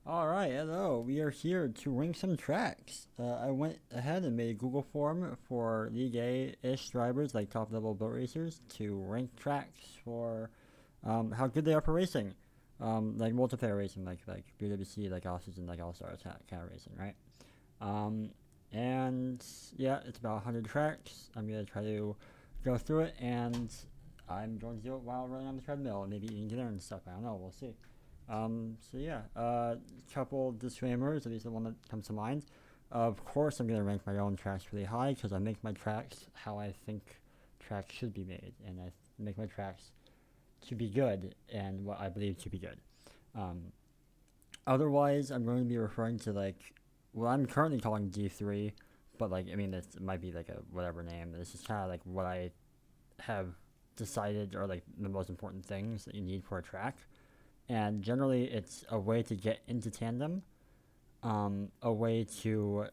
Alright, hello. We are here to rank some tracks. I went ahead and made a Google form for League A-ish drivers, like top-level boat racers, to rank tracks for how good they are for racing. Like multiplayer racing, like BWC, like Offices, and like All-Stars kind of racing, right? And yeah, it's about 100 tracks. I'm going to try to go through it, and I'm going to do it while running on the treadmill, and maybe eating dinner and stuff. I don't know, we'll see. So yeah, couple disclaimers, at least the one that comes to mind. Of course, I'm going to rank my own tracks really high, because I make my tracks how I think tracks should be made, and I make my tracks to be good, and what I believe to be good. Otherwise, I'm going to be referring to, like, what I'm currently calling D3, but, like, I mean, it might be, like, a whatever name. This is kind of, like, what I have decided are, like, the most important things that you need for a track. And generally, it's a way to get into tandem, a way to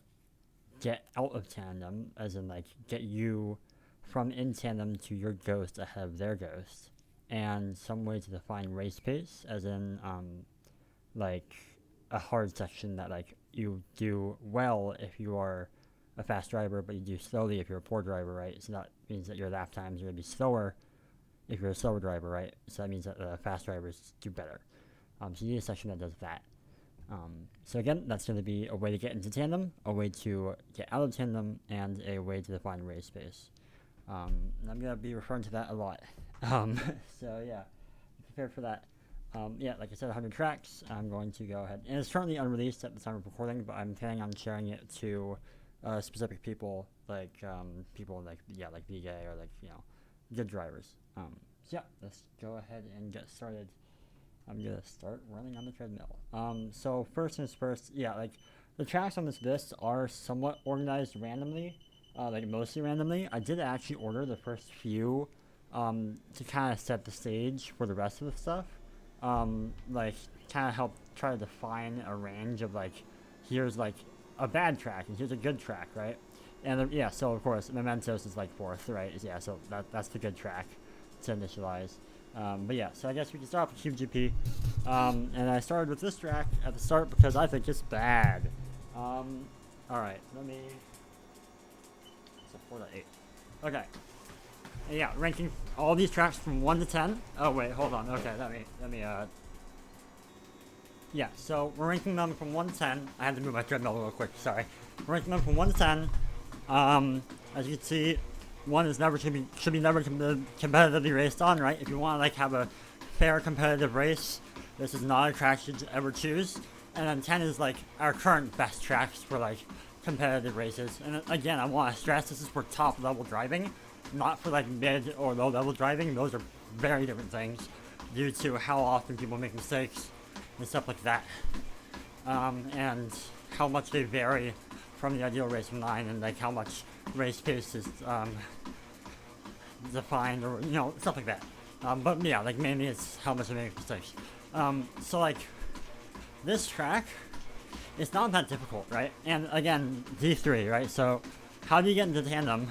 get out of tandem, as in, like, get you from in tandem to your ghost ahead of their ghost, and some way to define race pace, as in, like, a hard section that, like, you do well if you are a fast driver, but you do slowly if you're a poor driver, right? So that means that your lap times are going to be slower if you're a slower driver, right? So that means that fast drivers do better. So you need a section that does that. So again, that's going to be a way to get into tandem, a way to get out of tandem, and a way to define race space. And I'm going to be referring to that a lot. So yeah, be prepared for that. Yeah, like I said, 100 tracks. I'm going to go ahead, and it's currently unreleased at the time of recording, but I'm planning on sharing it to specific people, like like VGA or like good drivers. So yeah, let's go ahead and get started. I'm gonna start running on the treadmill. So first things first, yeah, like the tracks on this list are somewhat organized randomly, like mostly randomly. I did actually order the first few to kind of set the stage for the rest of the stuff. Like kind of help try to define a range of like, here's like a bad track and here's a good track, right? And yeah, so of course Mementos is like fourth, right? Yeah, so that's the good track to initialize. But yeah, so I guess we can start off with CubeGP. And I started with this track at the start because I think it's bad. Alright, let me... So 4.8. Okay. And yeah, ranking all these tracks from 1 to 10. Oh wait, hold on. Okay, let me yeah, so we're ranking them from 1 to 10. I had to move my treadmill real quick, sorry. We're ranking them from 1 to 10. As you can see, 1 is should be never competitively raced on, right? If you want to like have a fair competitive race, this is not a track you should ever choose. And then 10 is like our current best tracks for like competitive races. And again, I want to stress this is for top level driving, not for like mid or low level driving. Those are very different things due to how often people make mistakes and stuff like that, and how much they vary from the ideal racing line, and like how much race pace is defined, or stuff like that. But yeah, like mainly it's how much they make mistakes. So like this track, it's not that difficult, right? And again, D3, right? So how do you get into tandem?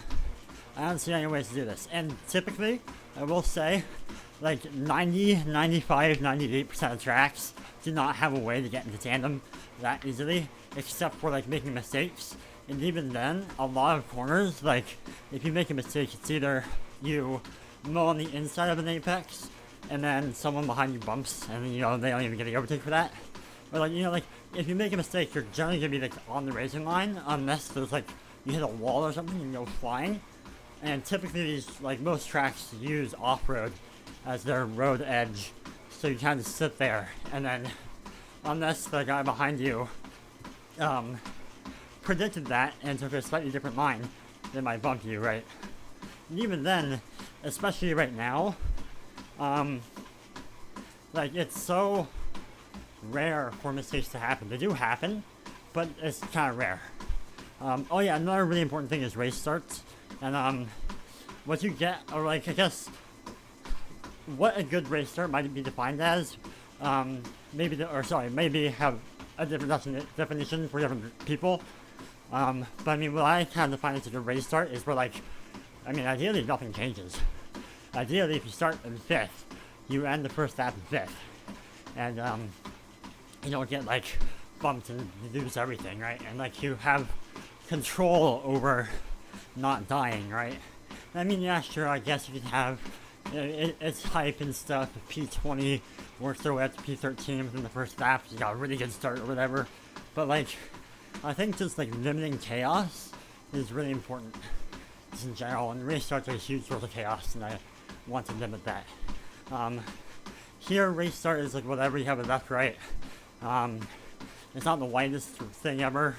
I don't see any ways to do this. And typically, I will say, like 90, 95, 98% of tracks do not have a way to get into tandem that easily, except for like making mistakes. And even then, a lot of corners, like if you make a mistake, it's either you mow on the inside of an apex, and then someone behind you bumps, and they don't even get the overtake for that. Or like if you make a mistake, you're generally gonna be like on the racing line, unless there's like you hit a wall or something and you go flying. And typically these, like most tracks, use off-road as their road edge, so you kind of sit there, and then unless the guy behind you predicted that and took a slightly different line, they might bump you, right? And even then, especially right now, like it's so rare for mistakes to happen. They do happen, but it's kind of rare. Oh yeah, another really important thing is race starts, and what you get, or like I guess what a good race start might be defined as, maybe have a different definition for different people. But I mean, what I kind of define as a good race start is where, like, I mean, ideally nothing changes. Ideally, if you start in 5th, you end the first lap in 5th. And you don't get like bumped and lose everything, right? And like you have control over not dying, right? I mean, yeah, sure, I guess you can have it's hype and stuff. P20 works their way up to P13 within the first lap. You got a really good start or whatever. But like, I think just like limiting chaos is really important just in general. And restarts are a huge source of chaos, and I want to limit that. Here, restart is like whatever you have a left, right. It's not the widest thing ever.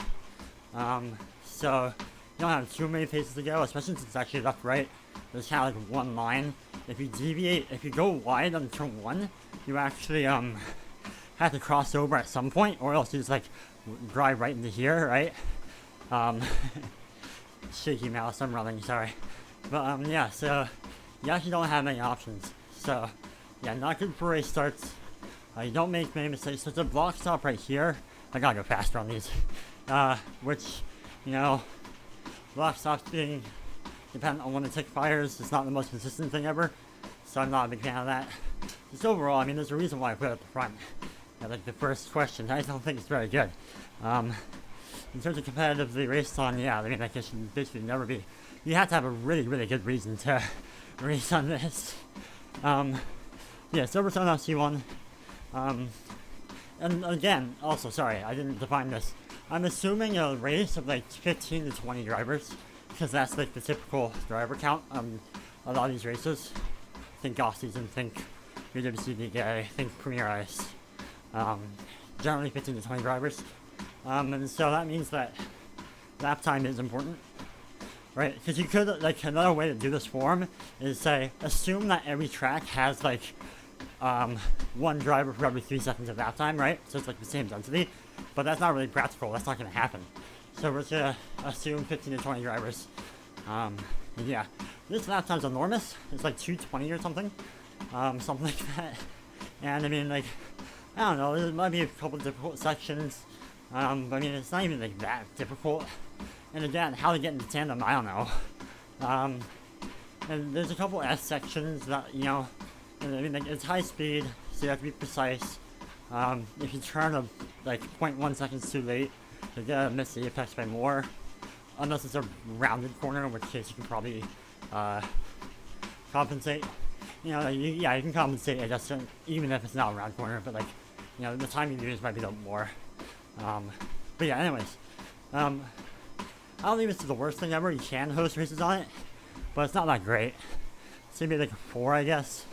So you don't have too many places to go, especially since it's actually left, right. There's kind of like one line. If you deviate, if you go wide on turn 1, you actually have to cross over at some point, or else you just like drive right into here, right? Shaky mouse, I'm running, sorry. But yeah, so you actually don't have many options. So yeah, not good for race starts. You don't make many mistakes. So it's a block stop right here. I gotta go faster on these. Which, you know, block stops being dependent on when the tick fires. It's not the most consistent thing ever. So I'm not a big fan of that. Just overall, I mean, there's a reason why I put it at the front. Yeah, like the first question, I don't think it's very good. In terms of competitively raced on, yeah, I mean, I guess should basically never be. You have to have a really, really good reason to race on this. Yeah, Silverstone on C1. And again, also, sorry, I didn't define this. I'm assuming a race of like 15 to 20 drivers, because that's like the typical driver count on a lot of these races. Think off-season, think UWC, think Premier Ice. Generally 15 to 20 drivers. And so that means that lap time is important, right? Because you could, like, another way to do this form is say, assume that every track has like one driver for every 3 seconds of lap time, right? So it's like the same density, but that's not really practical. That's not going to happen. So we're just going to assume 15 to 20 drivers. Yeah, this lap time's enormous. It's like 2:20 or something, something like that. And I mean, like, I don't know, there might be a couple difficult sections. I mean, it's not even like that difficult. And again, how to get into tandem, I don't know. And there's a couple S sections that, you know, and I mean, like, it's high speed, so you have to be precise. If you turn like 0.1 seconds too late, you're gonna miss the apex by more. Unless it's a rounded corner, in which case you can probably compensate. You know, you can compensate, I guess, even if it's not a round corner, but like, you know, the time you use might be a little more. But yeah, anyways, I don't think it's the worst thing ever. You can host races on it, but it's not that great. It's maybe like a 4, I guess.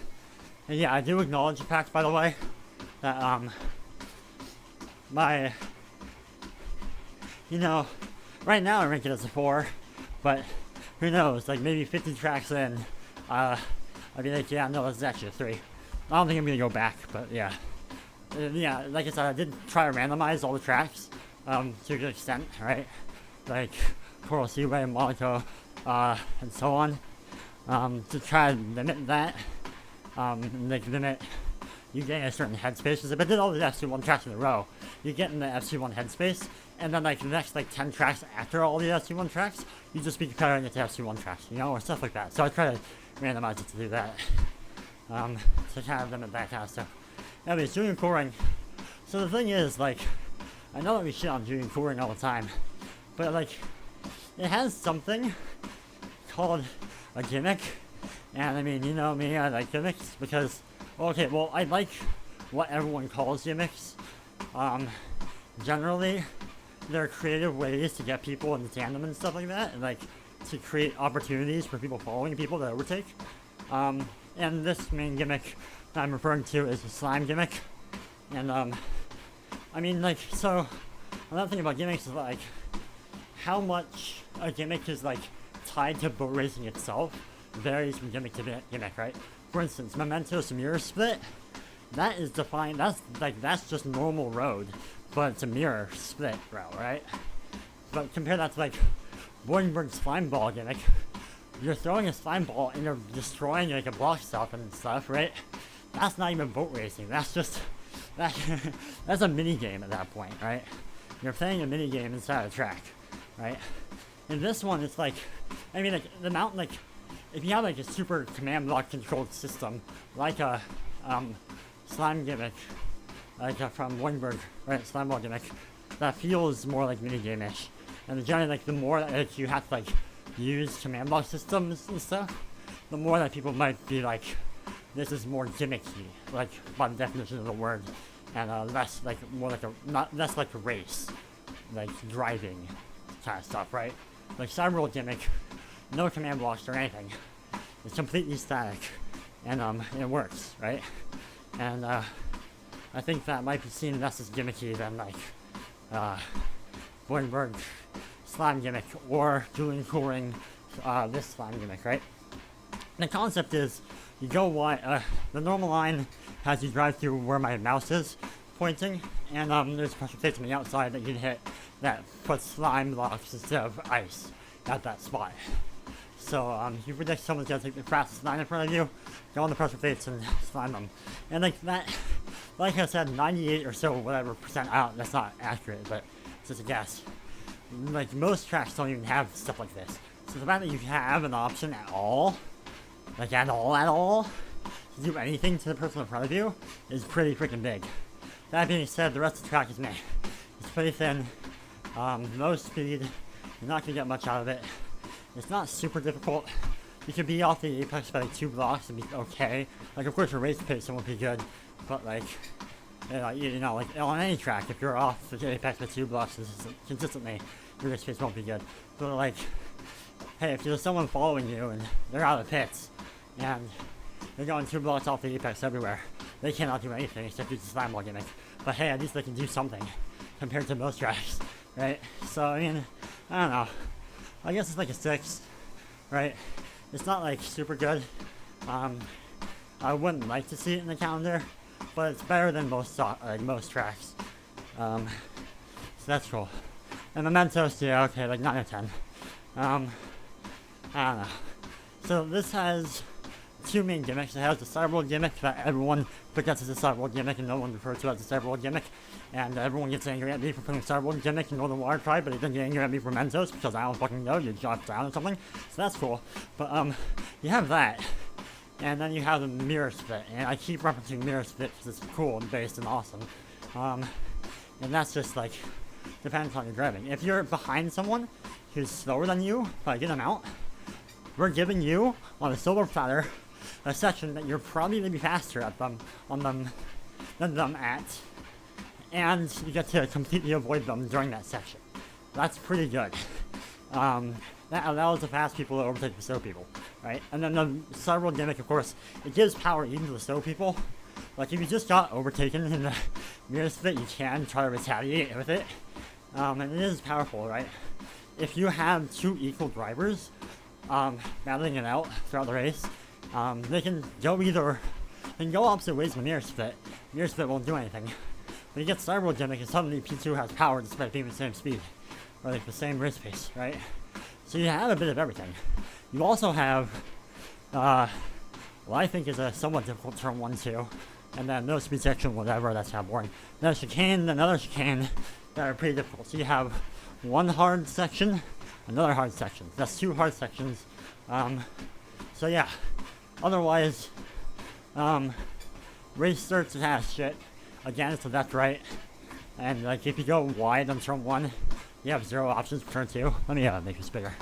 And yeah, I do acknowledge the fact, by the way, that my, you know, right now I rank it as a 4, but who knows? Like maybe 50 tracks in, I'd be like, yeah, no, this is actually a 3. I don't think I'm gonna go back, but yeah. Yeah, like I said, I did try to randomize all the tracks to a good extent, right? Like CoralSeaway, Monaco, and so on, to try to limit that, like limit you getting a certain headspace. Because if I did all the FC1 tracks in a row, you get in the FC1 headspace, and then like the next like 10 tracks after all the FC1 tracks, you just be comparing it to FC1 tracks, you know, or stuff like that. So I try to randomize it to do that, to kind of limit that kind of stuff. Anyways, JuliencoolRing. So the thing is, like, I know that we shit on JuliencoolRing all the time, but like, it has something called a gimmick, and I mean, you know me, I like gimmicks, because, okay, well, I like what everyone calls gimmicks. Generally, there are creative ways to get people into tandem and stuff like that, and like, to create opportunities for people following people to overtake. And this main gimmick that I'm referring to is the slime gimmick. And, I mean, like, so, another thing about gimmicks is, like, how much a gimmick is, like, tied to boat racing itself varies from gimmick to gimmick, right? For instance, Mementos mirror split, that is defined, that's just normal road, but it's a mirror split route, right? But compare that to, like, BilsterBerg's slime ball gimmick. You're throwing a slime ball and you're destroying, like, a block stop and stuff, right? That's not even boat racing. That's just that's a mini game at that point, right? You're playing a mini game inside a track, right? In this one, it's like, I mean, like the mountain, like if you have like a super command block controlled system, like a slime gimmick, like from Wingberg, right, slime ball gimmick, that feels more like minigame-ish. And generally, like, the more that like, you have to, like, use command block systems and stuff, the more that people might be like, this is more gimmicky, like, by the definition of the word, and less, like, more like less like a race, like, driving kind of stuff, right? Like, side roll gimmick, no command blocks or anything. It's completely static, and it works, right? And I think that might be seen less as gimmicky than, like, Bornberg slime gimmick or JuliencoolRing this slime gimmick, right? The concept is you go wide. The normal line has you drive through where my mouse is pointing, and there's pressure plates on the outside that you can hit that puts slime blocks instead of ice at that spot. So you predict someone's gonna take the fastest line in front of you, go on the pressure plates and slime them, and like that. Like I said, 98 or so, whatever percent out. That's not accurate, but it's just a guess. Like, most tracks don't even have stuff like this. So the fact that you have an option at all, like at all, to do anything to the person in front of you is pretty freaking big. That being said, the rest of the track is meh. It's pretty thin, low speed, you're not gonna get much out of it. It's not super difficult. You could be off the apex by like 2 blocks and be okay. Like, of course, your race pace won't be good, but like, you know, like on any track, if you're off the apex by 2 blocks consistently, your race pace won't be good. But like, hey, if there's someone following you and they're out of the pits and they're going 2 blocks off the apex everywhere, they cannot do anything except use the slime ball gimmick. But hey, at least they can do something compared to most tracks, right? So I mean, I don't know. I guess it's like a 6, right? It's not like super good. I wouldn't like to see it in the calendar, but it's better than most tracks. So that's cool. And Mementos, yeah, okay, like 9 or 10. I don't know. So this has 2 main gimmicks. It has the cyberworld gimmick that everyone forgets is a cyberworld gimmick and no one refers to as a cyberworld gimmick. And everyone gets angry at me for putting cyberworld gimmick in Northern Water Tribe, but they didn't get angry at me for Mementos because I don't fucking know, you dropped down or something. So that's cool. But you have that. And then you have the mirror split, and I keep referencing mirror split because it's cool and based and awesome. And that's just like, depends on your driving. If you're behind someone who's slower than you by a good amount, we're giving you, on a silver platter, a section that you're probably going to be faster at than them at, and you get to completely avoid them during that section. That's pretty good. That allows the fast people to overtake the slow people, right? And then the cyberworld gimmick, of course, it gives power even to the slow people. Like, if you just got overtaken in the mirror split, you can try to retaliate with it. And it is powerful, right? If you have 2 equal drivers battling it out throughout the race, they can go opposite ways in the mirror split. Mirror split won't do anything. But you get cyberworld gimmick and suddenly P2 has power despite being the same speed, or like the same race pace, right? So you have a bit of everything. You also have, what I think is a somewhat difficult turn 1, 2, and then no speed section, whatever, that's kind of boring. Then a chicane, another chicane, that are pretty difficult. So you have 1 hard section, another hard section. That's 2 hard sections. So yeah, otherwise, race starts kind of shit. Again, it's a left right, and like if you go wide on turn 1, you have 0 options for turn 2. Let me make this bigger.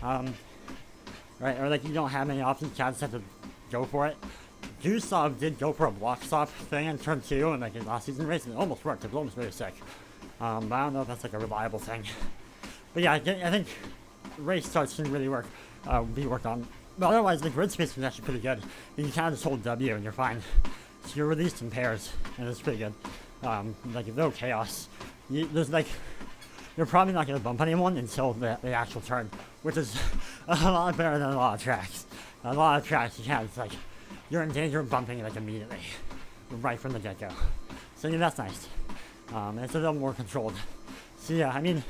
Right, or like you don't have many options, you just have to go for it. Gustav did go for a block stop thing in turn 2 and like his last season race, and it almost worked. It was almost really sick. But I don't know if that's like a reliable thing. But yeah, I think race starts can really be worked on. But otherwise, the grid space is actually pretty good. You can kind of just hold W and you're fine. So you're released in pairs, and it's pretty good. Like, no chaos. You're probably not going to bump anyone until the actual turn, which is a lot better than a lot of tracks. A lot of tracks, it's like, you're in danger of bumping, like, immediately, right from the get-go. So, yeah, that's nice. And it's a little more controlled. So, yeah, I mean,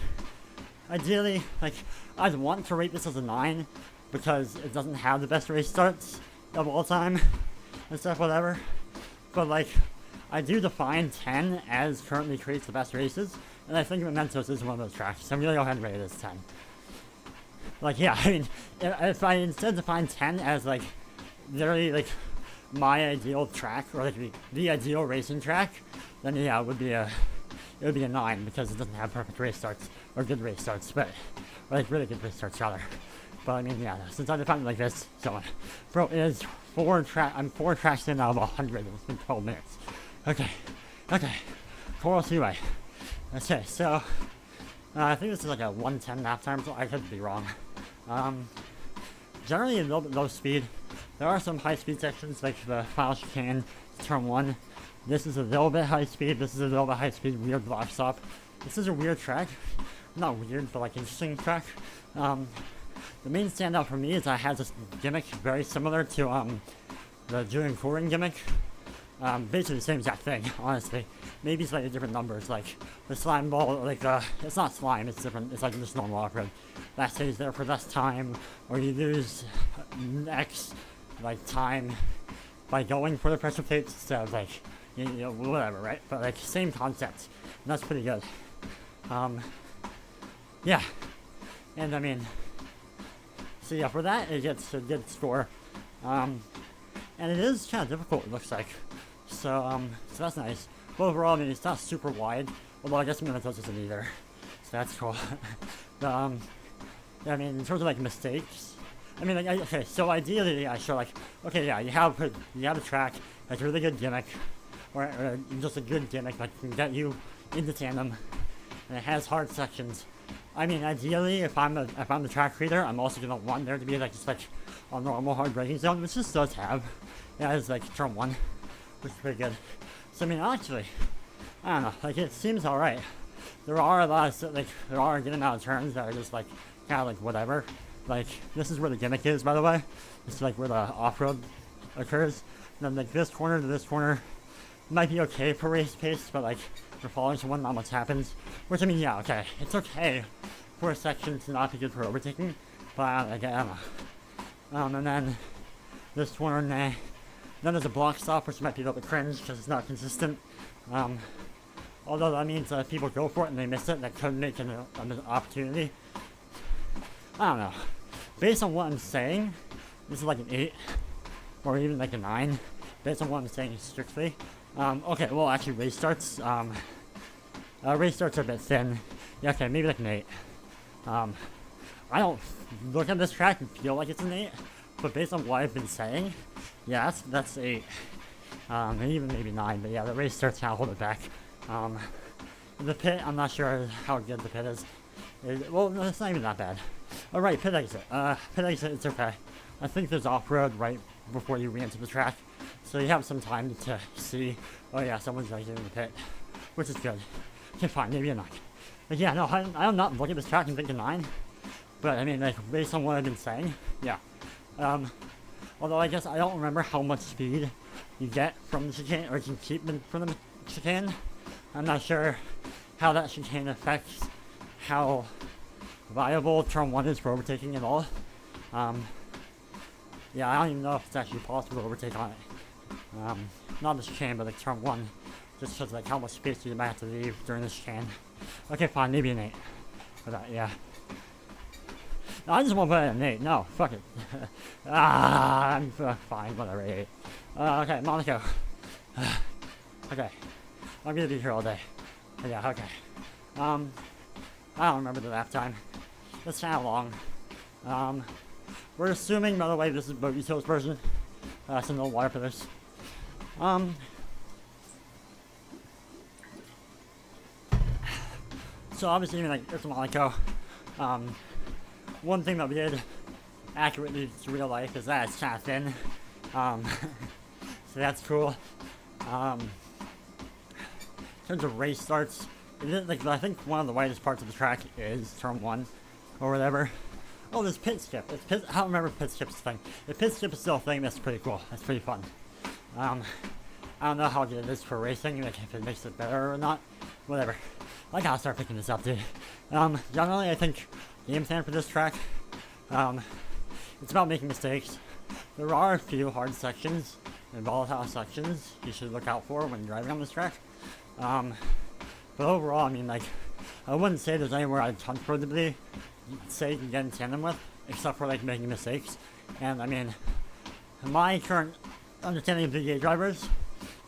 ideally, like, I'd want to rate this as a 9, because it doesn't have the best race starts of all time, and stuff, whatever. But, like, I do define 10 as currently creates the best races, and I think Mementos is one of those tracks, so I'm gonna go ahead and rate it as 10. Like, yeah, I mean, if I instead define 10 as, like, literally, like, my ideal track, or like the ideal racing track, then yeah, it would be a 9 because it doesn't have perfect race starts or good race starts, but or like really good race starts rather. But I mean, yeah, since I defined it like this, so bro, it is I'm 4 tracks in out of 100. It's been 12 minutes. Okay, CoralSeaway. Okay, so I think this is like a 110 lap time, so I could be wrong. Generally a little bit low speed. There are some high speed sections like the final chicane, turn 1. This is a little bit high speed. This is a little bit high speed, weird block stop. This is a weird track. Not weird, but like interesting track. The main standout for me is I had this gimmick very similar to the JuliencoolRing gimmick. Basically the same exact thing, honestly. Maybe slightly different numbers, like the slime ball, like it's not slime, it's different, it's like just normal off-road. That stays there for less time, or you lose X, like, time by going for the pressure plates instead of, like, you know, whatever, right? But, like, same concept, and that's pretty good. Yeah, and I mean, so yeah, for that, it gets a good score. And it is kind of difficult, it looks like. So that's nice. But overall, I mean, it's not super wide, although I guess Mementos isn't either. So that's cool. But, yeah, I mean, in terms of, like, mistakes, I mean, like, okay, so ideally, I show, like, okay, yeah, you have a track that's a really good gimmick, or just a good gimmick that can get you into tandem, and it has hard sections. I mean, ideally, if I'm the track creator, I'm also gonna want there to be, like, just, like, a normal hard braking zone, which this does have. Yeah, it's, like, turn 1, which is pretty good. So, I mean, actually, I don't know, like, it seems alright. There are a lot of, like, there are a good amount of turns that are just, like, kind of, like, whatever. Like, this is where the gimmick is, by the way. This is, like, where the off-road occurs. And then, like, this corner to this corner might be okay for race pace, but, like, for following someone, not much happens. Which, I mean, yeah, okay. It's okay for a section to not be good for overtaking, but, like, I don't know. And then this corner, nah. Then there's a block stop, which might be a little bit cringe because it's not consistent. Although that means that if people go for it and they miss it, that could make an opportunity. I don't know. Based on what I'm saying, this is like an 8, or even like a 9, based on what I'm saying strictly. Okay, well, actually, race starts are a bit thin. Yeah, okay, maybe like an 8. I don't look at this track and feel like it's an 8, but based on what I've been saying, yeah, that's 8. And even maybe 9, but yeah, the race starts kind of hold it back. The pit, I'm not sure how good the pit is. Well, no, it's not even that bad. Alright, pit exit. Pit exit, it's okay. I think there's off-road right before you re-enter the track, so you have some time to see, oh yeah, someone's exiting the pit, which is good. Okay, fine, maybe a 9. But yeah, no, I'm not looking at this track and think a 9, but I mean, like, based on what I've been saying, yeah. Although I guess I don't remember how much speed you get from the chicane, or you can keep from the chicane. I'm not sure how that chicane affects how viable turn 1 is for overtaking at all. Yeah, I don't even know if it's actually possible to overtake on it. Not the chicane, but like turn 1, just because like how much space you might have to leave during this chicane. Okay, fine, maybe an 8 for that, yeah. No, I just want to put it an 8, no, fuck it. I'm fine, whatever, 8. Okay, Monaco. Okay, I'm gonna be here all day. Yeah, okay. I don't remember the lap time. It's kind of long. We're assuming, by the way, this is Bogey's version. So no water for this. So obviously, like, it's Monaco. One thing that we did accurately to real life is that it's kind of thin. So that's cool. In terms of race starts, like, I think one of the widest parts of the track is turn 1 or whatever. Oh, there's pit skip. I don't remember if pit skip's a thing. If pit skip is still a thing, that's pretty cool. That's pretty fun. I don't know how good it is for racing, like if it makes it better or not. Whatever. I gotta start picking this up, dude. Generally, I think game plan for this track, it's about making mistakes. There are a few hard sections and volatile sections you should look out for when driving on this track. But overall, I mean, like, I wouldn't say there's anywhere I'd comfortably say you can get in tandem with, except for, like, making mistakes. And, I mean, my current understanding of VGA drivers,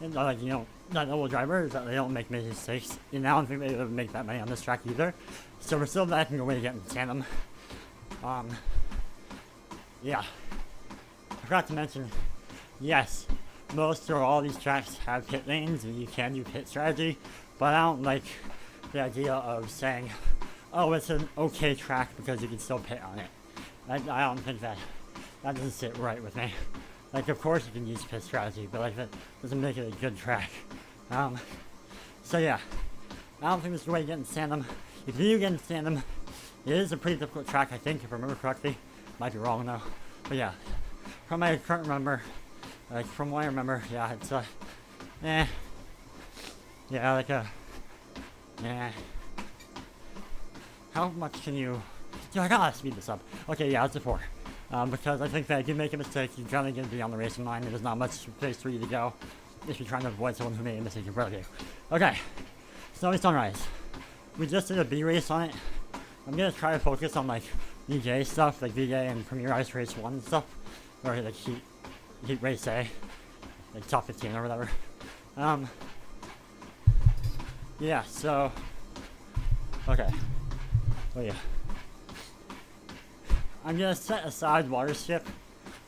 and like, you know, that level drivers, that they don't make many mistakes. And I don't think they would make that many on this track either. So we're still lacking a way to get in tandem. Yeah. I forgot to mention, yes, most or all these tracks have pit lanes and you can do pit strategy, but I don't like the idea of saying, oh, it's an okay track because you can still pit on it. I don't think that doesn't sit right with me. Like, of course you can use pit strategy, but like that doesn't make it a good track. So yeah, I don't think this is the way to get in tandem. If you do get in tandem, it is a pretty difficult track, I think, if I remember correctly. Might be wrong though, but yeah, from my current remember, like from what I remember, yeah, it's yeah, like how much can you? Dude, I gotta speed this up. Okay, yeah, it's a 4. Because I think that if you make a mistake, you're gonna get beyond the racing line. There's not much space for you to go if you're trying to avoid someone who made a mistake in front of you. Okay, SnowySunrise. We just did a B race on it. I'm gonna try to focus on like VJ stuff, like VJ and Premier Ice Race 1 and stuff, or like Heat Race A, like top 15 or whatever. Yeah. So. Okay. Oh yeah. I'm gonna set aside water skip.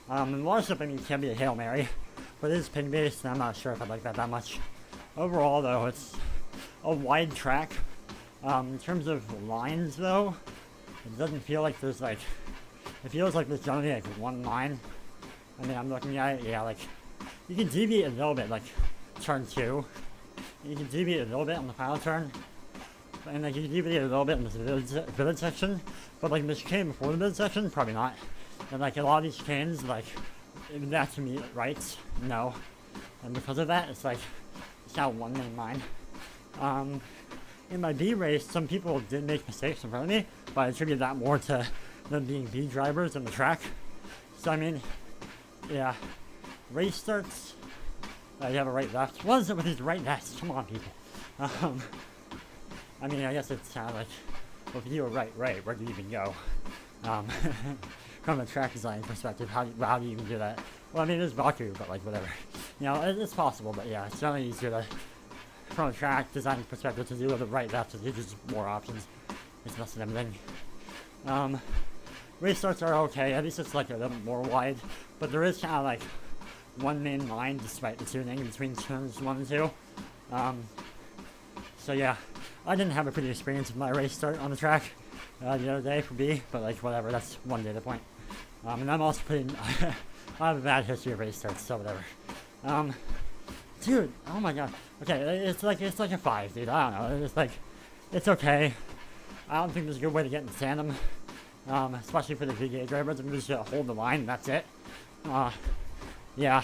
And water skip, I mean, can be a Hail Mary, but it is pin based, and I'm not sure if I like that much. Overall, though, it's a wide track. In terms of lines, though, it doesn't feel like there's like. It feels like there's generally like one line. I mean, I'm looking at it, yeah, like you can deviate a little bit, like turn 2. You can deviate a little bit on the final turn. And like you can deviate a little bit in the village section, but like the chicane before the village section, probably not. And like a lot of these chicanes, like that to me right, no. And because of that, it's like it's not one main line. In my B race, some people did make mistakes in front of me, but I attribute that more to them being B drivers in the track. So I mean, yeah, race starts. You have a right left. What is it with these right lefts? Come on, people. I mean, I guess it's kind of like, well, if you were right, where do you even go? From a track design perspective, how do you even do that? Well, I mean, it is Baku, but like, whatever. You know, it's possible, but yeah, it's generally easier to, from a track design perspective, to do with the right left, because there's just more options. It's less than everything. Race starts are okay, at least it's like a little more wide, but there is kind of like one main line, despite the tuning between turns 1 and 2. So yeah, I didn't have a pretty experience with my race start on the track the other day for B, but like whatever, that's one data point. And I'm also putting, I have a bad history of race starts, so whatever. Dude, oh my god. Okay, it's like a 5, dude, I don't know, it's like, it's okay. I don't think there's a good way to get in tandem, especially for the VGA drivers. I'm just gonna hold the line and that's it. Yeah,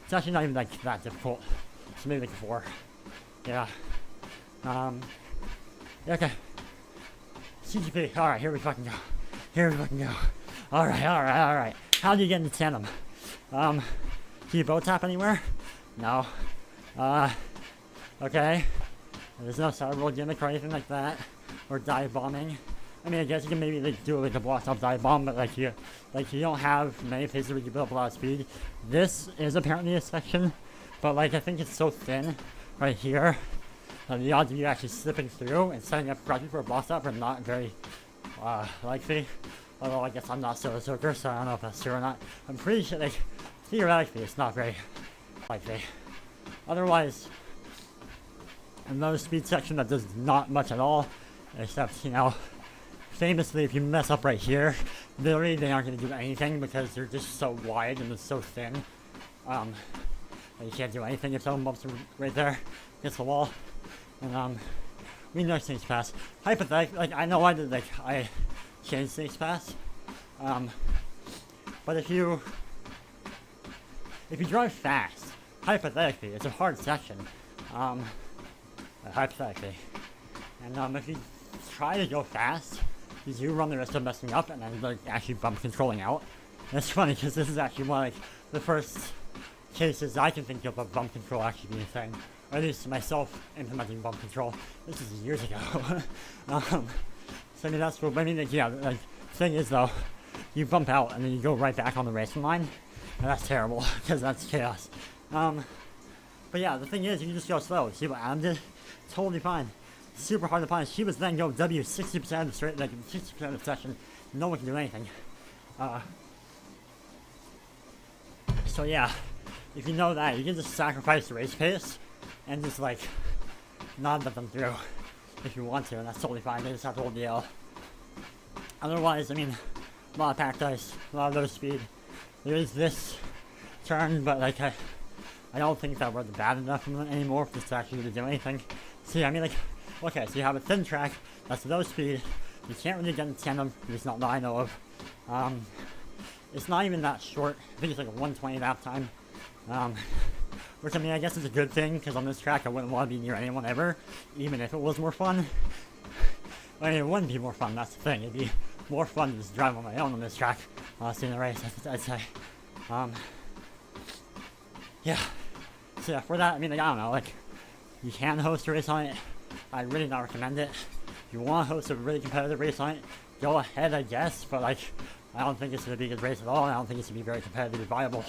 it's actually not even like that difficult, so maybe like a 4. Yeah. Okay. CGP, alright, here we fucking go. Alright. How do you get into tandem? Can you bow tap anywhere? No. Okay. There's no cyber gimmick or anything like that. Or dive bombing. I mean, I guess you can maybe like, do like a blocked up dive bomb, but like you don't have many places where you build up a lot of speed. This is apparently a section, but like I think it's so thin right here. The odds of you actually slipping through and setting up correctly for a block stop are not very likely. Although I guess I'm not still a soaker, so I don't know if that's true or not. I'm pretty sure, like, theoretically, it's not very likely. Otherwise, another speed section that does not much at all, except, you know, famously, if you mess up right here, literally they aren't going to do anything because they're just so wide and it's so thin. You can't do anything if someone bumps right there against the wall. And we know Snakes Pass. Hypothetically, like I know I changed Snakes Pass. But if you drive fast, hypothetically, it's a hard section. Hypothetically. And if you try to go fast, you do run the risk of messing up and then like actually bump controlling out. And it's funny because this is actually one of like the first cases I can think of bump control actually being a thing. Or at least myself implementing bump control. This is years ago. So I mean that's what I mean. Like, yeah, like thing is though, you bump out and then you go right back on the racing line. And that's terrible, because that's chaos. But yeah, the thing is, you can just go slow. See what Adam did? Totally fine. Super hard to punish. He was then go W 60% of the straight, like 60% of the session. No one can do anything. So yeah, if you know that, you can just sacrifice the race pace and just like not let them through if you want to, and that's totally fine. They just have to hold the L. Otherwise, I mean, a lot of packed ice, a lot of low speed. There is this turn, but like I don't think that we're bad enough anymore for this to actually do anything. See, I mean, like, okay, so you have a thin track that's low speed. You can't really get in tandem, at least not that I know of. It's not even that short. I think it's like a 120 lap time. Which, I mean, I guess is a good thing, because on this track I wouldn't want to be near anyone ever, even if it was more fun. I mean, it wouldn't be more fun, that's the thing. It'd be more fun to just drive on my own on this track, honestly, in the race, I'd say. Yeah. So yeah, for that, I mean, like, I don't know, like, you can host a race on it. I really not recommend it. If you want to host a really competitive race on it, go ahead, I guess, but like, I don't think it's going to be a good race at all, and I don't think it's going to be very competitively viable.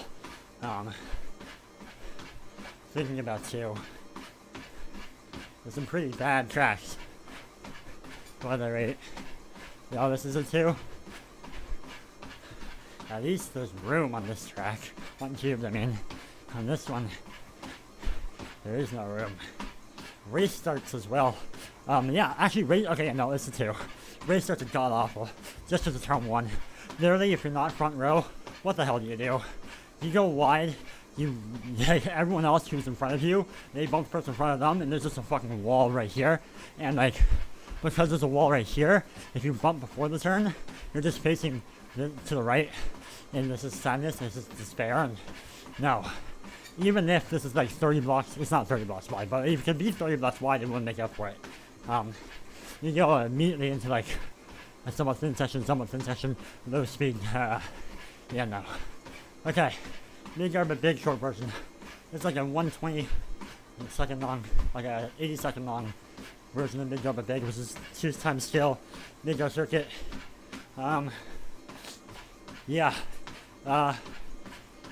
Thinking about too, there's some pretty bad tracks. What are they rate? Oh, this is a 2. At least there's room on this track. On Cubed, I mean. On this one, there is no room. Race starts as well. Yeah, actually, okay, no, it's a 2. Race starts are god awful. Just as a turn 1. Literally, if you're not front row, what the hell do? You go wide, everyone else who's in front of you, they bump the person in front of them, and there's just a fucking wall right here. And like, because there's a wall right here, if you bump before the turn, you're just facing to the right, and this is sadness, and this is despair, and no. Even if this is like 30 blocks, it's not 30 blocks wide, but if it could be 30 blocks wide, it wouldn't make up for it. You go immediately into like a somewhat thin session, low speed, yeah, no. Okay, MidgarButBIG short version. It's like a 120 second long, like a 80 second long version of MidgarButBIG, which is 2 times scale Midgar circuit. Yeah, I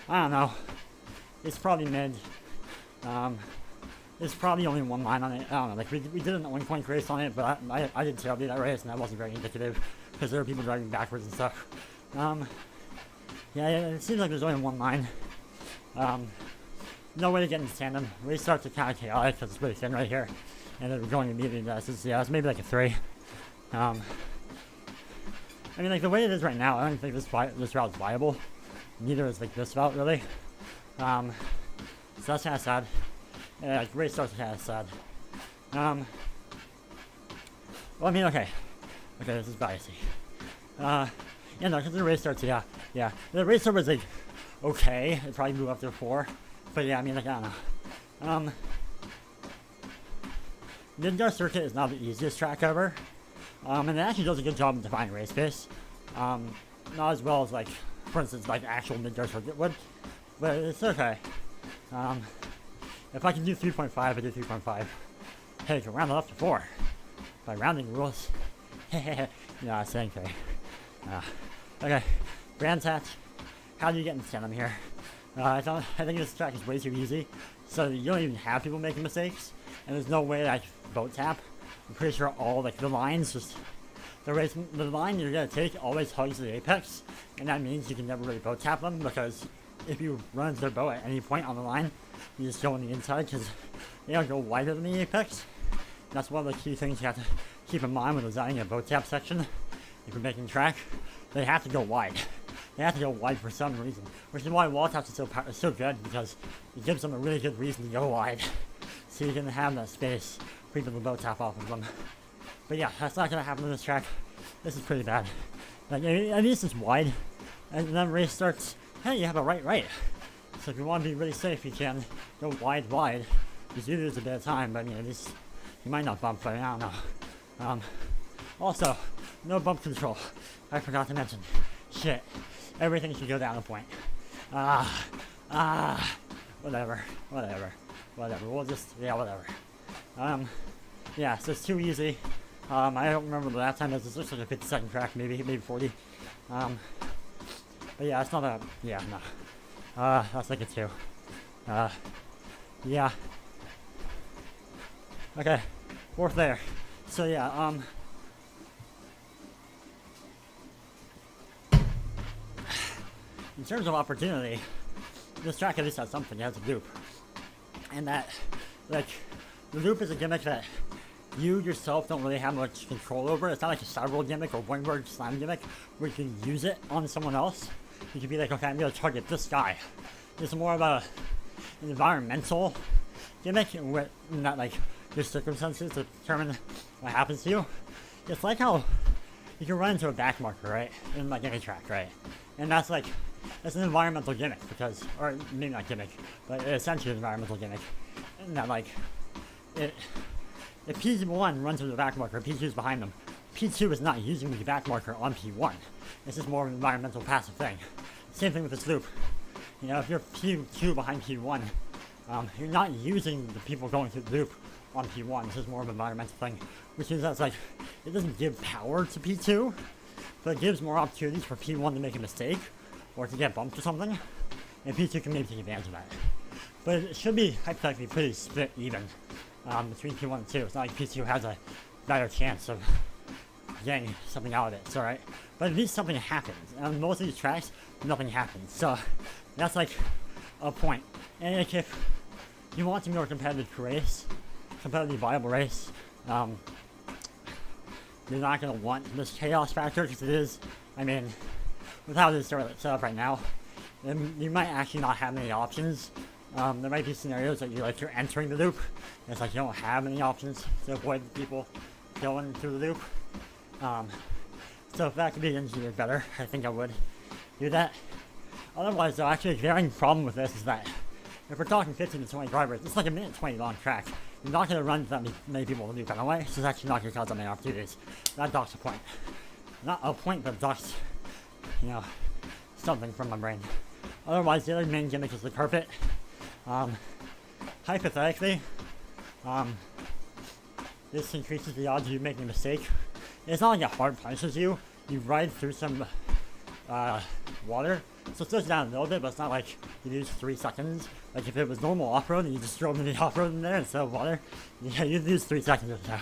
don't know. It's probably mid. There's probably only one line on it. I don't know. Like we did an on-point race on it, but I did terribly that race, and that wasn't very indicative because there were people driving backwards and stuff. Yeah, it seems like there's only one line. No way to get into tandem. Restarts are kind of chaotic because it's really thin right here, and then we're going immediately to this. Yeah, it's maybe like a 3. I mean, like the way it is right now, I don't think this route is viable. Neither is like this route really. So that's kind of sad. Yeah, like race starts kind of sad. Well, I mean, okay, this is biasy. Yeah, no, because the race starts, yeah. The race start was like, okay, it probably moved up to a 4, but yeah, I mean, like, I don't know. Midgar Circuit is not the easiest track ever, and it actually does a good job of defining race pace. Not as well as, like, for instance, like actual Midgar Circuit would, but it's okay. If I can do 3.5, I do 3.5. Hey, you can round it up to 4. By rounding rules. No, it's saying 3. Okay, BrandsHatch. How do you get into tandem here? I think this track is way too easy, so you don't even have people making mistakes, and there's no way that I can boat tap. I'm pretty sure all like the lines just the line you're gonna take always hugs the apex, and that means you can never really boat tap them, because if you run into their boat at any point on the line, you just go on the inside because they don't go wider than the apex. And that's one of the key things you have to keep in mind when designing a boat tap section. If you're making track, they have to go wide. They have to go wide for some reason, which is why wall taps are so good, because it gives them a really good reason to go wide, so you can have that space for people to boat tap off of them. But yeah, that's not gonna happen on this track. This is pretty bad. Like, at least it's wide, and then race starts. Hey, you have a right. So if you want to be really safe, you can go wide. Because you lose a bit of time, but I mean, at least you might not bump, but I don't know. Also, no bump control. I forgot to mention. Shit. Everything should go down a point. Whatever. We'll just, yeah, whatever. Yeah, so it's too easy. I don't remember the last time. This looks like a 50-second track, maybe 40. But yeah, it's not a, yeah, no. That's like a 2. Yeah. Okay, 4th there. So yeah, in terms of opportunity, this track at least has something. It has a loop. And that, like, the loop is a gimmick that you yourself don't really have much control over. It's not like a Cyberworld gimmick or Wingward Slam gimmick where you can use it on someone else. You can be like, okay, I'm going to target this guy. It's more of an environmental gimmick in that, like, your circumstances determine what happens to you. It's like how you can run into a back marker, right? In like any track, right? And that's like, it's an environmental gimmick because, or maybe not gimmick, but essentially an environmental gimmick. And that like, if P1 runs into the back marker, P2 is behind them. P2 is not using the back marker on P1. It's just more of an environmental passive thing. Same thing with this loop. You know, if you're P2 behind P1, you're not using the people going through the loop on P1. This is more of an environmental thing, which means that's like, it doesn't give power to P2, but it gives more opportunities for P1 to make a mistake or to get bumped or something, and P2 can maybe take advantage of that. But it should be hypothetically pretty split even between P1 and 2. It's not like P2 has a better chance of getting something out of it. It's alright, but at least something happens. And on most of these tracks, nothing happens. So that's like a point. And like if you want to be more competitive race, competitively viable race, you're not going to want this chaos factor because it is, I mean, with how this is set up right now, you might actually not have many options. There might be scenarios that you're entering the loop, and it's like you don't have any options to avoid people going through the loop. So if that could be engineered better, I think I would do that. Otherwise, though, actually a glaring problem with this is that if we're talking 15 to 20 drivers, it's like a minute 20 long track. You're not going to run that many people in the loop anyway, so it's actually not going to cause that many opportunities. That docks a point. Not a point, but docks, you know, something from my brain. Otherwise, the other main gimmick is the carpet. Hypothetically, this increases the odds of you making a mistake. It's not like it hard punishes you. You ride through some water, so it slows down a little bit, but it's not like you lose 3 seconds. Like if it was normal off-road and you just drove into the off-road in there instead of water, yeah, you'd lose 3 seconds or so.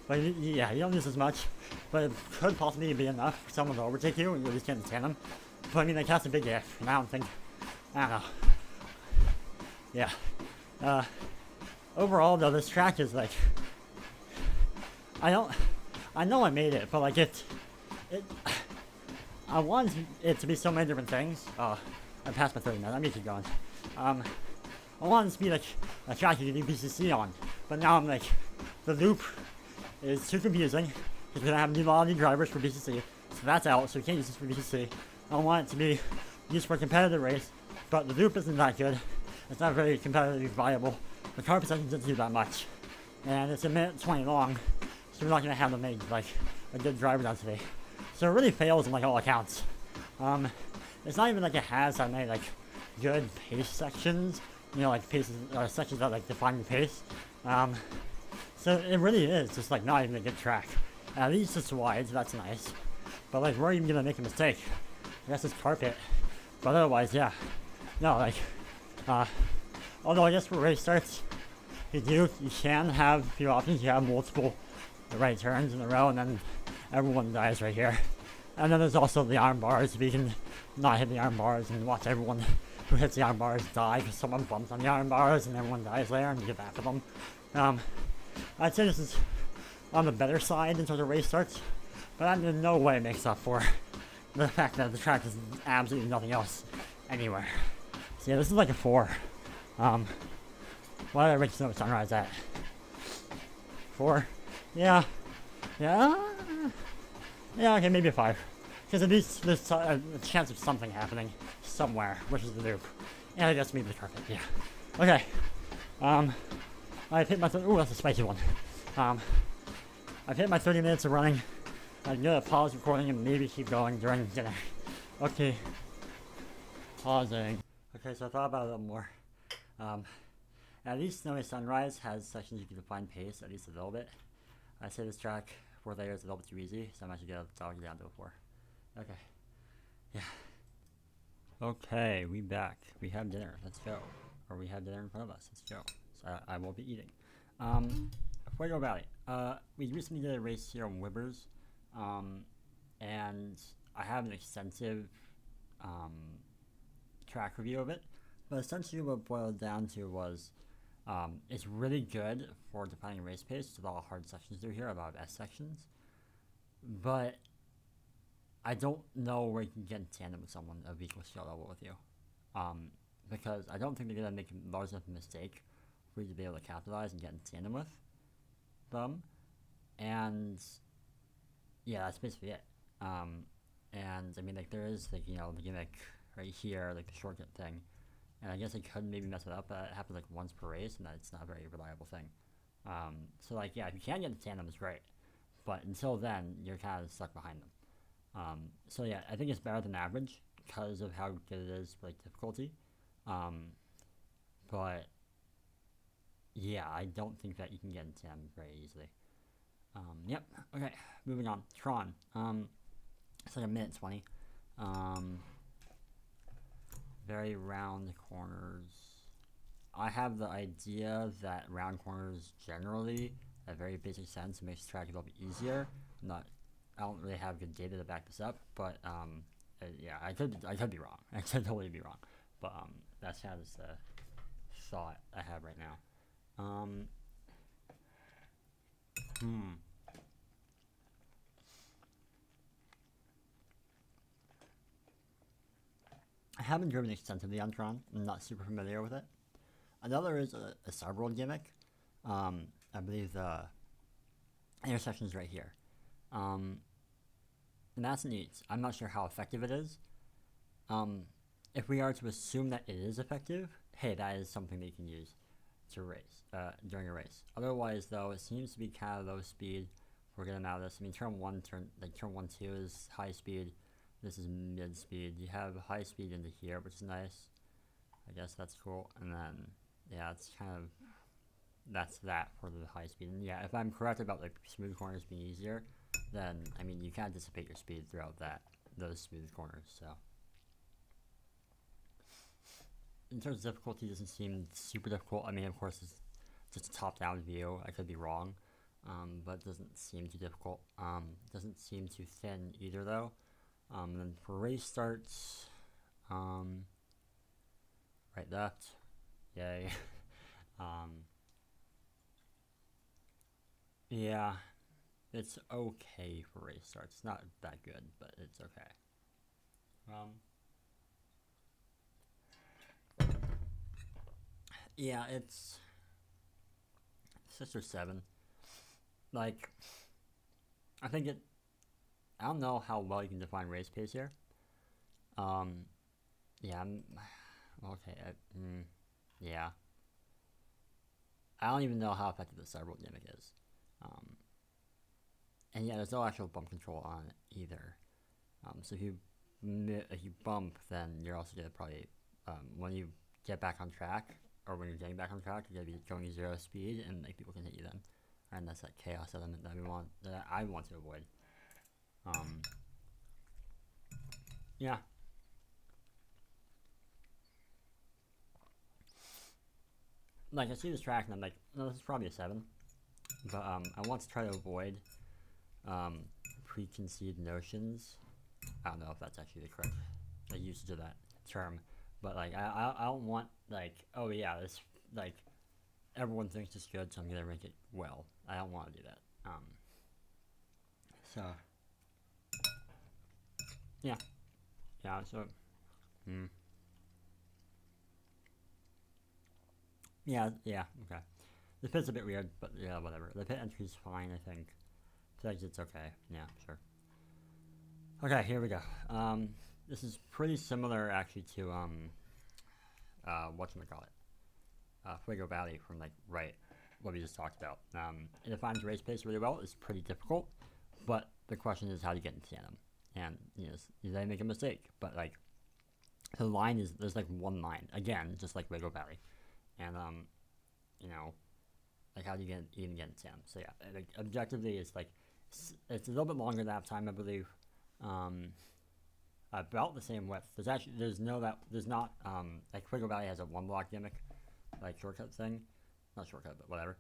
But yeah, you don't lose as much, but it could possibly be enough for someone to overtake you and you just can't stand them. But I mean, like, that's a big if, and I don't know. Yeah. Overall though, this track is like, I know I made it, but like I want it to be so many different things. Oh, I passed my 30 minutes, let me keep going. I want it to be like a track you can do BCC on, but now I'm like, the loop is too confusing, because we're gonna have a lot of new drivers for BCC, so that's out, so we can't use this for BCC. I want it to be used for a competitive race, but the loop isn't that good. It's not very competitively viable. The carpet section doesn't do that much, and it's a minute 20 long, so we're not gonna have to make like a good driver density. So it really fails in like all accounts. It's not even like it has that many like good pace sections, you know, like paces sections that like define the pace. So it really is just like not even a good track. At least it's wide, so that's nice. But like, we're even gonna make a mistake. I guess it's carpet. But otherwise, yeah. No, like, although I guess for race starts, you can have a few options. You have multiple right turns in a row, and then everyone dies right here. And then there's also the iron bars. If you can not hit the iron bars and watch everyone who hits the iron bars die because someone bumps on the iron bars and everyone dies there and you get back to them. I'd say this is on the better side in terms of race starts, but that in no way makes up for the fact that the track is absolutely nothing else anywhere. So yeah, this is like a 4. What did I rate SnowySunrise at? 4? Yeah, okay, maybe a 5. Because at least there's a chance of something happening somewhere, which is the loop. And I guess maybe the carpet, yeah. Okay, I've hit my, ooh, that's a spicy one. I've hit my 30 minutes of running. I'm gonna pause recording and maybe keep going during dinner. Okay, pausing. Okay, so I thought about it a little more. At least SnowySunrise has sections you can define pace, at least a little bit. I say this track, 4 layers is a little bit too easy, so I'm actually gonna dog it down to a 4. Okay, yeah. Okay, we back. We have dinner. Let's go. Or we have dinner in front of us. Let's go. So I will be eating. FuegoValley. We recently did a race here on Wibbers. And I have an extensive track review of it. But essentially what it boiled down to was it's really good for defining race pace. There's a lot of hard sections through here, a lot of S sections. But I don't know where you can get in tandem with someone of equal skill level with you. Because I don't think they're going to make a large enough mistake for you to be able to capitalize and get in tandem with them. And yeah, that's basically it. And I mean, like, there is, like, you know, the gimmick right here, like the shortcut thing. And I guess I could maybe mess it up, but it happens like once per race, and that's not a very reliable thing. So, like, yeah, if you can get in tandem, it's great. But until then, you're kind of stuck behind them. So yeah, I think it's better than average because of how good it is for, like, difficulty. But yeah, I don't think that you can get into them very easily. Yep. Okay. Moving on. Tron. It's like a minute 20. Very round corners. I have the idea that round corners generally, in a very basic sense, makes the track a little bit easier. I don't really have good data to back this up, but yeah, I could be wrong. I could totally be wrong, but that's kind of the thought I have right now. I haven't driven extensively on Tron. I'm not super familiar with it. Another is a subworld gimmick. I believe the intersection is right here. And that's neat. I'm not sure how effective it is. If we are to assume that it is effective, hey, that is something that you can use to race during a race. Otherwise, though, it seems to be kind of low speed. We're getting out of this. I mean, turn 1, 2 is high speed. This is mid speed. You have high speed into here, which is nice. I guess that's cool. And then, yeah, it's kind of, that's that for the high speed. And yeah, if I'm correct about, like, smooth corners being easier, then, I mean, you kind of dissipate your speed throughout those smooth corners, so. In terms of difficulty, it doesn't seem super difficult. I mean, of course, it's just a top-down view. I could be wrong, but it doesn't seem too difficult. Doesn't seem too thin either, though. Then for race starts, right, left, yay. Yeah, it's okay for race starts. It's not that good, but it's okay. Yeah, it's 6 or 7. Like, I think I don't know how well you can define race pace here. Yeah, okay, yeah. I don't even know how effective the subworld gimmick is. And yeah, there's no actual bump control on it either. So if you bump, then you're also gonna probably, when you get back on track, or when you're getting back on track, you're gonna be going 0 speed, and, like, people can hit you then. And that's that chaos element that I want to avoid. Yeah. Like, I see this track and I'm like, no, this is probably a 7. But I want to try to avoid preconceived notions. I don't know if that's actually the correct usage of that term, but, like, I don't want, like, oh yeah, this, like, everyone thinks it's good, so I'm gonna rank it well. I don't want to do that. So yeah, so yeah, okay. The pit's a bit weird, but yeah, whatever. The pit entry's fine, I think. The exit's okay. Yeah, sure. Okay, here we go. This is pretty similar, actually, to whatchamacallit, FuegoValley from, like, right, what we just talked about. It defines race pace really well. It's pretty difficult, but the question is how to get into tandem. And, you know, they make a mistake, but, like, the line is, there's, like, one line, again, just like FuegoValley. And, you know, like, how do you even get into tandem? So yeah, like, objectively, it's, like, it's a little bit longer lap time, I believe. about the same width. There's not like FuegoValley has a 1 block gimmick, like shortcut thing, not shortcut but whatever.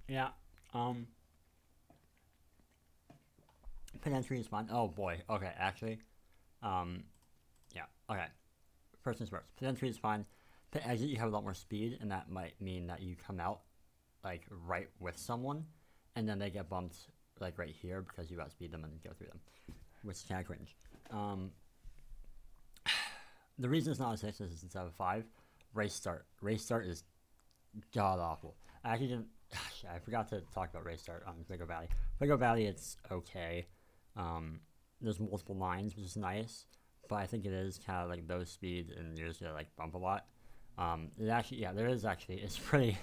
Yeah. Pin entry is fine. Oh boy. Okay, actually, yeah. Okay. First things first. Pin entry is fine. Pin exit, you have a lot more speed, and that might mean that you come out like right with someone, and then they get bumped like right here because you outspeed them and go through them, which is kind of cringe. The reason it's not a 6 is instead of a 5. Race start. Race start is god awful. I actually didn't. I forgot to talk about race start on FuegoValley. FuegoValley, it's okay. There's multiple lines, which is nice, but I think it is kind of like low speed and you're just gonna like bump a lot. It actually, yeah, there is actually. It's pretty.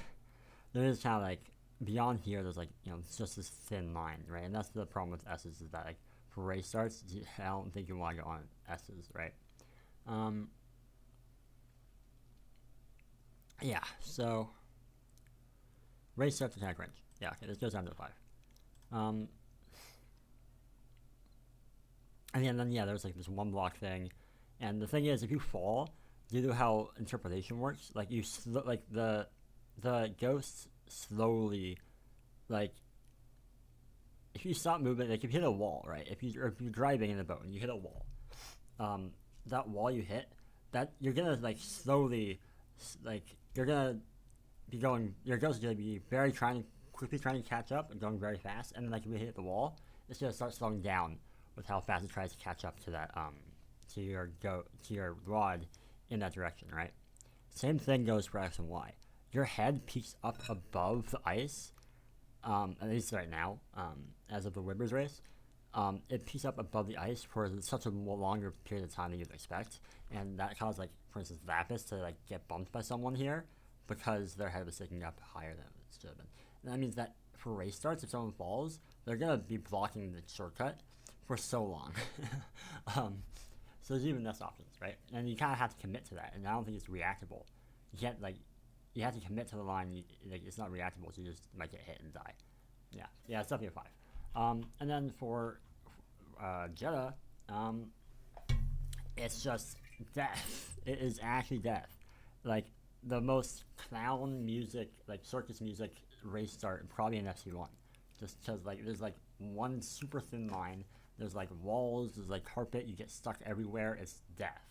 There is kind of like beyond here. There's like, you know, it's just this thin line, right? And that's the problem with S's, is that like for race starts, I don't think you want to go on S's, right? Yeah, so race starts attack range. Yeah, okay, this goes down to 5. And then yeah, there's like this 1 block thing, and the thing is, if you fall, due to how interpretation works, like you like the ghosts slowly, like if you stop moving, like if you hit a wall, right? If you're driving in the boat and you hit a wall, that wall you hit, that you're gonna like slowly, like you're gonna be going. Your ghost is gonna be quickly trying to catch up and going very fast, and then like if you hit the wall, it's gonna start slowing down with how fast it tries to catch up to that to your rod in that direction, right? Same thing goes for X and Y. Your head peaks up above the ice, at least right now, as of the Wibbers race. It peaks up above the ice for such a longer period of time than you'd expect, and that caused, like, for instance, Vapis to like get bumped by someone here because their head was sticking up higher than it should have been. And that means that for race starts, if someone falls, they're gonna be blocking the shortcut for so long. So there's even less options, right? And you kind of have to commit to that, and I don't think it's reactable. You can't, like, you have to commit to the line. Like, it's not reactable, so you just might get hit and die. Yeah, it's definitely a 5. And then for Jetta, it's just death. It is actually death. Like, the most clown music, like circus music race start, probably in FC1. Just because, like, there's like one super thin line. There's like walls, there's like carpet, you get stuck everywhere. It's death.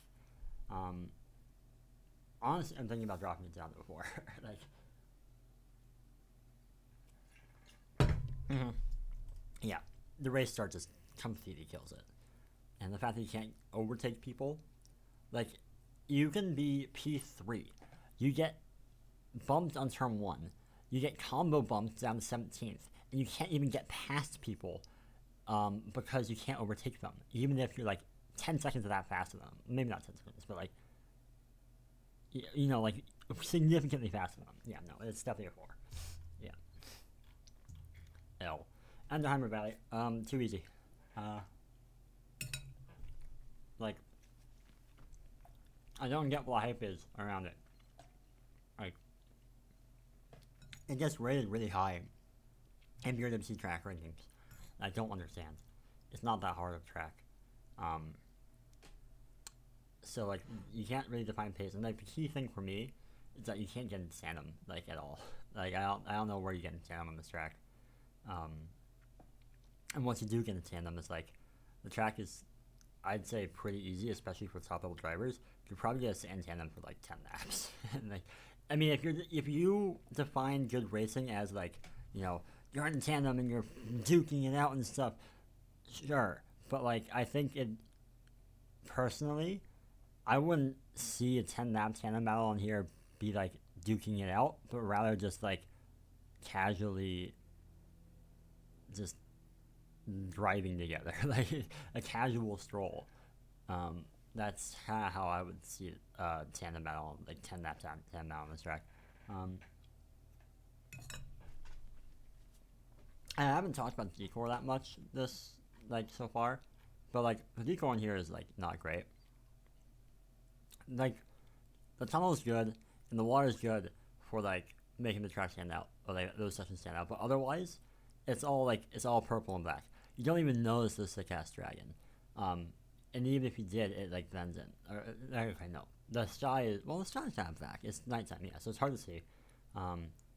Honestly, I'm thinking about dropping it down to 4. Like, yeah, the race start just completely kills it. And the fact that you can't overtake people, like, you can be P3. You get bumped on turn 1. You get combo bumped down to 17th. And you can't even get past people because you can't overtake them. Even if you're like 10 seconds of that faster than them. Maybe not 10 seconds, but like, you know, like significantly faster than them. Yeah, no, it's definitely a 4. Yeah. L. EnderheimrValley, too easy. Like, I don't get what hype is around it. Like, it gets rated really high in BRWC track rankings. I don't understand. It's not that hard of a track. So, like, you can't really define pace. And, like, the key thing for me is that you can't get into tandem, like, at all. Like, I don't know where you get into tandem on this track. And once you do get into tandem, it's like, the track is, I'd say, pretty easy, especially for top-level drivers. You probably get a in tandem for, like, 10 laps. And, like, I mean, if you define good racing as, like, you know, you're in tandem and you're duking it out and stuff, sure. But, like, I think it, personally, I wouldn't see a 10-lap tandem battle on here be, like, duking it out, but rather just, like, casually just driving together. Like, a casual stroll. That's kind of how I would see it, tandem battle, like, 10-lap tandem battle on this track. I haven't talked about decor that much this, like, so far, but, like, the decor in here is, like, not great. Like, the tunnel is good, and the water is good for, like, making the track stand out, or, like, those sections stand out, but otherwise, it's all purple and black. You don't even notice the sick ass dragon. And even if you did, it like blends in. Okay, no, the sky is kind of black. It's nighttime, yeah, so it's hard to see.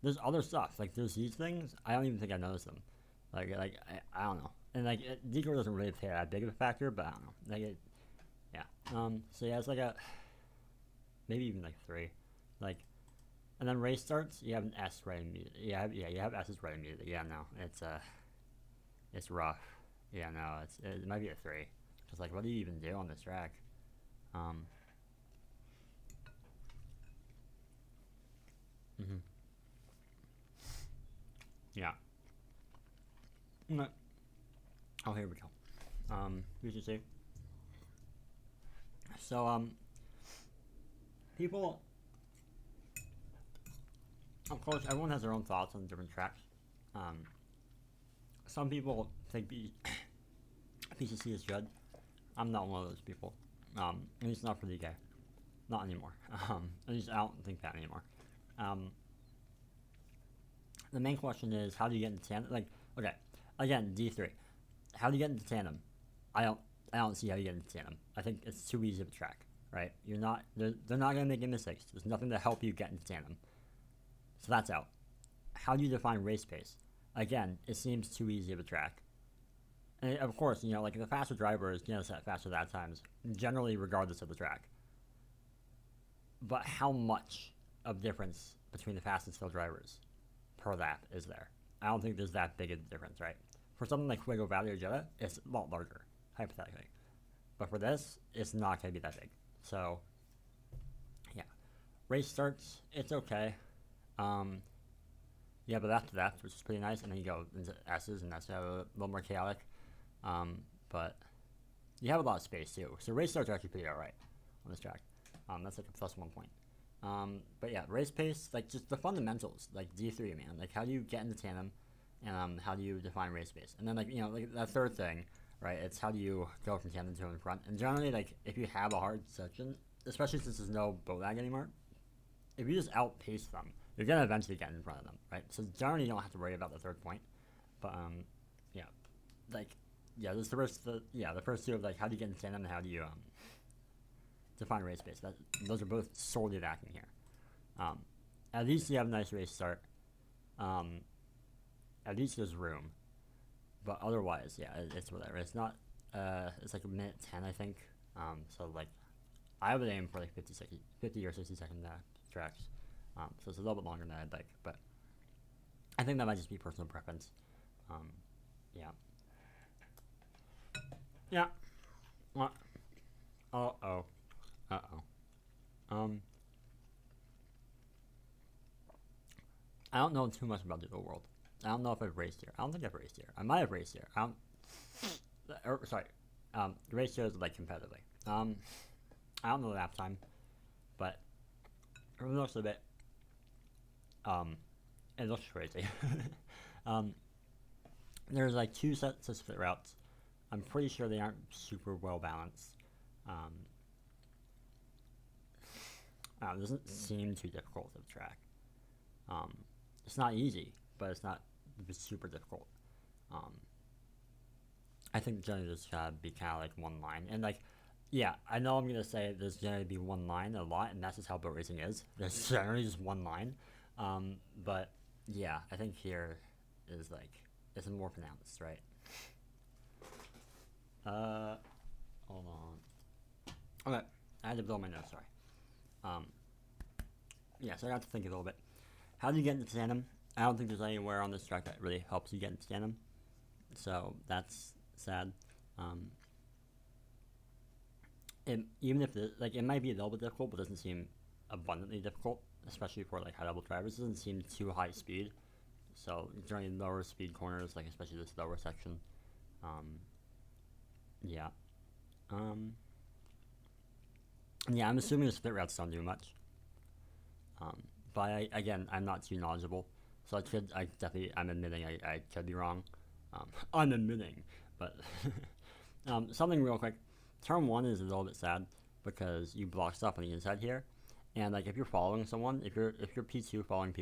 There's other stuff like there's these things. I don't even think I noticed them. I don't know. And like decor doesn't really play that big of a factor, but I don't know. Like it, yeah. So yeah, it's like a maybe even like 3, like. And then race starts, you have an S right immediately. You have S's right immediately. Yeah, no, it's rough. Yeah, no, it might be a 3. Cause like, what do you even do on this track? Yeah. Okay. Oh, here we go. We should see. So, people. Of course, everyone has their own thoughts on different tracks. Some people think PCC is good. I'm not one of those people. At least not for the UK. Not anymore. At least I don't think that anymore. The main question is, how do you get into tandem? Like, okay, again, D3. How do you get into tandem? I don't see how you get into tandem. I think it's too easy of a track, right? They're not gonna make any mistakes. There's nothing to help you get into tandem. So that's out. How do you define race pace? Again, it seems too easy of a track. And of course, like the faster driver is gonna set faster lap times, generally regardless of the track. But how much of difference between the fast and slow drivers per lap is there? I don't think there's that big a difference, right? For something like FuegoValley or Jetta, it's a lot larger, hypothetically. But for this, it's not gonna be that big. So, yeah. Race starts, it's okay. Yeah, but after that, which is pretty nice, and then you go into S's, and that's a little more chaotic. But you have a lot of space too. So race starts are actually pretty alright on this track. That's like a +1 point. But yeah, race pace, like just the fundamentals, like D3, man. Like how do you get into tandem, and how do you define race pace? And then like like that third thing, right? It's how do you go from tandem to in front? And generally, like if you have a hard section, especially since there's no boat lag anymore, if you just outpace them, you're gonna eventually get in front of them, right? So generally, you don't have to worry about the third point. But yeah, like yeah, there's the first two of like how do you get in tandem and how do you define race pace. Those are both solely lacking here. At least you have a nice race start. At least there's room, but otherwise, yeah, it's whatever. It's not. It's like a minute 10, I think. So like, I would aim for like 50 or 60-second tracks. So it's a little bit longer than I'd like, but I think that might just be personal preference. Yeah. Yeah. What? Uh-oh. I don't know too much about Doodleworld. I don't know if I've raced here. I don't think I've raced here. I might have raced here. Race here is like competitively. I don't know the lap time, but it looks a bit. It looks crazy. There's like 2 sets of split routes. I'm pretty sure they aren't super well balanced. It doesn't seem too difficult of a track. It's not easy, but it's not super difficult. I think generally there's gotta be kind of like one line, and like, yeah, I know I'm gonna say there's generally be one line a lot, and that's just how boat racing is. There's generally just one line, but yeah, I think here is like it's more pronounced, right? Hold on. Okay, I had to blow my nose. Sorry. Yeah, so I got to think a little bit. How do you get into tandem? I don't think there's anywhere on this track that really helps you get into tandem, so that's sad. Even if it might be a little bit difficult, but it doesn't seem abundantly difficult, especially for like high level drivers. It doesn't seem too high speed, so during lower speed corners, like especially this lower section. Yeah. Yeah, I'm assuming the split routes don't do much. But again, I'm not too knowledgeable, so I'm admitting I could be wrong. I'm admitting, but something real quick. Turn 1 is a little bit sad because you block stuff on the inside here, and like if you're following someone, if you're P2 following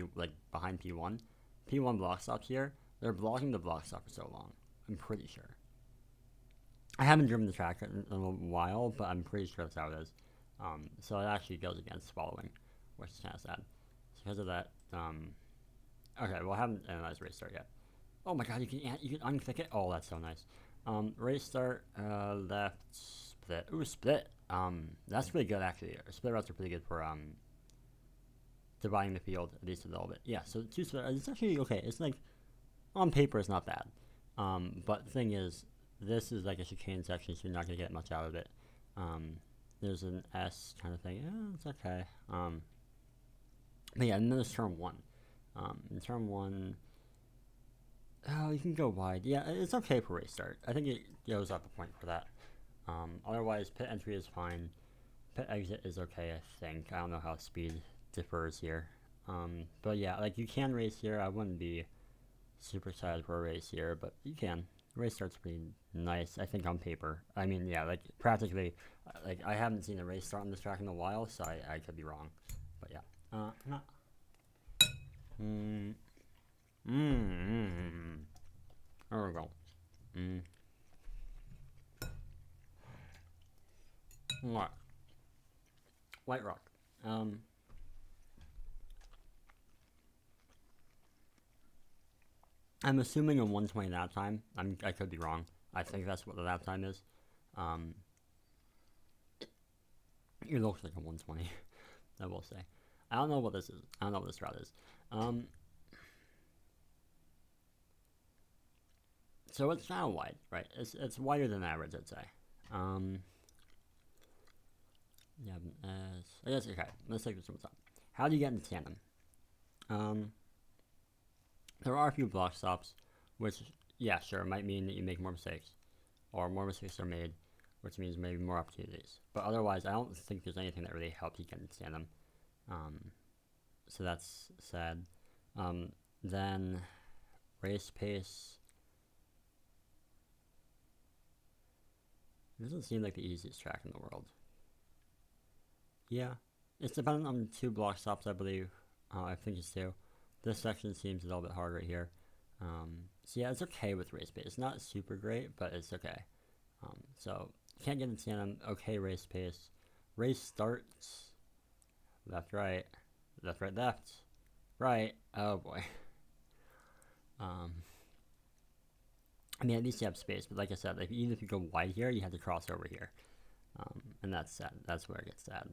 behind P1, P1 block stops here. They're blocking the block stop for so long. I'm pretty sure. I haven't driven the track in a while, but I'm pretty sure that's how it is. So it actually goes against following, which is kind of sad. So because of that, okay, well I haven't analyzed race start yet. Oh my god, you can unclick it. Oh, that's so nice. Race start, left, split. Ooh, split. That's pretty good actually. Split routes are pretty good for dividing the field at least a little bit. Yeah, so 2 split. It's actually okay. It's like on paper, it's not bad. But the thing is, this is like a chicane section, so you're not gonna get much out of it. There's an S kind of thing. Yeah, it's okay. But yeah, and then there's turn 1. In turn 1, oh, you can go wide. Yeah, it's okay for race start. I think it goes up a point for that. Otherwise, pit entry is fine. Pit exit is okay, I think. I don't know how speed differs here. But yeah, like you can race here. I wouldn't be super excited for a race here, but you can. Race start's pretty nice, I think, on paper. I mean, yeah, like practically, like I haven't seen a race start on this track in a while, so I could be wrong. But yeah. There we go. What? WhiteRock. I'm assuming a 120 lap time. I could be wrong. I think that's what the lap time is. It looks like a 120. I will say. I don't know what this is. I don't know what this route is. So it's kind of wide, right? It's wider than average, I'd say. Yeah, I guess, okay, let's take this one up. How do you get into tandem? There are a few block stops, which, yeah, sure, might mean that you make more mistakes, or more mistakes are made, which means maybe more opportunities. But otherwise, I don't think there's anything that really helps you get into tandem. So that's sad. Then, race pace. It doesn't seem like the easiest track in the world. Yeah, it's dependent on 2 block stops, I believe. I think it's 2. This section seems a little bit harder right here. So yeah, it's okay with race pace. It's not super great, but it's okay. So can't get into tandem. Okay, race pace. Race starts. Left, right. Left, right, left. Right. Oh boy. I mean, at least you have space, but like I said, even if you go wide here, you have to cross over here. And that's sad. That's where it gets sad.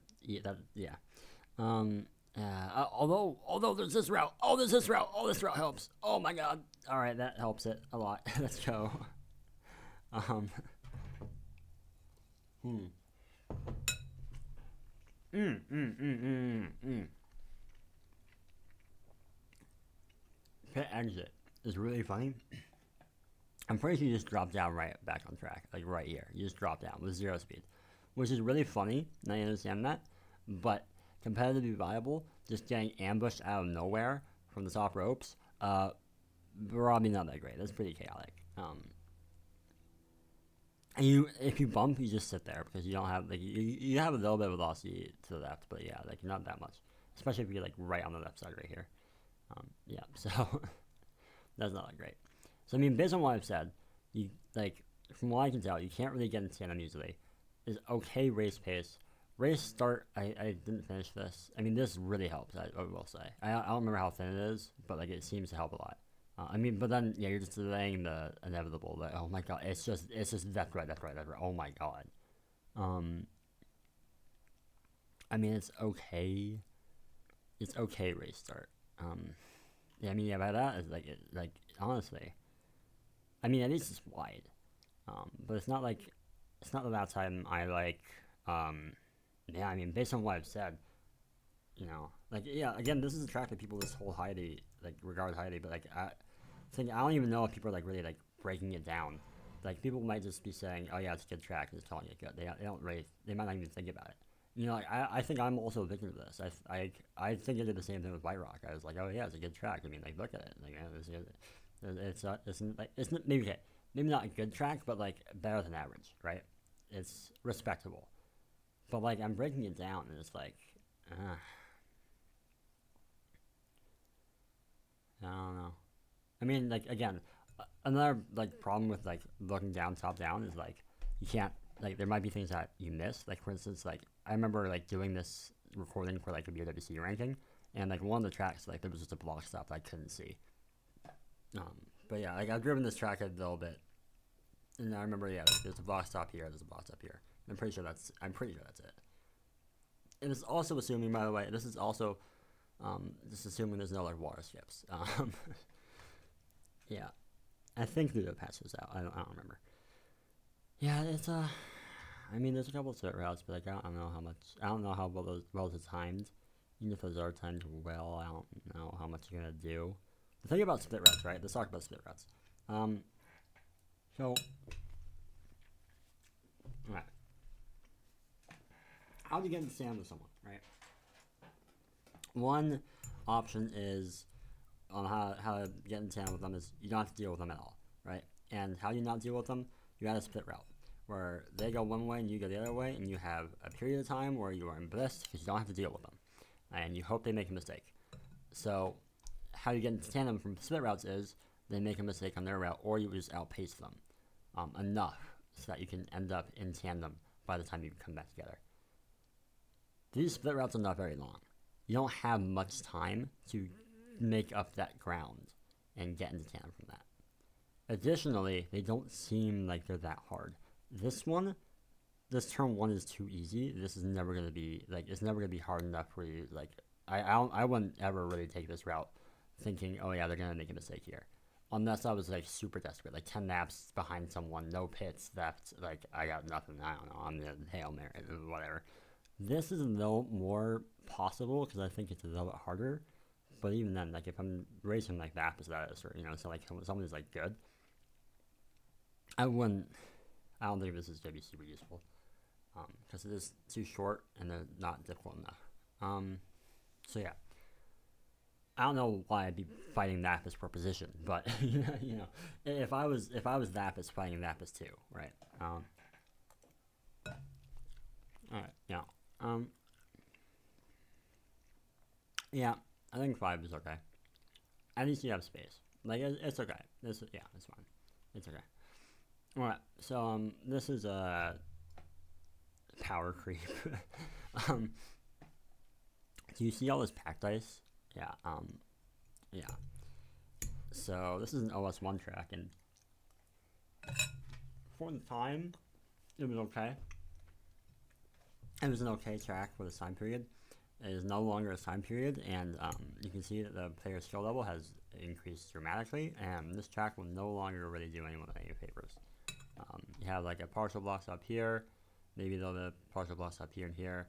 Yeah. Although there's this route. Oh, there's this route. Oh, this route helps. Oh my god. Alright, that helps it a lot. Let's go. Pit exit is really funny. I'm pretty sure you just drop down right back on track, like right here. You just drop down with 0 speed, which is really funny. Now you understand that, but competitively viable, just getting ambushed out of nowhere from the top ropes, probably not that great. That's pretty chaotic. And if you bump, you just sit there because you don't have, like, you have a little bit of velocity to the left, but yeah, like not that much. Especially if you're like right on the left side right here. Yeah, so that's not that great. So I mean, based on what I've said, you like from what I can tell, you can't really get into tandem easily. Is okay race pace. Race start, I didn't finish this. I mean, this really helps, I will say. I don't remember how thin it is, but like it seems to help a lot. I mean, but then, yeah, you're just delaying the inevitable. Like, oh my god, it's just left, right. Oh my god. I mean, it's okay. It's okay race start. Yeah, I mean, yeah, by that, it's like, honestly, I mean, at least it's wide. But it's not the last time I like, yeah, I mean, based on what I've said, you know, like, yeah, again, this is a track that people just hold highly, like, regard highly, but, like, I don't even know if people are, like, really, like, breaking it down. Like, people might just be saying, oh, yeah, it's a good track, and just calling it good. They don't really, they might not even think about it. You know, like, I think I'm also a victim of this. I think I did the same thing with WhiteRock. I was like, oh, yeah, it's a good track. I mean, like, look at it. Like, it's maybe, okay, maybe not a good track, but, like, better than average, right? It's respectable. But, like, I'm breaking it down, and it's like, I don't know. I mean, like, again, another, like, problem with, like, looking down, top down is, like, you can't, like, there might be things that you miss. Like, for instance, like, I remember, like, doing this recording for, like, a BWC ranking, and, like, one of the tracks, like, there was just a block stop that I couldn't see. But yeah, like, I've driven this track a little bit, and I remember, yeah, like, there's a block stop here, there's a block stop here. I'm pretty sure that's it. And it's also assuming, by the way, this is also, just assuming there's no, like, water skips. Yeah. I think Ludo passed this out. I don't remember. Yeah, it's, I mean, there's a couple of split routes, but, like, I don't know how much, I don't know how well those routes are timed. Even if those are timed well, I don't know how much you're gonna do. The thing about split routes, right? Let's talk about split routes. So, alright. How do you get into stand with someone, right? One option is on how to get into stand with them is you don't have to deal with them at all, right? And how do you not deal with them? You got a split route where they go one way and you go the other way, and you have a period of time where you are in bliss because you don't have to deal with them, and you hope they make a mistake. So, how you get into tandem from split routes is they make a mistake on their route, or you just outpace them enough so that you can end up in tandem by the time you come back together. These split routes are not very long. You don't have much time to make up that ground and get into tandem from that. Additionally, they don't seem like they're that hard. This turn 1 is too easy. This is never going to be, like, it's never going to be hard enough for you. Like, I wouldn't ever really take this route thinking, oh yeah, they're going to make a mistake here. Unless I was, like, super desperate, like 10 laps behind someone, no pits, left, like, I got nothing, I don't know, I'm going to Hail Mary, whatever. This is a little more possible because I think it's a little bit harder. But even then, like, if I'm racing like AtomicDust, or, you know, so like someone who's, like, good, I don't think this is going to be super useful. Because it is too short and they're not difficult enough. So yeah. I don't know why I'd be fighting Lapis per position, but, you know, if I was Lapis fighting Lapis too, right? Alright, yeah. Yeah, I think 5 is okay. At least you have space. Like, it's okay. It's fine. It's okay. Alright, so, this is a power creep. Do you see all this packed ice? Yeah, yeah. So, this is an OS1 track, and for the time, it was okay. It was an okay track for the time period. It is no longer a time period, and you can see that the player's skill level has increased dramatically, and this track will no longer really do anyone any favors. You have, like, a partial blocks up here, maybe the partial blocks up here and here,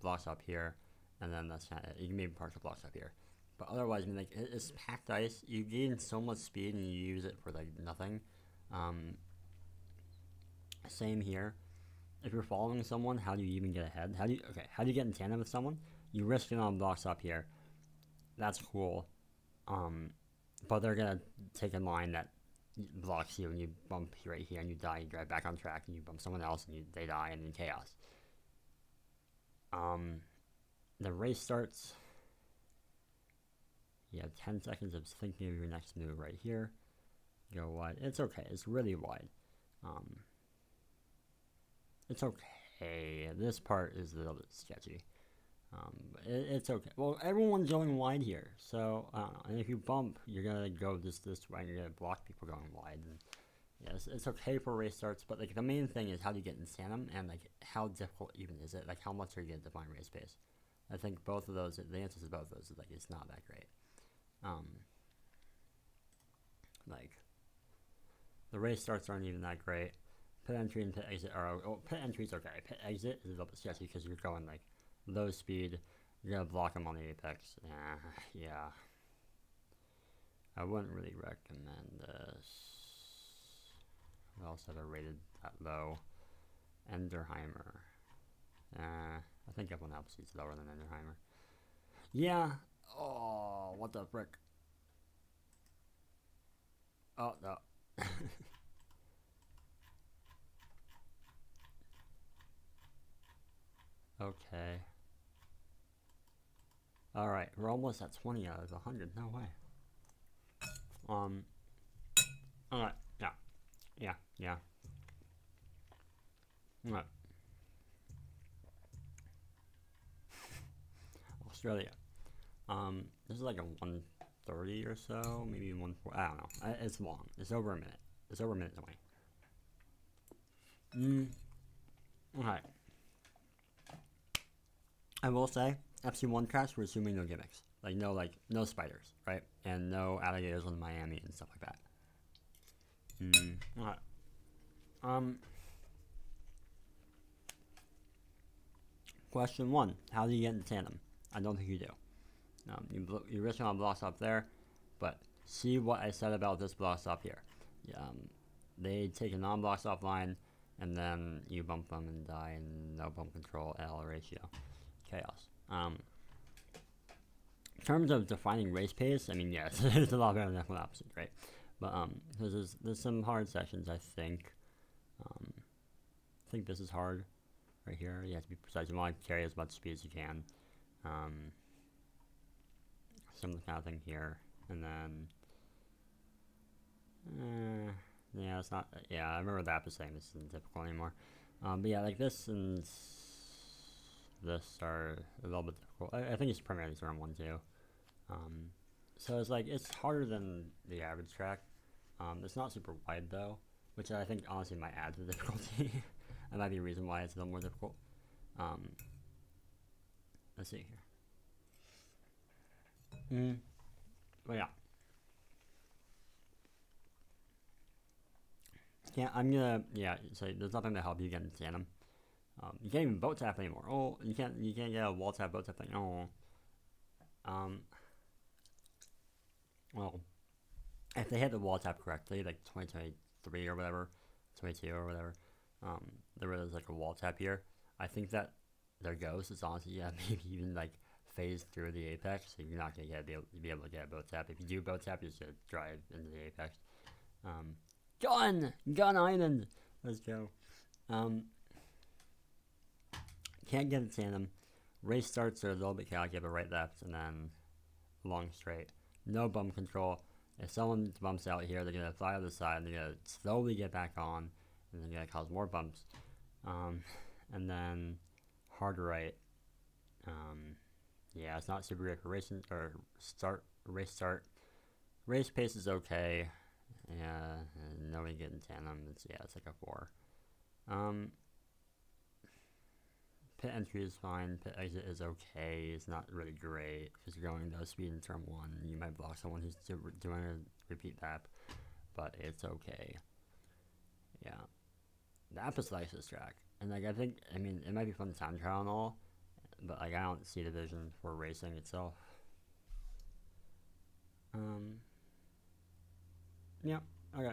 blocks up here, and then that's kind of, you can maybe partial blocks up here. But otherwise, I mean, like, it's packed ice. You gain so much speed and you use it for, like, nothing. Same here. If you're following someone, how do you even get ahead? How do you get in tandem with someone? You risk it on blocks up here. That's cool. But they're gonna take a line that blocks you, and you bump right here, and you die. You drive back on track, and you bump someone else, and they die, and then chaos. The race starts. You have 10 seconds of thinking of your next move right here. Go wide. It's okay. It's really wide. It's okay. This part is a little bit sketchy. It's okay. Well, everyone's going wide here, so I don't know. And if you bump, you're gonna go this way, and you're gonna block people going wide. And yes, it's okay for race starts, but, like, the main thing is how do you get in tandem, and, like, how difficult even is it? Like, how much are you gonna define race pace? I think both of those, the answers to both of those is, like, it's not that great. Like, the race starts aren't even that great. Pit entry and pit exit are, pit entry is okay. Pit exit is a little bit sketchy because you're going, like, low speed. You're gonna block them on the apex. Yeah. I wouldn't really recommend this. What else have I rated that low? Enderheimer. I think everyone else is lower than Enderheimer. Yeah. Oh, what the frick? Oh, no. Okay. Alright, we're almost at 20 out of 100. No way. Alright, yeah. Alright. Australia. This is like a 130 or so, maybe 140. I don't know. It's long. It's over a minute. It's over a minute away. Okay. I will say, FC1 crash, we're assuming no gimmicks. Like no spiders, right? And no alligators in Miami and stuff like that. Okay. Question 1. How do you get into tandem? I don't think you do. You risk on a block stop there, but see what I said about this block stop here. They take a non-block stop line, and then you bump them and die, and no bump control, L ratio. Chaos. In terms of defining race pace, I mean, yes, it's a lot better than F1 opposite, right? But there's some hard sections, I think. I think this is hard right here. You have to be precise. You want to carry as much speed as you can. Similar kind of thing here, and then yeah, it's not. Yeah, I remember that was saying this isn't typical anymore. But yeah, like this and this are a little bit difficult. I think it's primarily round 1 too. So it's like it's harder than the average track. It's not super wide though, which I think honestly might add to the difficulty. That might be a reason why it's a little more difficult. Let's see here. But yeah. So there's nothing to help you get into tandem. You can't even boat tap anymore. Oh, you can't get a wall tap, boat tap thing. Oh. Well, if they hit the wall tap correctly, like 2023 or whatever, 22 or whatever, there was like a wall tap here. I think that their ghost is honestly, maybe even like phase through the apex, so you're not gonna be able to get a boat tap. If you do boat tap, you're just gonna drive into the apex. Gun Island. Let's go. Can't get a tandem. Race starts are a little bit chaotic, but right, left, and then long straight. No bump control. If someone bumps out here, they're gonna fly to the side, and they're gonna slowly get back on, and they're gonna cause more bumps. And then hard right. Yeah, it's not super great for racing or race start. Race pace is okay. Yeah, and nobody getting tandem. It's like a 4. Pit entry is fine. Pit exit is okay. It's not really great because you're going to speed in turn 1. You might block someone who's doing a repeat lap, but it's okay. Yeah, the app is like this track, and like I mean it might be fun to time trial and all, but like I don't see the vision for racing itself. Yeah, okay.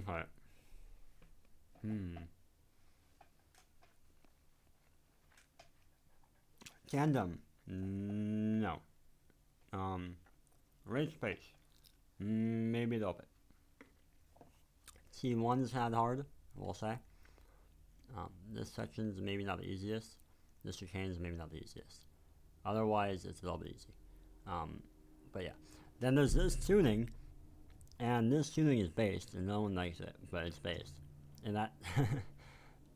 Okay. Tandem. No. Race pace. Maybe a little bit. T1's had hard, we'll say. This section's maybe not the easiest. This chicane's maybe not the easiest. Otherwise, it's a little bit easy. But yeah. Then there's this tuning, and this tuning is based, and no one likes it, but it's based. And that,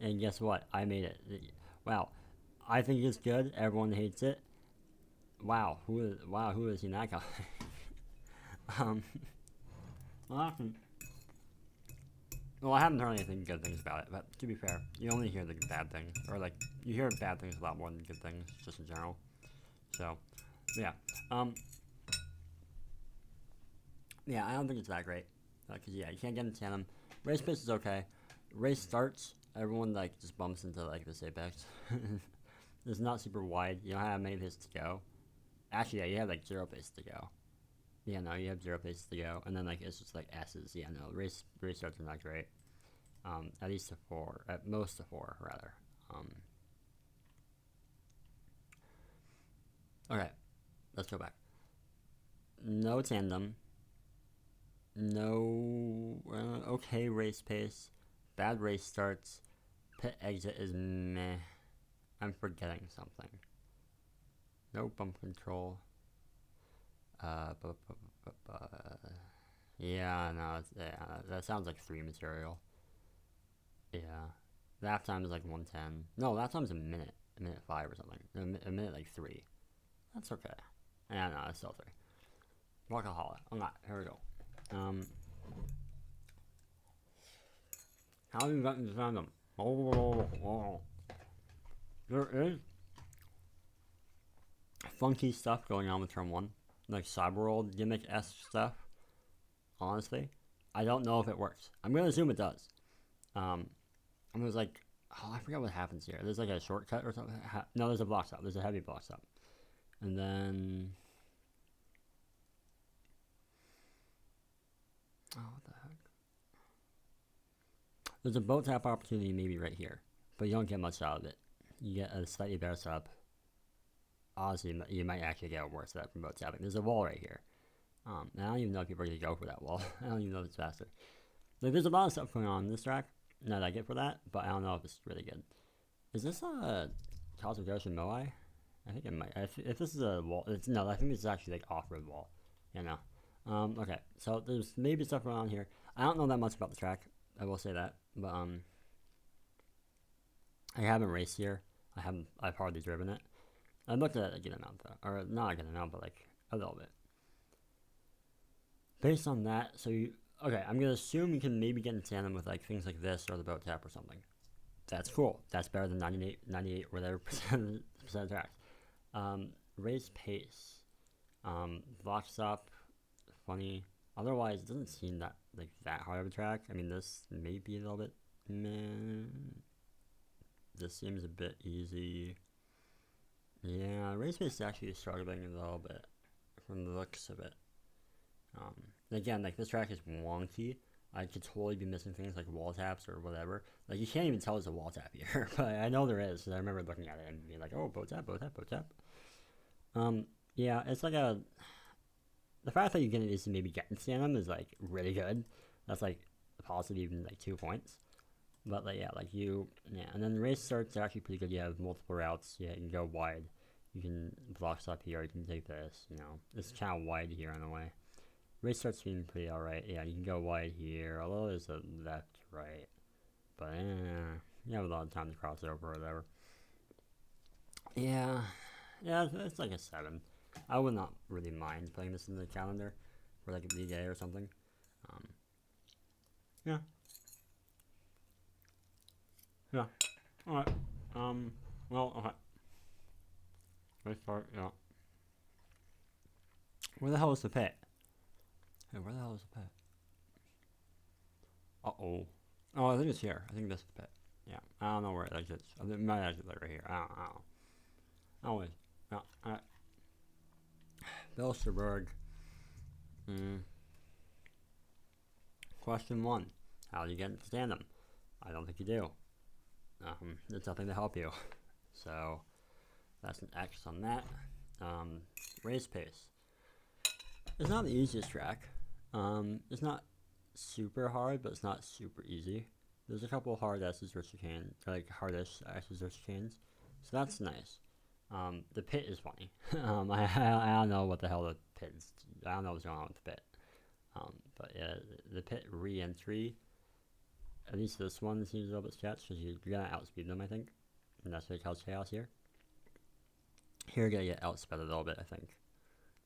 and guess what? I made it. Wow. I think it's good. Everyone hates it. Wow. Who has seen that guy? Well, I haven't heard anything good things about it, but to be fair, you only hear the bad things, or like you hear bad things a lot more than good things, just in general. So, yeah, yeah, I don't think it's that great, because yeah, you can't get into tandem. Race pace is okay. Race starts, everyone like just bumps into like this apex. It's not super wide. You don't have many places to go. Actually, yeah, you have like 0 places to go. Yeah, no, you have 0 places to go, and then like it's just like S's. Yeah, no, race starts are not great. At least a 4, at most a 4 rather. Okay, let's go back. No tandem. No okay race pace. Bad race starts. Pit exit is meh. I'm forgetting something. No bump control. Yeah, no, that sounds like 3 material. Yeah. Lap time is like 110. No, lap time's a minute 5 or something. A minute like 3. That's okay. Yeah, no, it's still 3. VakaHala. Alright, here we go. How have you gotten to find them? There is funky stuff going on with Tron 1. Like Cyberworld gimmick-esque stuff. Honestly, I don't know if it works. I'm gonna assume it does. And there's like, oh, I forgot what happens here. There's like a shortcut or something. No, there's a block stop. There's a heavy block stop. And then, oh, what the heck? There's a boat tap opportunity maybe right here, but you don't get much out of it. You get a slightly better setup. Honestly, you might actually get a worse setup from boat tapping. There's a wall right here. And I don't even know if people are going to go for that wall. I don't even know if it's faster. Like, there's a lot of stuff going on in this track that I get for that, but I don't know if it's really good. Is this a Cosmic Ocean Moai? I think it might. If this is a wall, no, I think this is actually like off-road wall. You know. Okay, so there's maybe stuff going on here. I don't know that much about the track. I will say that, but I haven't raced here. I've hardly driven it. I looked at it a good amount though, or not a good amount, but like a little bit. Based on that, so okay, I'm gonna assume you can maybe get in tandem with like things like this or the boat tap or something. That's cool. That's better than 98 whatever percent of tracks. Race pace, block stop, funny. Otherwise, it doesn't seem that like that hard of a track. I mean, this may be a little bit meh. This seems a bit easy. Yeah, race pace is actually struggling a little bit from the looks of it. Again, like this track is wonky. I could totally be missing things like wall taps or whatever. Like you can't even tell there's a wall tap here, but I know there is. Cause I remember looking at it and being like, "Oh, boat tap, boat tap, boat tap." Yeah, it's like the fact that you get is to maybe get in tandem is like really good. That's like possibly even like 2 points. But like and then the race starts are actually pretty good. You have multiple routes. Yeah, you can go wide. You can block stop here. You can take this. You know, it's kind of wide here on the way. Race starts being pretty alright. Yeah, you can go wide here, although there's a left, right. But you have a lot of time to cross over or whatever. Yeah, it's like a 7. I would not really mind putting this in the calendar for like a big day or something. Yeah. Alright. Well, okay. Let's start, yeah. Where the hell is the pit? Hey, where the hell is the pit? Uh-oh. Oh, I think it's here. I think this is the pit. Yeah. I don't know where it exits. It might exit like right here. I don't know. Always. No. Alright. BilsterBerg. Question 1. How do you get into tandem? I don't think you do. There's nothing to help you. So, that's an X on that. Race pace. It's not the easiest track. It's not super hard, but it's not super easy. There's a couple hard S's or chicanes, like hardish S's or chicanes. So that's nice. The pit is funny. I don't know what the hell the pit is. I don't know what's going on with the pit. But yeah, the pit re-entry, at least this one seems a little bit sketch because you're gonna outspeed them, I think. And that's what causes chaos here. Here you're gonna get outsped a little bit, I think.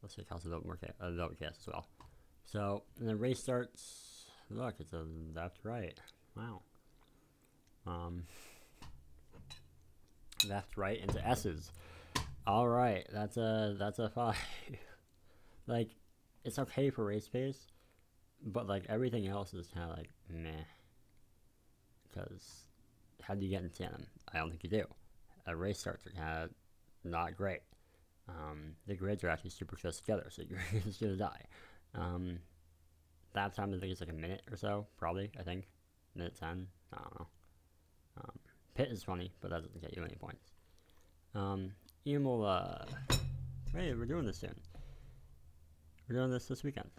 Let's say it causes a little more chaos as well. So, and the race starts. Look, it's a left, right. Wow. Left, right into S's. All right, that's a 5. Like, it's okay for race pace, but like everything else is kind of like meh. Because how do you get in tandem? I don't think you do. Race starts are kind of not great. The grids are actually super close together, so you're just gonna die. That time I think it's like a minute or so, probably. I think minute 10. I don't know. Pit is funny, but that doesn't get you any points. Ian will. Hey, we're doing this soon. We're doing this weekend.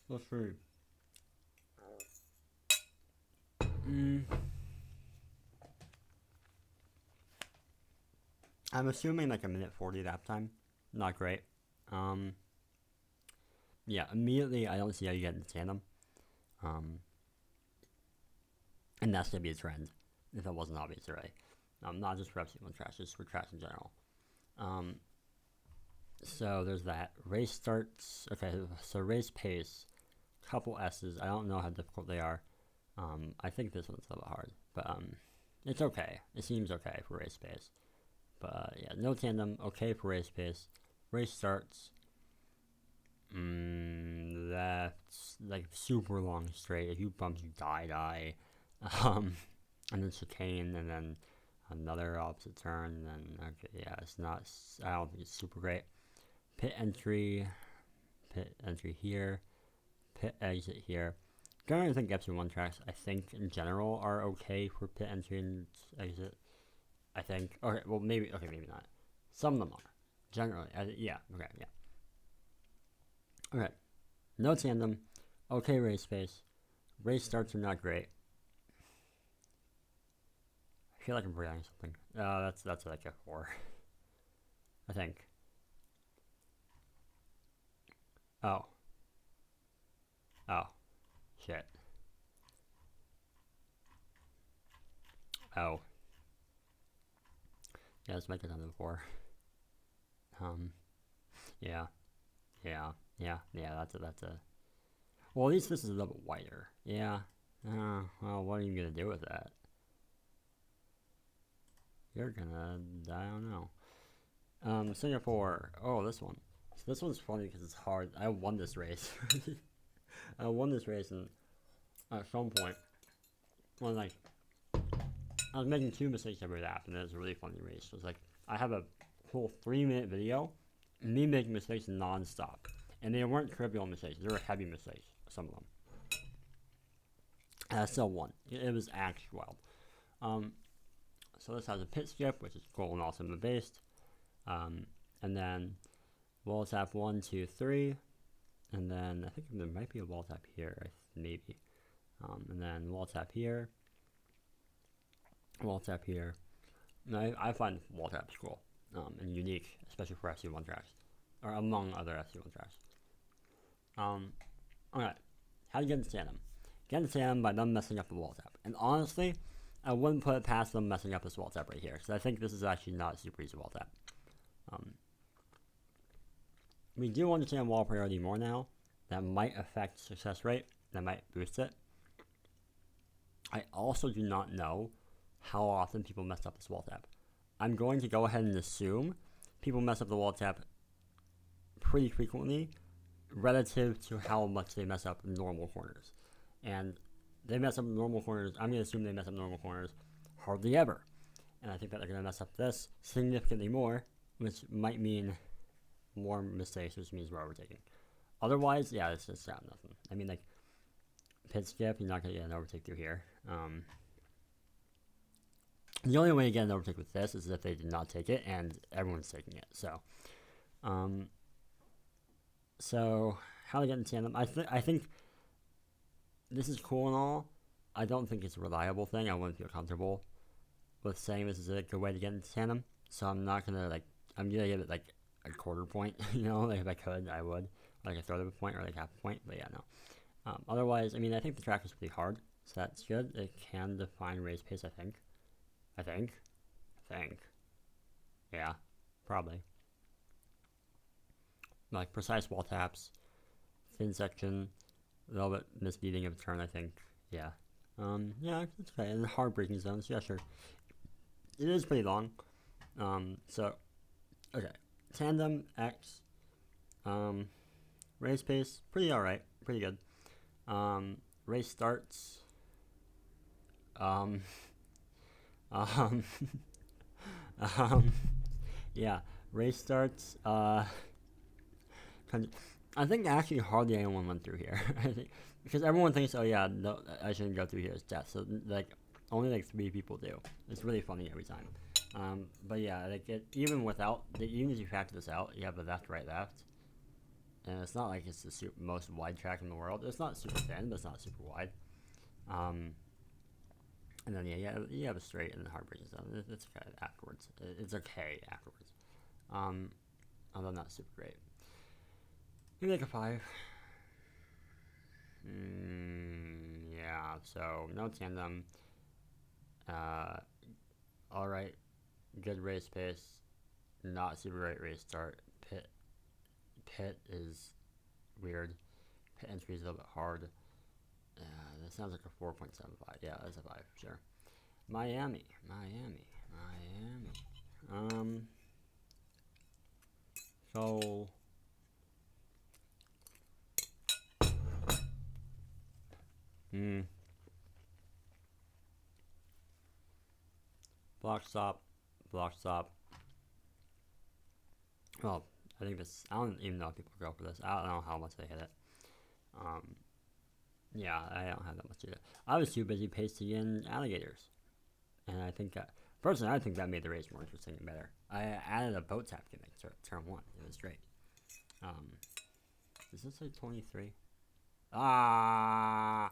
Let's see. I'm assuming like a minute 40 lap time. Not great. Yeah, immediately I don't see how you get into tandem. And that's gonna be a trend, if it wasn't obvious already. Not just for FC1 tracks, just for tracks in general. So there's that. Race starts. Okay, so race pace. Couple S's. I don't know how difficult they are. I think this one's a little hard, but it's okay. It seems okay for race pace. But yeah, no tandem. Okay for race pace. Race starts. That's like super long straight. If you bump, you die. And then chicane, and then another opposite turn, and then okay, yeah, it's not. I don't think it's super great. Pit entry here. Pit exit here. Generally, I think FC1 tracks, I think in general, are okay for pit entry and exit. I think. Okay, well maybe. Okay, maybe not. Some of them are. Generally, yeah. Okay, yeah. Okay, no tandem. Okay, race pace. Race starts are not great. I feel like I'm forgetting something. That's like a 4. I think. Oh. Shit. Oh. Yeah, let's make it another 4. Yeah. That's a. Well, at least this is a little bit wider. Yeah. Well, what are you gonna do with that? You're gonna. I don't know. Singapore. Oh, this one. So this one's funny because it's hard. I won this race. I won this race, and at some point, when like I was making 2 mistakes every lap, and it was a really funny race. It was like I have a whole 3-minute video, me making mistakes non-stop, and they weren't trivial mistakes. They were heavy mistakes. Some of them. And I still won. It was actually wild. So this has a pit skip, which is cool and awesome and based. And then wall tap 1, 2, 3. And then I think there might be a wall tap here, maybe. And then wall tap here. Wall tap here. And I find wall taps cool and unique, especially for FC1 tracks. Or among other FC1 tracks. Alright. How do you get into tandem? Get into tandem by them messing up the wall tap. And honestly, I wouldn't put it past them messing up this wall tap right here, because I think this is actually not a super easy wall tap. We do understand wall priority more now. That might affect success rate. That might boost it. I also do not know how often people mess up this wall tap. I'm going to go ahead and assume people mess up the wall tap pretty frequently relative to how much they mess up normal corners. And they mess up normal corners. I'm going to assume they mess up normal corners hardly ever. And I think that they're going to mess up this significantly more, which might mean more mistakes, which means we're overtaking. Otherwise, yeah, it's just nothing. I mean, like, pit skip, you're not going to get an overtake through here. The only way to get an overtake with this is if they did not take it, and everyone's taking it. So how to get in tandem? I think this is cool and all. I don't think it's a reliable thing. I wouldn't feel comfortable with saying this is a good way to get into tandem. So I'm not gonna I'm gonna give it like a 1/4 point. You know, like if I could, I would, like a 1/3 of a point or like 1/2 a point. But yeah, no. Otherwise, I mean, I think the track is pretty hard, so that's good. It can define race pace, I think. Yeah, probably. Like precise wall taps, thin section, a little bit misleading of a turn, I think. Yeah. Yeah, it's okay. And hard braking zones, yeah, sure. It is pretty long. So, okay. Tandem, X. Race pace, pretty alright. Pretty good. Race starts. Yeah, race starts. I think actually hardly anyone went through here. I think, because everyone thinks, oh yeah, no, I shouldn't go through here, it's death. So like only like 3 people do. It's really funny every time. But yeah, like even if you factor this out, you have a left, right, left, and it's not like it's the most wide track in the world. It's not super thin, but it's not super wide. And then yeah, you have a straight and hard bridges zone. It's okay afterwards. It's okay afterwards. Although not super great. Maybe like a 5. Yeah, so no tandem. Alright, good race pace. Not super great race start. Pit is weird. Pit entry is a little bit hard. That sounds like a 4.75. Yeah, that's a 5, sure. Miami. So block stop. Well, I think this, I don't even know if people go for this. I don't know how much they hit it. Yeah, I don't have that much either. I was too busy pasting in alligators. And I think that, personally, I think that made the race more interesting and better. I added a boat tap gimmick to turn 1. It was great. Does this say 23? I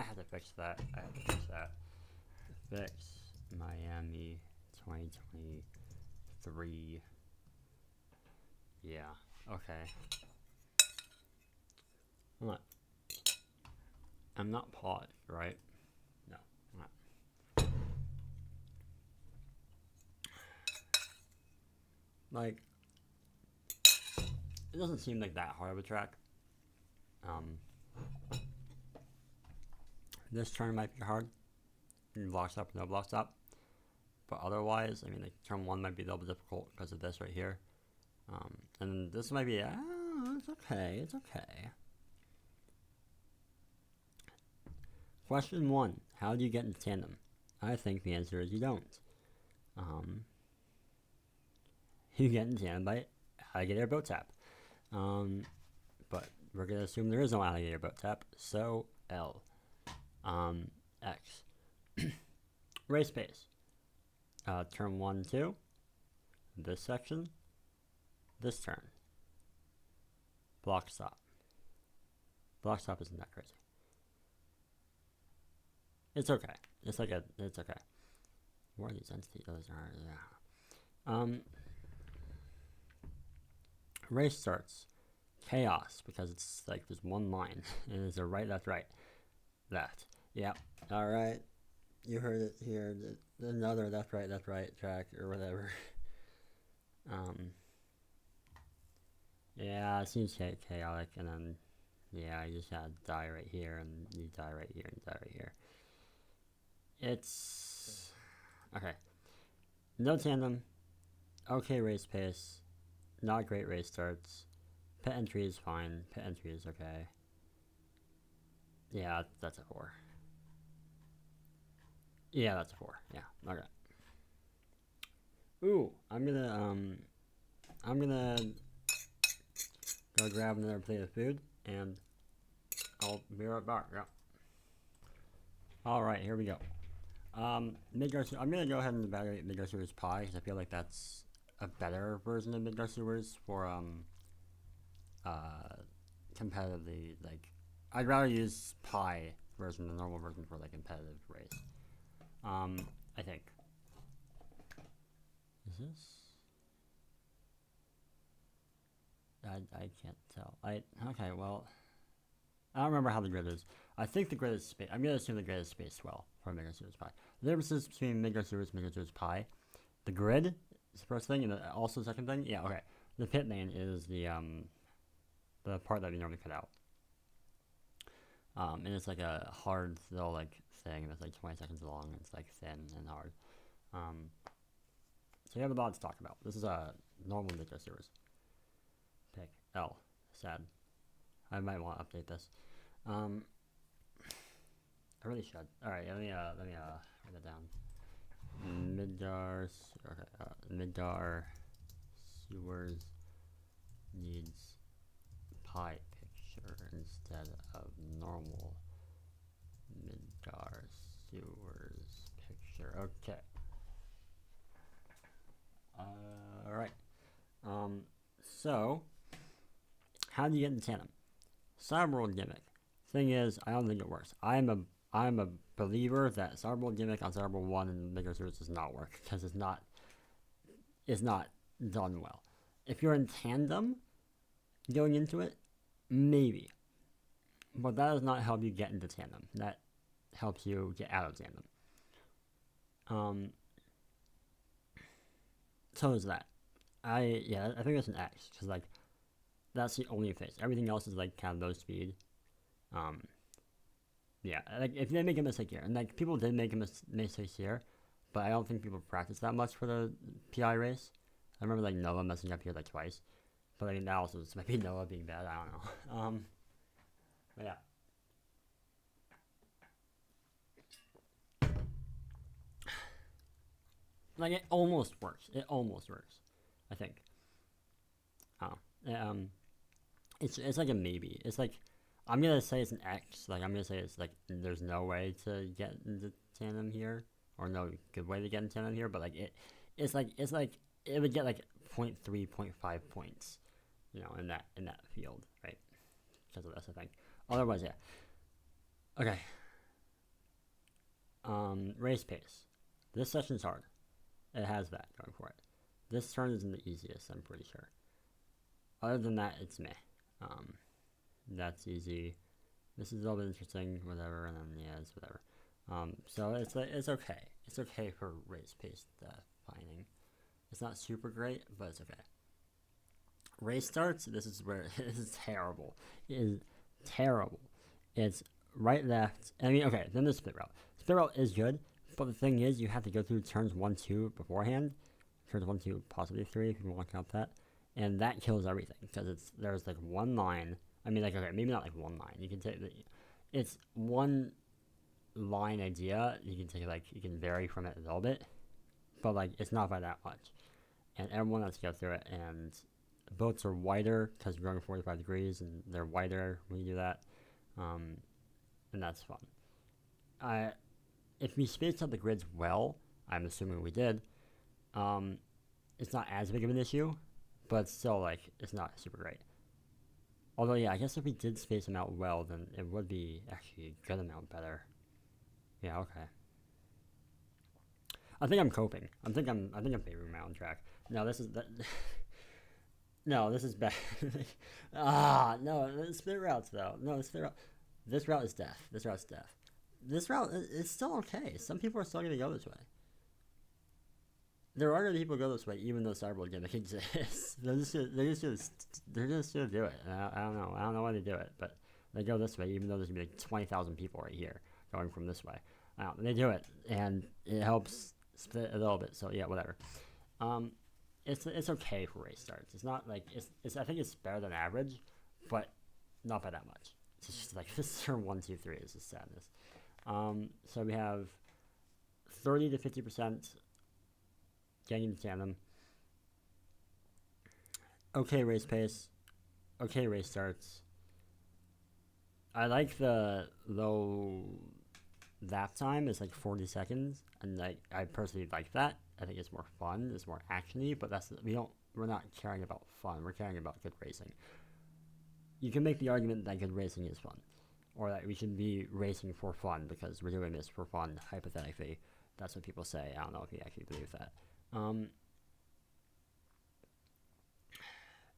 had to fix that. Fix Miami 2023. Yeah, okay. I'm not paused, right? No, I'm not. Like, it doesn't seem like that hard of a track. This turn might be hard. Block stop, no block stop. But otherwise, I mean, like, turn 1 might be a little bit difficult because of this right here. And this might be, it's okay. Question 1, how do you get into tandem? I think the answer is you don't. You get into tandem by alligator boat tap. But we're going to assume there is no alligator boat tap, so L. X. Race pace. Turn 1, 2. This section. This turn. Block stop. Block stop isn't that crazy. It's okay. It's okay. What are these entities? Those are, yeah. Race starts. Chaos, because it's like there's one line. And it's a right, left, right. Left. Yep. Alright. You heard it here. Another left, right track, or whatever. Yeah, it seems chaotic, and then, yeah, you just gotta die right here, and you die right here, and die right here. It's... okay. No tandem. Okay race pace. Not great race starts. Pit entry is fine. Pit entry is okay. Yeah, that's a 4. Yeah, that's a 4. Yeah, okay. Ooh, I'm gonna go grab another plate of food, and I'll be right back. Yeah. All right, here we go. I'm gonna go ahead and evaluate MidgarSewersPI because I feel like that's a better version of MidgarSewers for competitively. Like, I'd rather use Pi version than the normal version for like competitive race. I think. Is this? I can't tell. Okay, well, I don't remember how the grid is. I think the grid is space. I'm gonna assume the grid is spaced well for MidgarSewersPI. The differences between MidgarSewers and MidgarSewersPI, the grid is the first thing, and also the second thing. Yeah, okay. The pit lane is the part that we normally cut out. And it's like a hard little like thing that's like 20 seconds long. And it's like thin and hard. So you have a lot to talk about. This is a normal MidgarSewers. Pick L. Sad. I might want to update this. I really should. All right, let me write it down. MidgarSewers needs pie picture instead of normal MidgarSewers picture. Okay. All right. So how do you get into tandem? Cyberworld gimmick. Thing is, I don't think it works. I'm I'm a believer that Cyberbolt gimmick on Cyberbolt 1 and MidgarSewers does not work because it's not done well. If you're in tandem going into it, maybe. But that does not help you get into tandem. That helps you get out of tandem. So there's that. I think it's an X, because like that's the only phase. Everything else is like kind of low speed. Yeah, like if they make a mistake here, and like people did make a mistake here, but I don't think people practice that much for the PI race. I remember like Noah messing up here like twice, but I mean that also might be Noah being bad. I don't know. But yeah. Like it almost works. It almost works, I think. It's like a maybe. It's like I'm gonna say it's an X. Like I'm gonna say it's like there's no way to get into tandem here, or no good way to get into tandem here. But like it's like it would get like 0.3, 0.5 points, you know, in that field, right? Because of this, I think. Otherwise, yeah. Okay. Race pace. This section's hard. It has that going for it. This turn isn't the easiest, I'm pretty sure. Other than that, it's meh. That's easy. This is a little bit interesting, whatever, and then yeah, it's whatever. So it's okay. It's okay for race pace finding. It's not super great, but it's okay. Race starts. This is where this is terrible. It is terrible. It's right, left. I mean, okay. Then the split route. Split route is good. But the thing is, you have to go through turns 1, 2 beforehand. Turns 1, 2, possibly 3 if you want to count that. And that kills everything because there's like one line. I mean, like, okay, maybe not like one line. You can take it's one line idea. You can take like, you can vary from it a little bit, but like it's not by that much. And everyone has to go through it. And boats are wider because you're going 45 degrees, and they're wider when you do that. And that's fun. If we spaced out the grids well, I'm assuming we did, it's not as big of an issue, but still, like, it's not super great. Although, yeah, I guess if we did space them out well, then it would be actually a good amount better. Yeah, okay. I think I'm coping. I think I'm favoring my own track. No, this is no, this is bad. No, split routes though. No, split route. This route is death. This route's death. This route is still okay. Some people are still going to go this way. There are going to be people who go this way, even though Cyberbolt gimmick exists. They're just gonna do it. I don't know. I don't know why they do it, but they go this way, even though there's going to be like 20,000 people right here going from this way. They do it, and it helps split a little bit. So yeah, whatever. It's okay for race starts. It's not like it's. I think it's better than average, but not by that much. It's just like this turn 1, 2, 3 is just sadness. So we have 30 to 50% getting into tandem. Okay race pace. Okay race starts. I like the low lap time. It's like 40 seconds, and like I personally like that. I think it's more fun. It's more actiony, but we're not caring about fun. We're caring about good racing. You can make the argument that good racing is fun, or that we should be racing for fun because we're doing this for fun, hypothetically. That's what people say. I don't know if you actually believe that.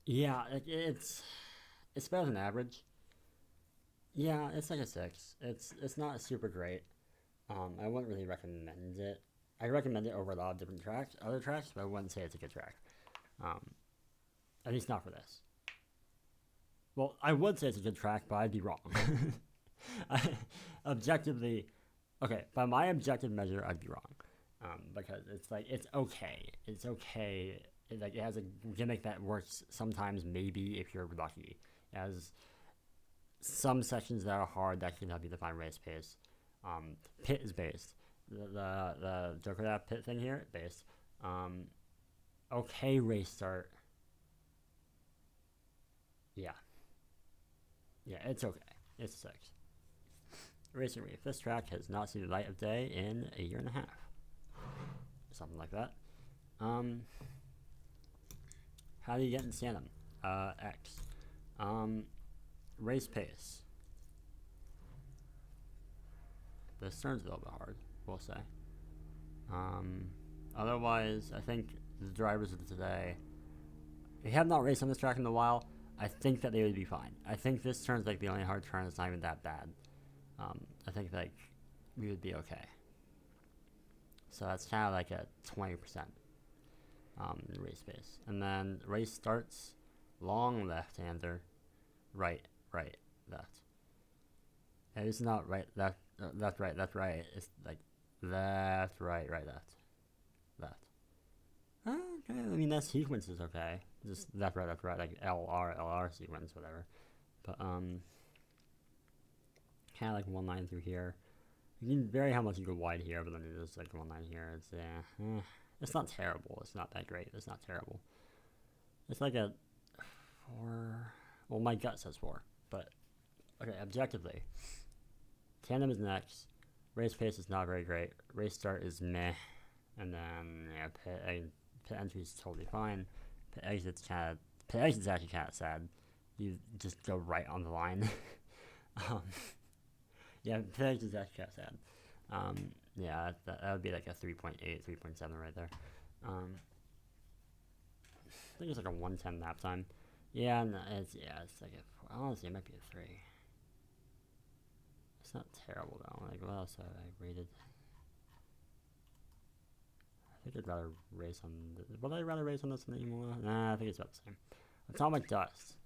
Yeah, it's better than average. Yeah, it's like a 6. It's not super great. I wouldn't really recommend it. I recommend it over a lot of different other tracks, but I wouldn't say it's a good track. At least not for this. Well, I would say it's a good track, but I'd be wrong. Objectively, okay, by my objective measure, I'd be wrong. Because it's like, it's okay. It's okay. It has a gimmick that works sometimes, maybe, if you're lucky. It has some sections that are hard that can help you define race pace. Pit is based. The Joker pit thing here, based. Okay race start. Yeah. Yeah, it's okay. It's a 6. RacingReef. This track has not seen the light of day in a year and a half. Something like that. How do you get in tandem? X. Race pace. this turn's a little bit hard, we'll say. Otherwise, I think the drivers of today, they have not raced on this track in a while. I think that they would be fine. I think this turn's like the only hard turn that's not even that bad. I think like we would be okay. So that's kind of like a 20% race pace. And then race starts, long left-hander, right, left. And it's not right, left, left, right. It's like left, right, left. Okay, I mean, that sequence is okay. Just left, right, like LR sequence, whatever. But, kind of like one line through here. You can vary how much you go wide here, but then there's like one line here. It's, it's not terrible. It's not that great. It's not terrible. It's like a 4. Well, my gut says 4. But, okay, objectively. Tandem is next. Race pace is not very great. Race start is meh. And then, yeah, pit entry is totally fine. Pit exit's actually kind of sad. You just go right on the line. Yeah, pit exit's actually kind of sad. Yeah, that would be like a 3.8, 3.7 right there. I think it's like a 110 lap time. Yeah, no, it's like a, honestly, it might be a 3. It's not terrible though. Like, what else have I rated? I think I'd rather race on would I rather race on this than anymore? Nah, I think it's about the same. AtomicDust.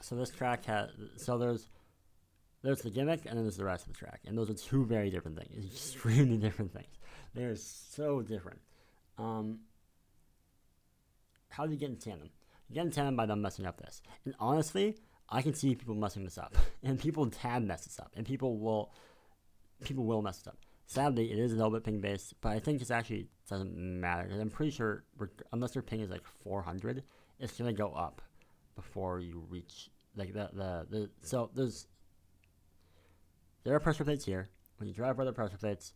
So this track has, so there's the gimmick and then there's the rest of the track. And those are two very different things. Extremely different things. They're so different. How do you get in tandem? You get in tandem by them messing up this. And honestly, I can see people messing this up. And people can mess this up. And people will mess this up. Sadly, it is a little bit ping based, but I think it actually doesn't matter. I'm pretty sure, unless your ping is like 400, it's gonna go up before you reach like so there are pressure plates here. When you drive over the pressure plates,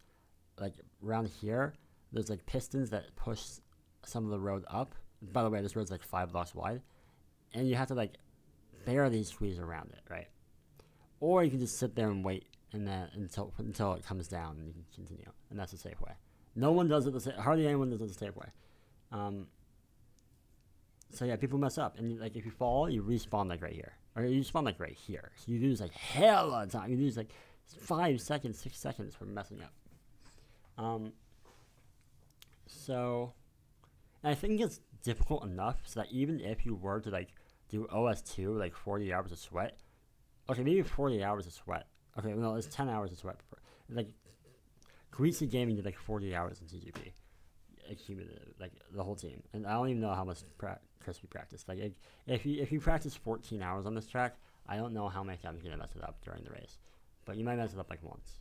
like around here, there's like pistons that push some of the road up. By the way, this road's like 5 blocks wide, and you have to like barely squeeze around it, right? Or you can just sit there and wait. And then until it comes down and you can continue, and that's the safe way. No one does it the same. Hardly anyone does it the safe way. So yeah, people mess up, and like if you fall, you respawn like right here, or you spawn like right here. So you lose like hella time. You lose like 5 seconds, 6 seconds for messing up. So, and I think it's difficult enough so that even if you were to like do OS2 like 40 hours of sweat, okay, maybe 40 hours of sweat. Okay, no, it's 10 hours of sweat. Like, Greasy Gaming did like 40 hours in CGP. Like the whole team. And I don't even know how much Crispy practiced. Like, if you practice 14 hours on this track, I don't know how many times you're going to mess it up during the race. But you might mess it up like once.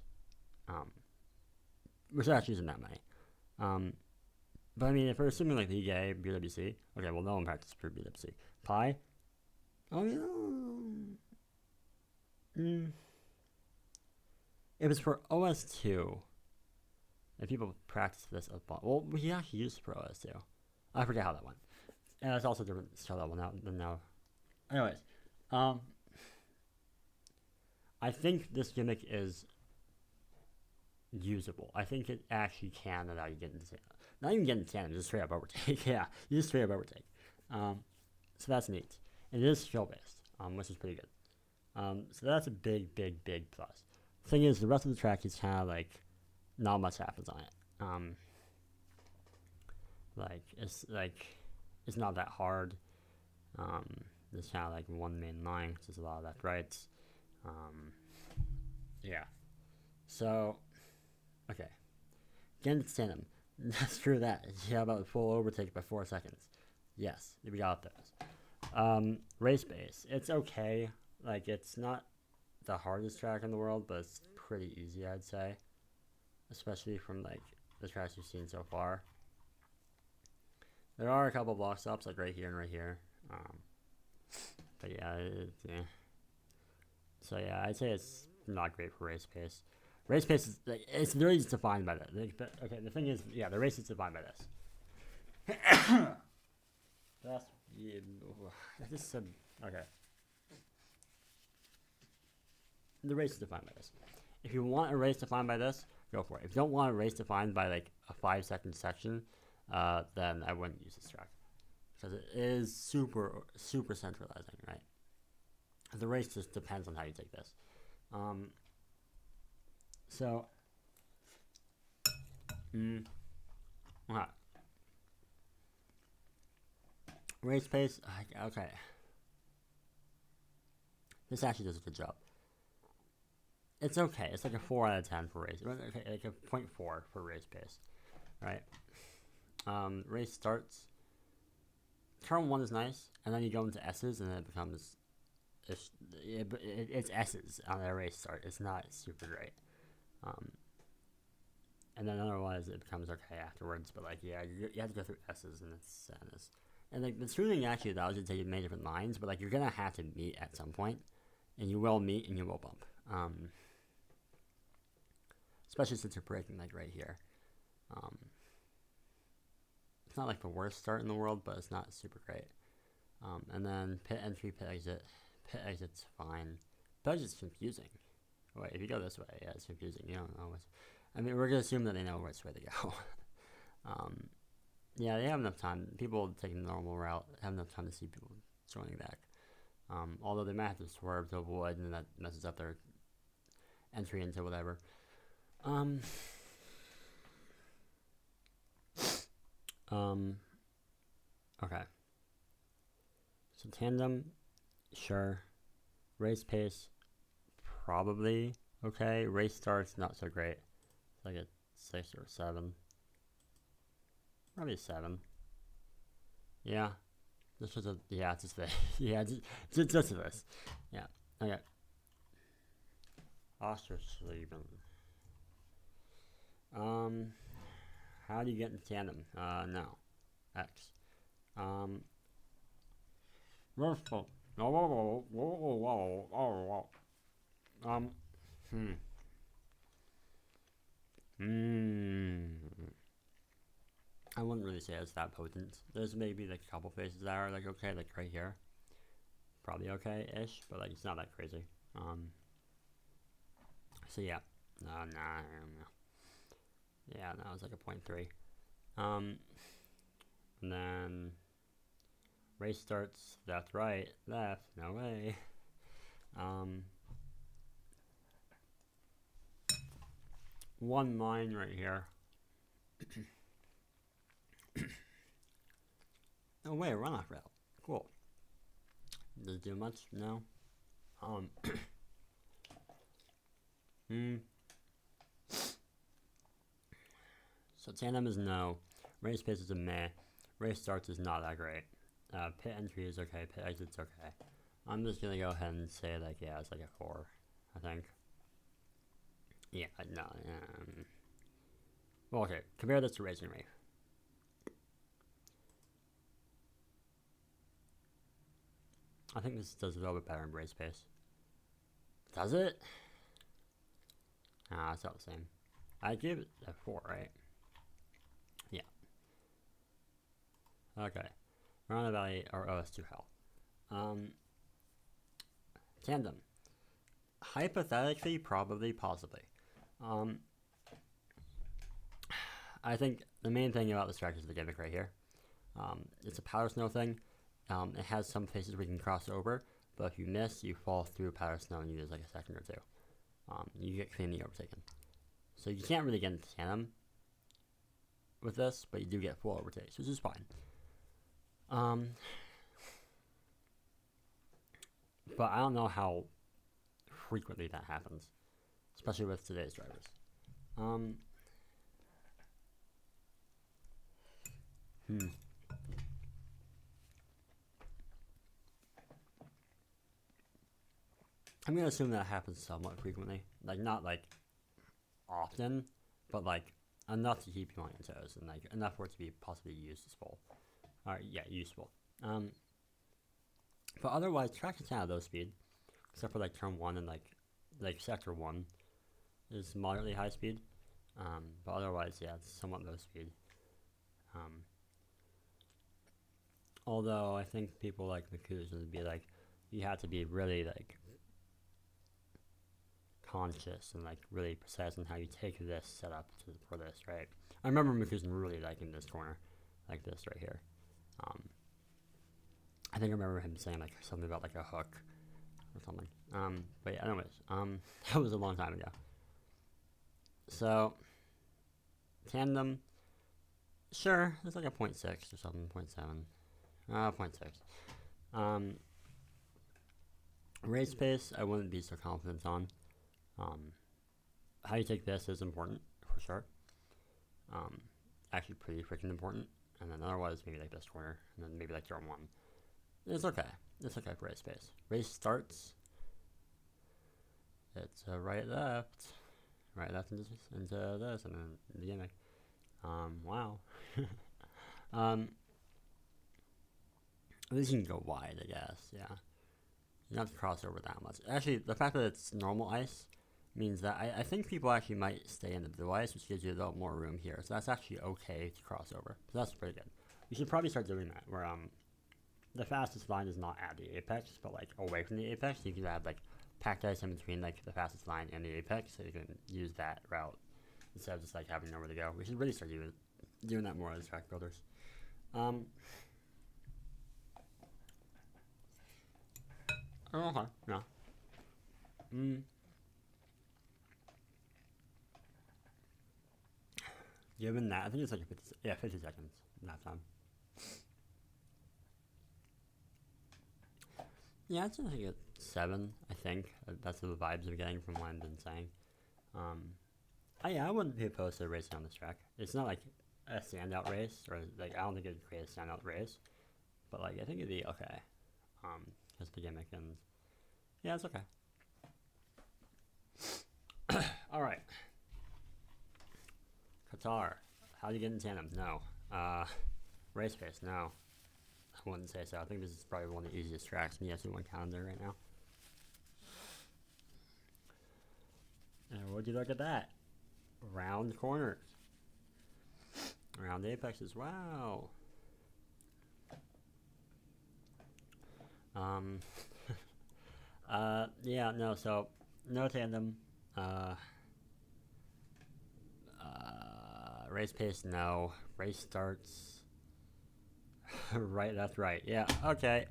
Which actually isn't that many. But I mean, if we're assuming like League A, BWC, okay, well, no one practiced for BWC. Pi? Oh, yeah. If it's for OS2, if people practice this a bunch, well, we actually used it for OS2. I forget how that went. And it's also different to that one out than now. Anyways, I think this gimmick is usable. I think it actually can allow you to get into tandem. Not even get into tandem, just straight up overtake. Yeah, you just straight up overtake. So that's neat. And it is skill based, which is pretty good. So that's a big plus. Thing is, the rest of the track is kind of like not much happens on it. It's not that hard. There's kind of like one main line, which is a lot of left rights. Yeah. So, okay. Get into tandem. Screw that. Yeah, about full overtake by 4 seconds. Yes, we got those. Race base. It's okay. Like, it's not the hardest track in the world, but it's pretty easy, I'd say. Especially from, like, the tracks you've seen so far. There are a couple block stops, like right here and right here. But yeah, So yeah, I'd say it's not great for race pace. Race pace is, like, it's really just defined by that. Like, okay, the thing is, yeah, the race is defined by this. This is okay. The race is defined by this. if you want a race defined by this, go for it. If you don't want a race defined by like a 5-second section, then I wouldn't use this track because it is super centralizing, right? The race just depends on how you take this. Okay. Race pace, okay. This actually does a good job. It's okay. It's like a 4 out of 10 for race. Okay, like a 0.4 for race pace, right? Race starts. Turn 1 is nice, and then you go into S's, and then it becomes it's S's on a race start. It's not super great. And then otherwise it becomes okay afterwards. But like, yeah, you have to go through S's, and it's sadness. And like the tuning actually allows you to take many different lines, but like you're gonna have to meet at some point, and you will meet and you will bump. Especially since you're breaking like right here. It's not like the worst start in the world, but it's not super great. And then pit entry, pit exit. Pit exit's fine. Pit exit's confusing. Wait, if you go this way, yeah, it's confusing. You don't know what's... I mean, we're going to assume that they know which way to go. Yeah, they have enough time. People taking the normal route have enough time to see people joining back. Although they might have to swerve to avoid, and that messes up their entry into whatever. Okay. So tandem, sure. Race pace, probably okay. Race starts, not so great. It's like a 6 or 7. Probably a 7. Yeah. This was a, yeah, it's just this. Yeah, just this. Yeah, okay. Oschersleben. How do you get into tandem? No. X. I wouldn't really say it's that potent. There's maybe like a couple phases that are like okay, like right here. Probably okay-ish, but like it's not that crazy. So yeah. No. Yeah, that was like a 0.3. And then race starts, left, right, left, no way. One line right here. Oh wait, runoff route. Cool. Does it do much? No. So tandem is no. Race pace is a meh. Race starts is not that great. Pit entry is okay. Pit exit's okay. I'm just gonna go ahead and say like, yeah, it's like a 4, I think. Yeah, no. Well, okay. Compare this to RacingReef. I think this does a little bit better in race pace. Does it? It's not the same. I gave it a 4, right? Yeah. Okay. MarianaValley or OS2 hell. Tandem. Hypothetically, probably, possibly. I think the main thing about this track is the gimmick right here. It's a powder snow thing. It has some phases where you can cross over, but if you miss, you fall through powder snow and you lose like a second or two. You get cleanly overtaken. So you can't really get into tandem with this, but you do get full overtakes, which is fine. But I don't know how frequently that happens, especially with today's drivers. I'm gonna assume that happens somewhat frequently, like not like often, but like enough to keep you on your toes and like enough for it to be possibly useful. Alright, yeah, useful. But otherwise, track is kind of low speed, except for like turn 1 and like sector 1 is moderately high speed. But otherwise, yeah, it's somewhat low speed. Although I think people like Maku's would be like, you have to be really like conscious and like really precise on how you take this setup for this, right? I remember Mikusen really liking this corner, like this right here. I think I remember him saying like something about like a hook or something. But yeah, anyways, that was a long time ago. So tandem, sure, it's like a 0.6 or something, 0.7, 0.6. Race pace, I wouldn't be so confident on. How you take this is important for sure. Actually pretty freaking important. And then otherwise maybe like this corner, and then maybe like turn 1. It's okay. It's okay for race pace. Race starts. It's a right left into this, and then the gimmick. Wow. At least you can go wide, I guess. Yeah. You don't have to cross over that much. Actually, the fact that it's normal ice means that I think people actually might stay in the blue ice, which gives you a little more room here. So that's actually okay to cross over. So that's pretty good. You should probably start doing that, where the fastest line is not at the apex, but like away from the apex. You can have like packed ice in between like the fastest line and the apex, so you can use that route instead of just like having nowhere to go. We should really start doing that more as track builders. Okay, yeah. Given that, I think it's like 50 seconds that time. Yeah, it's like a 7, I think. That's the vibes I'm getting from what I've been saying. I wouldn't be opposed to racing on this track. It's not like a standout race, or like I don't think it'd create a standout race, but like I think it'd be okay. Just the gimmick, and yeah, it's okay. All right. Qatar. How do you get in tandem? No. Race pace? No. I wouldn't say so. I think this is probably one of the easiest tracks in the SE1 calendar right now. And would you look at that? Round corners. Round apexes. Wow. Yeah, no, so no tandem. Race pace, no. Race starts. Right, that's right. Yeah, okay.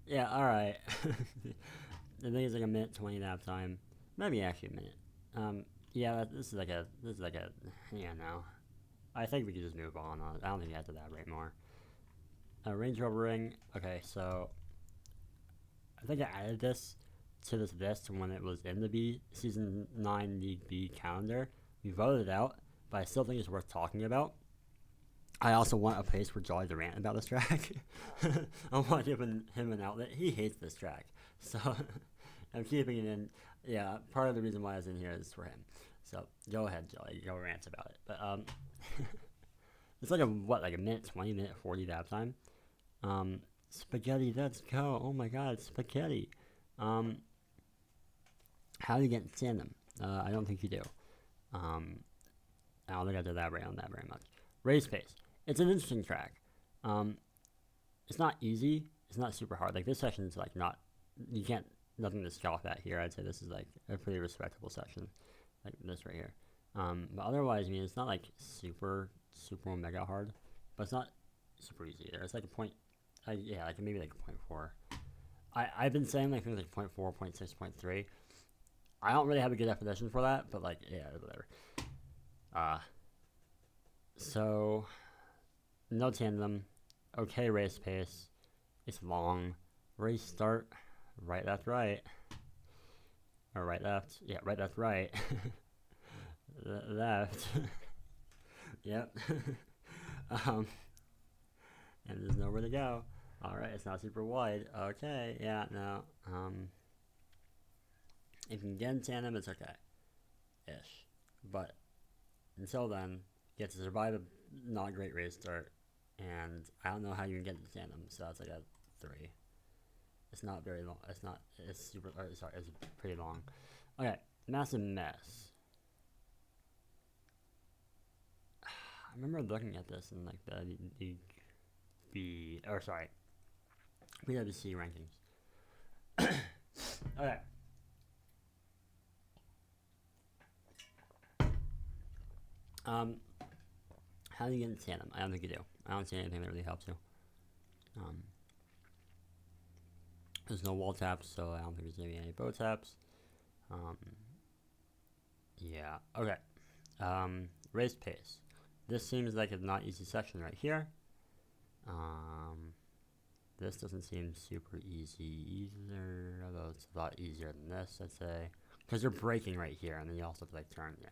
Yeah, alright. The thing is like a minute 20 lap time. Maybe actually a minute. Yeah, this is like a, yeah, no. I think we could just move on. I don't think you have to elaborate more. RangeRoverRing, okay, so I think I added this to this list when it was in the Season 9 League B calendar. We voted it out, but I still think it's worth talking about. I also want a place for Jolly to rant about this track. I want to give him an outlet. He hates this track, so I'm keeping it in. Yeah, part of the reason why I was in here is for him. So go ahead, Jolly. Go rant about it. But it's like a minute 20, minute 40 lap time. Spaghetti, let's go. Oh my God, spaghetti. How do you get in tandem? I don't think you do. I don't think I have to elaborate on that very much. Race pace. It's an interesting track. It's not easy. It's not super hard. Like this section is like nothing to scoff at here. I'd say this is like a pretty respectable section, like this right here. But otherwise, I mean, it's not like super mega hard, but it's not super easy either. It's like a point. Yeah, like maybe like a 0.4. I've been saying like things like 0.4, 0.6, 0.3. I don't really have a good definition for that, but like yeah, whatever. So no tandem, okay race pace, it's long, race start, right left right, or right left, yeah, right left right, left, yep, and there's nowhere to go. Alright, it's not super wide, okay, yeah, no, if you can get in tandem, it's okay, ish, but until then, you have to survive a not great race start, and I don't know how you can get into tandem, so that's like a 3. It's not very long. It's pretty long. Okay, MassiveMess. I remember looking at this in like the BWC rankings. Okay. How do you get into tandem? I don't think you do. I don't see anything that really helps you. There's no wall taps, so I don't think there's gonna be any bow taps. Yeah. Okay. Race pace. This seems like a not easy section right here. This doesn't seem super easy either, although it's a lot easier than this, I'd say. Because you're braking right here, and then you also have to like turn. Yeah.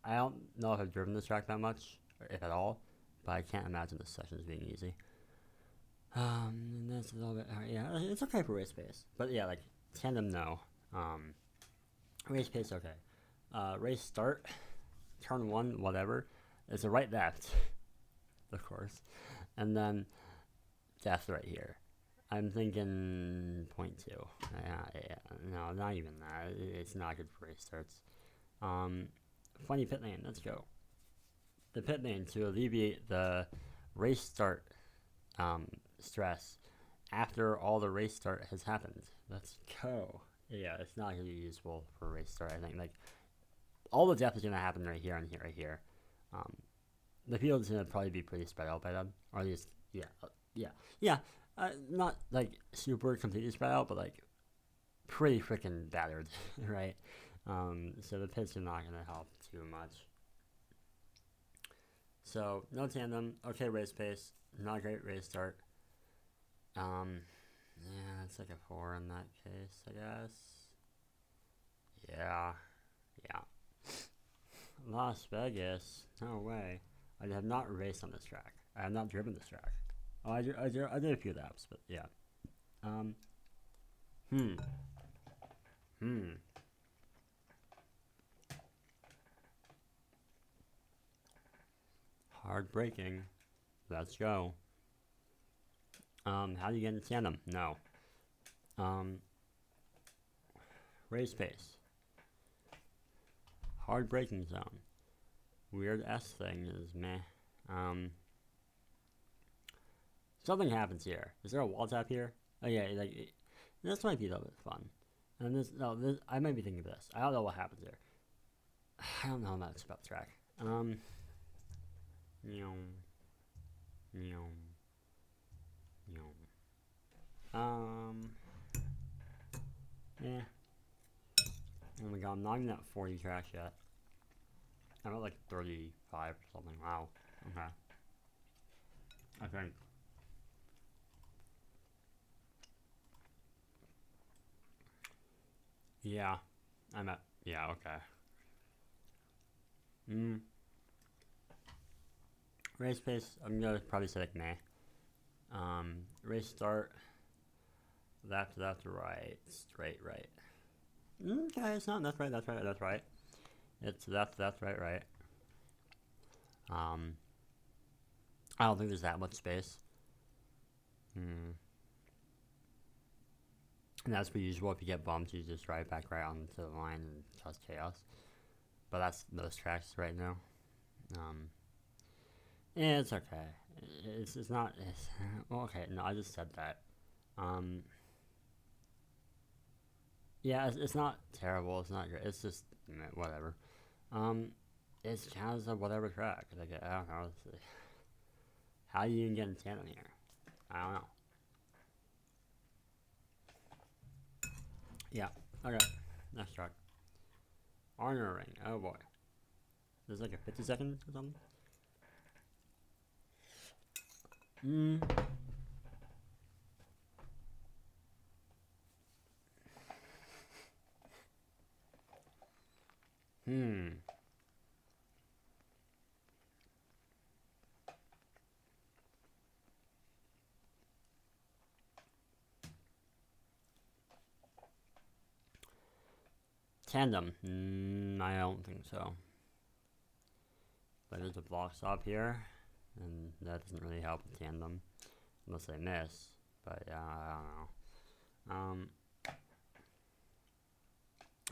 I don't know if I've driven this track that much, or if at all, but I can't imagine this section as being easy. And that's a little bit, yeah, it's okay for race pace. But yeah, like, tandem, no. Race pace, okay. Race start, turn 1, whatever. It's a right left, of course. And then death right here. I'm thinking 0.2. Yeah, no, not even that. It's not good for race starts. Funny pit lane, let's go. The pit lane to alleviate the race start stress after all the race start has happened. Let's go. Yeah, it's not going to be useful for race start, I think. Like, all the death is going to happen right here and here, right here. The field is going to probably be pretty spread out by then. Or at least, yeah. Not, like, super completely spread out, but, like, pretty freaking battered, right? So the pits are not going to help too much. So, no tandem, okay race pace, not a great race start. Yeah, it's like a 4 in that case, I guess. Yeah. Las Vegas, no way. I have not raced on this track. I have not driven this track. Oh, I did a few laps, but yeah. Hard braking. Let's go. How do you get into tandem? No. Race pace. Hard braking zone. Weird S thing is meh. Something happens here. Is there a wall tap here? Oh yeah, like this might be a little bit fun. And this I might be thinking of this. I don't know what happens here. I don't know much about the track. Yeah. Oh my god, I'm not even at 40 tracks yet. I'm at like 35 or something. Wow. Okay. I think. Yeah. I'm at, yeah, okay. Race pace, I'm gonna probably say like meh. Race start, left, right, straight, right. Okay, it's not that's right. It's left, right. I don't think there's that much space. And that's per usual. If you get bumped, you just ride back right onto the line and cause chaos. But that's most tracks right now. Yeah, it's okay. It's not. Well, okay, no, I just said that. Yeah, it's not terrible. It's not great. It's just whatever. It's kind of a whatever track. Like I don't know. How do you even get in tandem here? I don't know. Yeah. Okay. Next track. ArnorRing. Oh boy. There's like a 50 seconds or something. Tandem. I don't think so. But there's a block stop here, and that doesn't really help with tandem, unless I miss. But I don't know.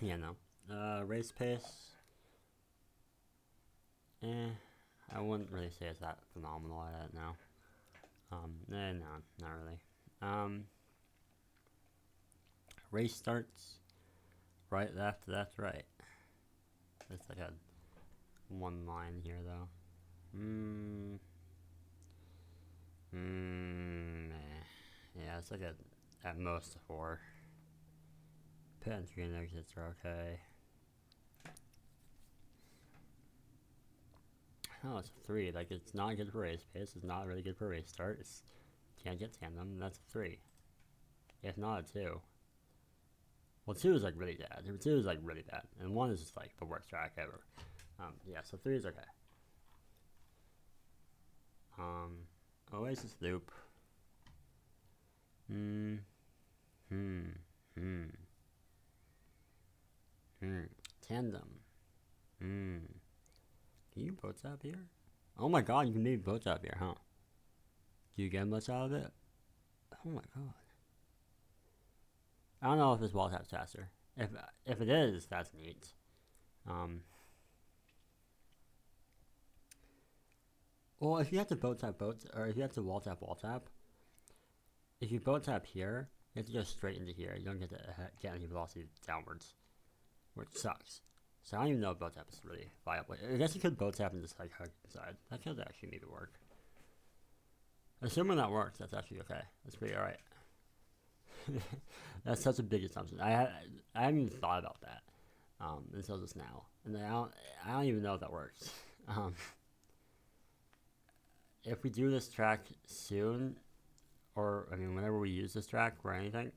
Yeah, no. Race pace. I wouldn't really say it's that phenomenal. I don't know. No, not really. Race starts. Right, left, right. It's like a one line here though. Yeah, it's like at most a 4. Pit and screen exits are okay. Oh, it's a 3. Like, it's not good for race pace. It's not really good for race start. It's can't get tandem. That's a 3. If not a 2. Well, 2 is like really bad. 2 is like really bad, and 1 is just like the worst track ever. Yeah, so 3 is okay. OasisLoop. Tandem. Can you boat tap here? Oh my god, you can maybe boat tap here, huh? Do you get much out of it? Oh my god. I don't know if this wall tap's faster. If it is, that's neat. Well, if you have to boat tap, or if you have to wall tap, if you boat tap here, you have to go straight into here. You don't get to get any velocity downwards, which sucks. So I don't even know if boat tap is really viable. I guess you could boat tap and just like hug inside. That could actually maybe work. Assuming that works, that's actually okay. That's pretty alright. That's such a big assumption. I haven't even thought about that until just now, and I don't even know if that works. If we do this track soon, or I mean whenever we use this track or anything,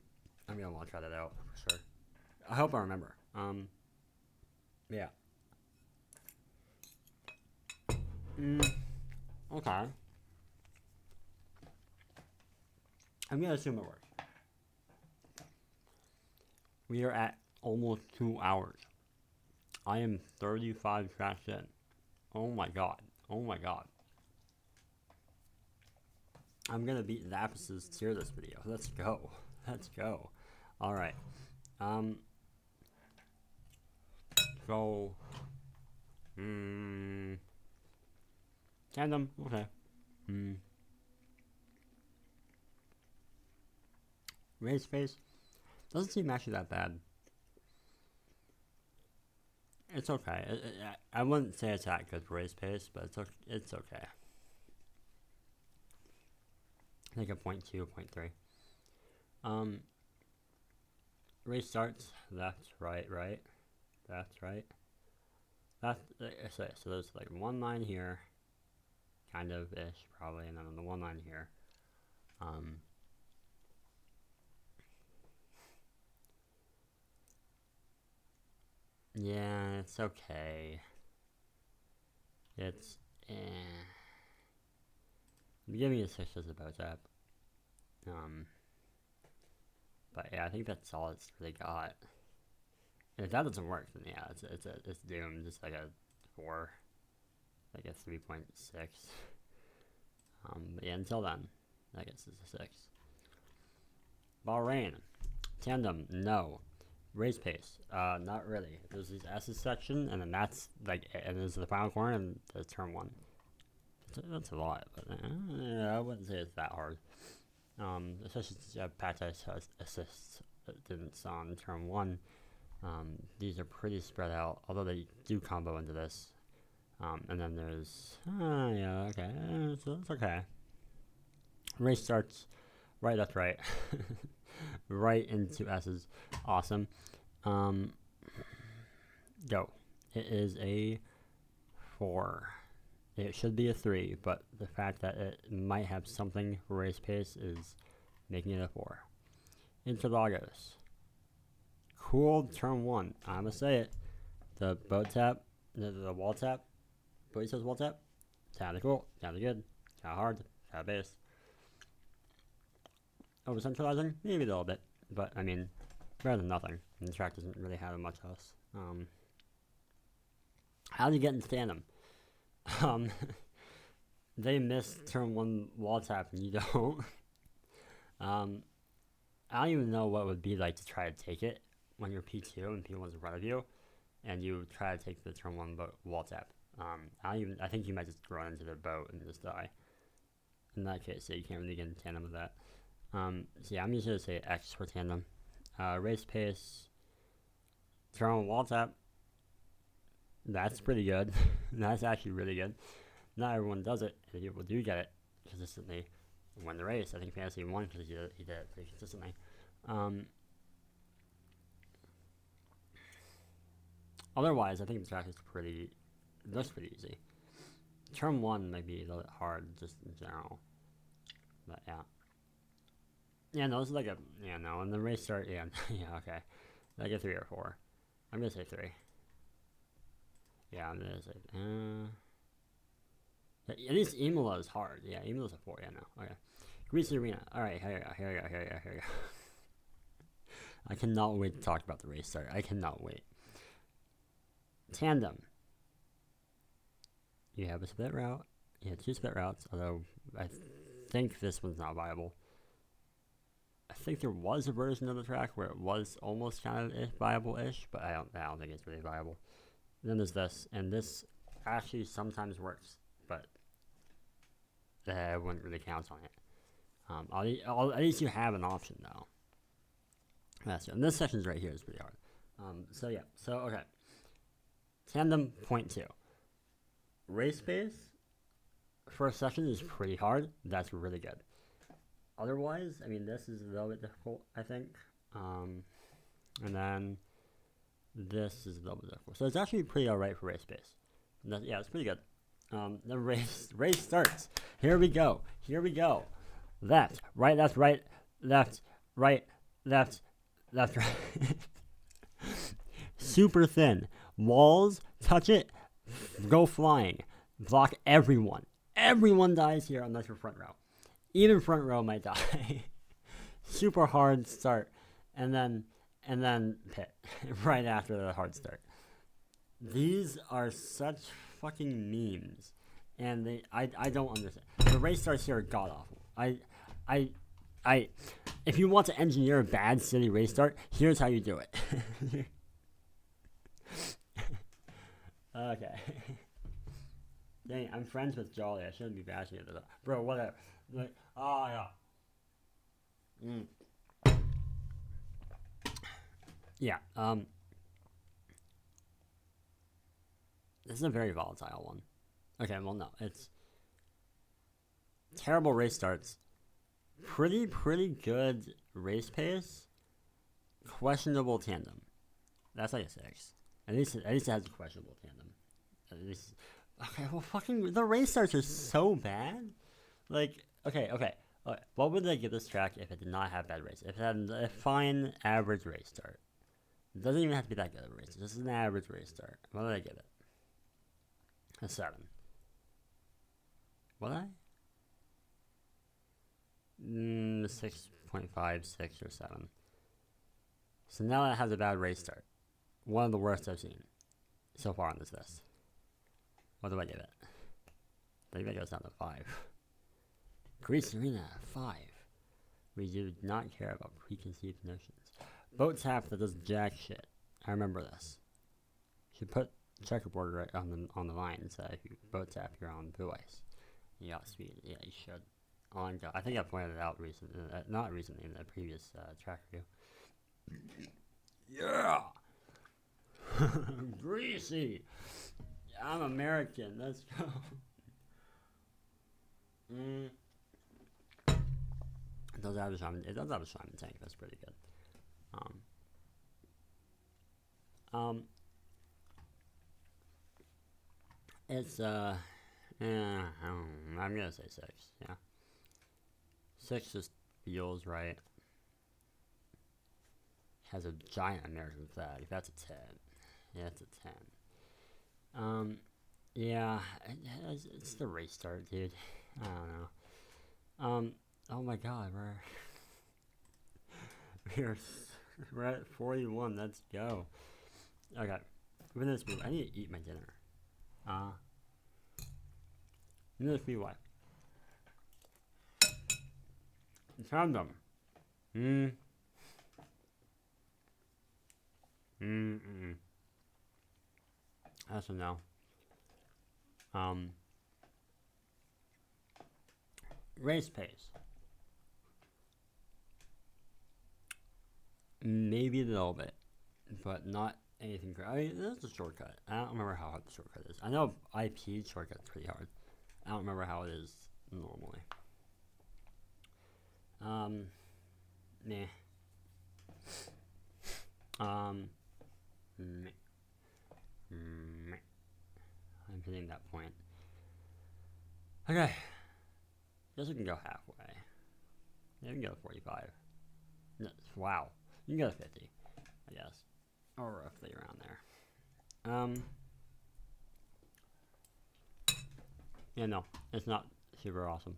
I'm gonna want to try that out for sure. I hope I remember. Yeah. Okay. I'm gonna assume it works. We are at almost 2 hours. I am 35 tracks in. Oh my god. Oh my god. I'm gonna beat Lapis' tier this video. Let's go. Let's go. Alright. So. Tandem. Okay. Race pace. Doesn't seem actually that bad. It's okay. I wouldn't say it's that good for race pace, but it's okay. I think a 0.2, 0.3. Race starts, left, right, right, left, right. So there's like one line here, kind of ish, probably, and then the one line here. Yeah, it's okay. It's give me a 6 as a boat tap. But yeah, I think that's all it's really got. And if that doesn't work, then yeah, it's doomed. It's like a 4, like a 3.6. But yeah, until then, I guess it's a 6. Bahrain, tandem, no. Race pace, not really. There's these S's section, and then that's like, and there's the final corner and the turn 1. That's a lot, but I wouldn't say it's that hard. Especially since patch assists didn't on turn 1. These are pretty spread out, although they do combo into this. And then there's, yeah, okay, so it's okay. Race starts right, left, right. Right into S's. Awesome. Go. It is a 4. It should be a 3, but the fact that it might have something for race pace is making it a 4. Interlagos. Cool turn 1. I'm gonna say it. The boat tap, the wall tap, boat says wall tap. Kinda cool, kinda good, kinda hard, kinda base. Over centralizing, maybe a little bit, but I mean, better than nothing. And the track doesn't really have much else. How do you get into tandem? They missed turn 1 wall tap and you don't. I don't even know what it would be like to try to take it when you're P2 and P1's in front of you, and you try to take the turn 1 wall tap. I think you might just run into the boat and just die. In that case, so you can't really get in tandem with that. So yeah, I'm just gonna say X for tandem. Race pace, turn 1 wall tap. That's pretty good. That's actually really good. Not everyone does it, and people do get it consistently win the race. I think Fantasy won because he did it pretty consistently. Otherwise, I think the track is looks pretty easy. Turn 1 might be a little bit hard just in general, but yeah. Yeah, no, this is like a, yeah, no, and the race start, yeah, yeah, okay. Like a 3 or 4. I'm gonna say 3. Yeah, I'm gonna say, at least Imola is hard. Yeah, Imola's a 4, yeah, no, okay. GreasyArena, alright, here we go. I cannot wait to talk about the race start. I cannot wait. Tandem. You have a split route. You have 2 split routes, although I think this one's not viable. I think there was a version of the track where it was almost kind of viable-ish, but I don't think it's really viable. And then there's this, and this actually sometimes works, but I wouldn't really count on it. At least you have an option, though. And this section's right here is pretty hard. So yeah, okay. Tandem, point 2. Race pace, first section is pretty hard. That's really good. Otherwise, I mean, this is a little bit difficult, I think. And then this is a little bit difficult. So it's actually pretty alright for race pace. Yeah, it's pretty good. The race starts. Here we go. Left, right, left, right, left, right, left, right. Super thin. Walls, touch it, go flying. Block everyone. Everyone dies here unless you're front row. Even front row might die. Super hard start, and then pit right after the hard start. These are such fucking memes, and I don't understand. The race starts here are god awful. If you want to engineer a bad city race start, here's how you do it. Okay. Dang, I'm friends with Jolly. I shouldn't be bashing it. Bro, whatever. Like, oh, yeah. Yeah, this is a very volatile one. Okay, well, no. It's terrible race starts. Pretty good race pace. Questionable tandem. That's like a 6. At least it has a questionable tandem. At least, okay, well, fucking, the race starts are so bad. Like, okay. What would they give this track if it did not have bad race? If it had a fine, average race start? It doesn't even have to be that good of a race. This is an average race start. What did I give it? A 7. What did I? 6.5, 6, or 7. So now it has a bad race start. One of the worst I've seen so far on this list. What do I give it? I think that goes down to 5. GreasyArena, 5. We do not care about preconceived notions. Boat tap that does jack shit. I remember this. You should put checkerboard right on the line so if you boat tap, you're on blue ice. You got speed. Yeah, you should. Oh, God. I think I pointed it out recently. Not recently, in the previous track review. Yeah! Greasy! I'm American. Let's go. It does have a shaman tank. That's pretty good. It's I'm gonna say 6. Yeah, 6 just feels right. Has a giant American flag. That's a 10. Yeah, it's a 10. Yeah, it's the race start, dude. I don't know. Oh my God, we're at 41. Let's go. Okay, MassiveMess. I need to eat my dinner. MassiveMess. Found them. That's a no. Race pace. Maybe a little bit, but not anything. I mean, this is a shortcut. I don't remember how hard the shortcut is. I know IP shortcut's pretty hard. I don't remember how it is normally. Meh. Meh. Meh. I'm hitting that point. Okay. Guess we can go halfway. Yeah, we can go to 45. No, wow. You can go to 50, I guess. Or roughly around there. Yeah, no, it's not super awesome.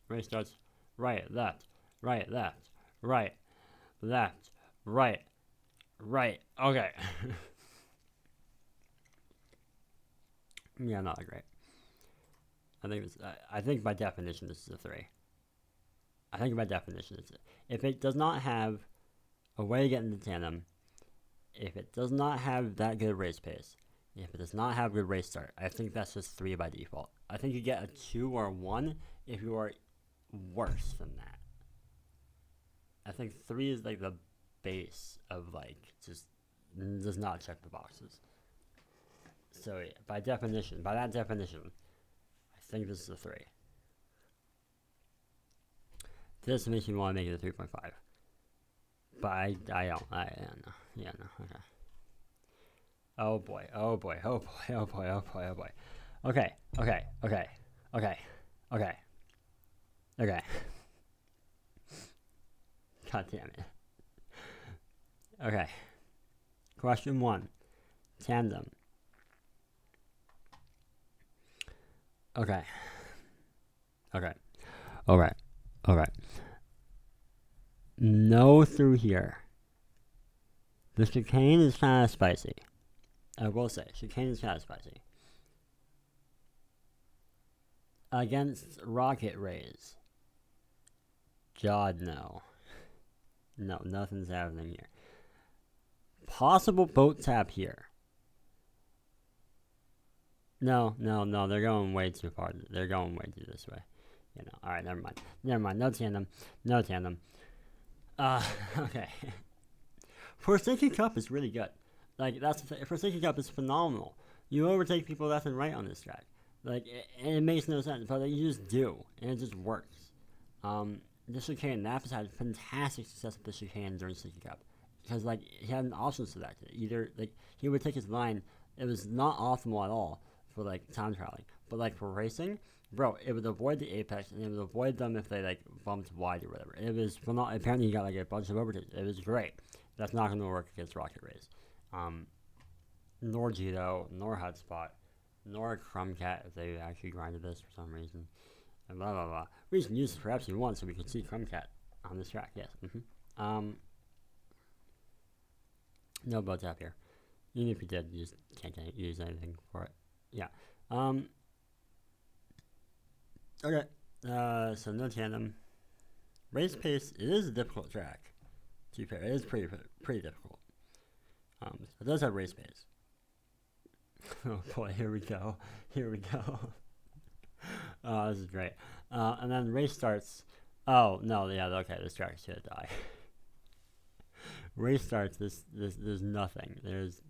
Race starts right, left, right, left, right, left, right, right. Okay. Yeah, not that great. I think by definition this is a 3. I think by definition it's if it does not have a way to get into tandem, if it does not have that good race pace, if it does not have good race start, I think that's just 3 by default. I think you get a 2 or a 1 if you are worse than that. I think 3 is like the base of like just does not check the boxes. So yeah, by that definition, I think this is a 3. This makes me want to make it a 3.5. But I don't. Yeah, no, okay. Oh boy. Okay. God damn it. Okay. Question 1. Tandem. Okay. No through here. The chicane is kind of spicy. I will say, chicane is kind of spicy. Against rocket rays. God, no. No, nothing's happening here. Possible boat tap here. No, they're going way too far. They're going way too this way. You know, alright, never mind. No tandem. Okay. Forsaken Cup is really good. Like, Forsaken Cup is phenomenal. You overtake people left and right on this track. Like, it makes no sense, but like, you just do, and it just works. The chicane, Napas had fantastic success with the chicane during Forsaken Cup. Because, like, he had an option selected. Either, like, he would take his line, it was not optimal at all for, like, time trialing. But, like, for racing, bro, it would avoid the apex, and it would avoid them if they, like, bumped wide or whatever. It was, apparently he got, like, a bunch of overtakes. It was great. That's not going to work against Rocket Rays. Nor Jito, nor Hotspot, nor Crumbcat if they actually grinded this for some reason. And blah, blah, blah. We can use this for Epsilon 1 so we can see Crumbcat on this track, yes. No boat tap here. Even if you did, you just can't use anything for it. Yeah. Okay. So no tandem. Race pace, it is a difficult track. To be fair, it is pretty difficult. It does have race pace. Oh boy, here we go. Oh, this is great. And then race starts. Oh no, yeah, okay, this track should die. Race starts. There's nothing. There's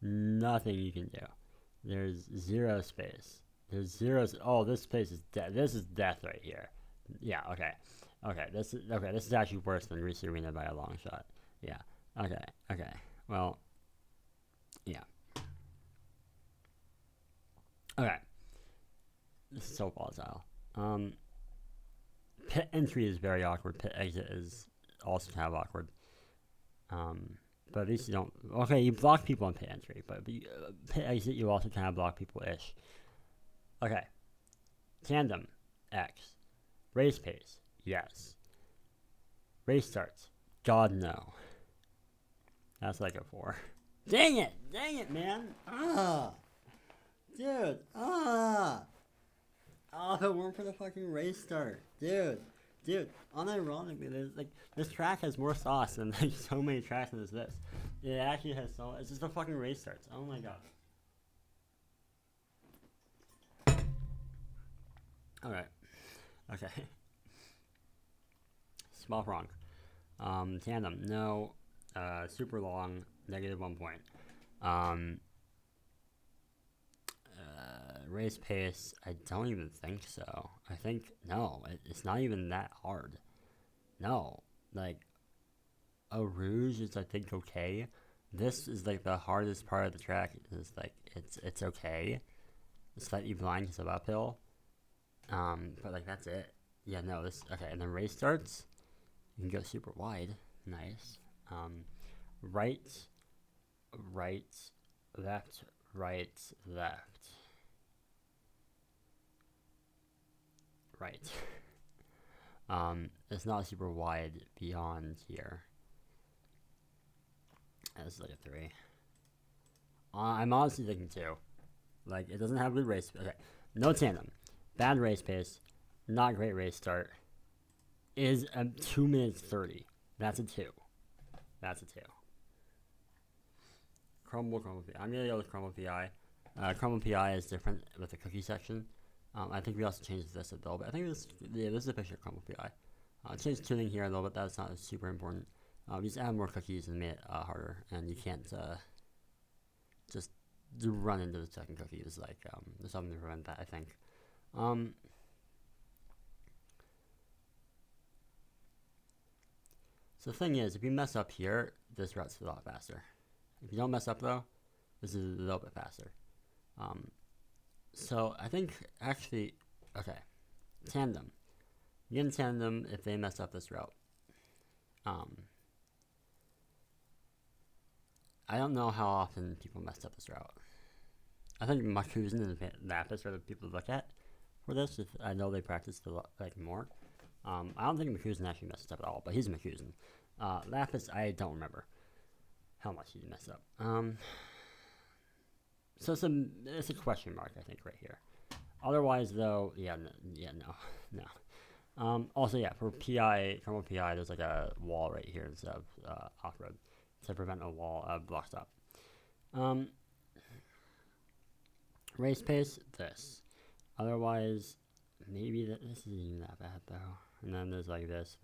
nothing you can do. There's zero space. There's zero. Oh, this space is death. This is death right here. Yeah. Okay. This is actually worse than GreasyArena by a long shot. Yeah. Okay. Well. Yeah. Okay. This is so volatile. Pit entry is very awkward. Pit exit is also kind of awkward. But at least you don't. Okay, you block people on pit entry, but pit exit you also kind of block people-ish. Okay. Tandem, X. Race pace, yes. Race starts, God no. That's like a 4. Dang it, man. Dude. Oh, if it weren't for the fucking race start, dude. Unironically, there's like this track has more sauce than like so many tracks as this. It actually has so. It's just the fucking race starts. Oh my god. Alright. Okay. Small wrong. Tandem, no. Super long, -1 point. Race pace, I don't even think so. I think, no, it's not even that hard. No, like, Eau Rouge is, I think, okay. This is, like, the hardest part of the track. It's, like, it's okay. It's slightly blind because of uphill. But, like, that's it. Yeah, no, this, okay, and then race starts. You can go super wide. Nice. Right, left, left. Right. It's not super wide beyond here. This is like a 3. I'm honestly thinking 2. Like, it doesn't have good race. Okay. No tandem. Bad race pace. Not great race start. Is a 2 minutes 30. That's a 2. That's a 2. Crumble PI. I'm gonna go with Crumble PI. Crumble PI is different with the cookie section. I think we also changed this a little bit. I think this is a picture of Crumble PI. Changed tuning here a little bit. That's not super important. We just add more cookies and made it harder, and you can't just run into the second cookie. It's like there's something to prevent that, I think. So the thing is, if you mess up here, this route's a lot faster. If you don't mess up though, this is a little bit faster. So I think actually, okay, tandem. You get tandem if they mess up this route. I don't know how often people messed up this route. I think Makuzen and Lapis are the people to look at for this. If I know they practiced a lot, like more. I don't think Makuzen actually messed up at all, but he's Makuzen. Lapis, I don't remember how much he messed up. So it's a question mark, I think, right here. Otherwise, though, no. Also, yeah, for PI, Crumble PI, there's like a wall right here instead of off-road to prevent a wall blocked up. Race pace, this. Otherwise, maybe this isn't even that bad, though. And then there's like this.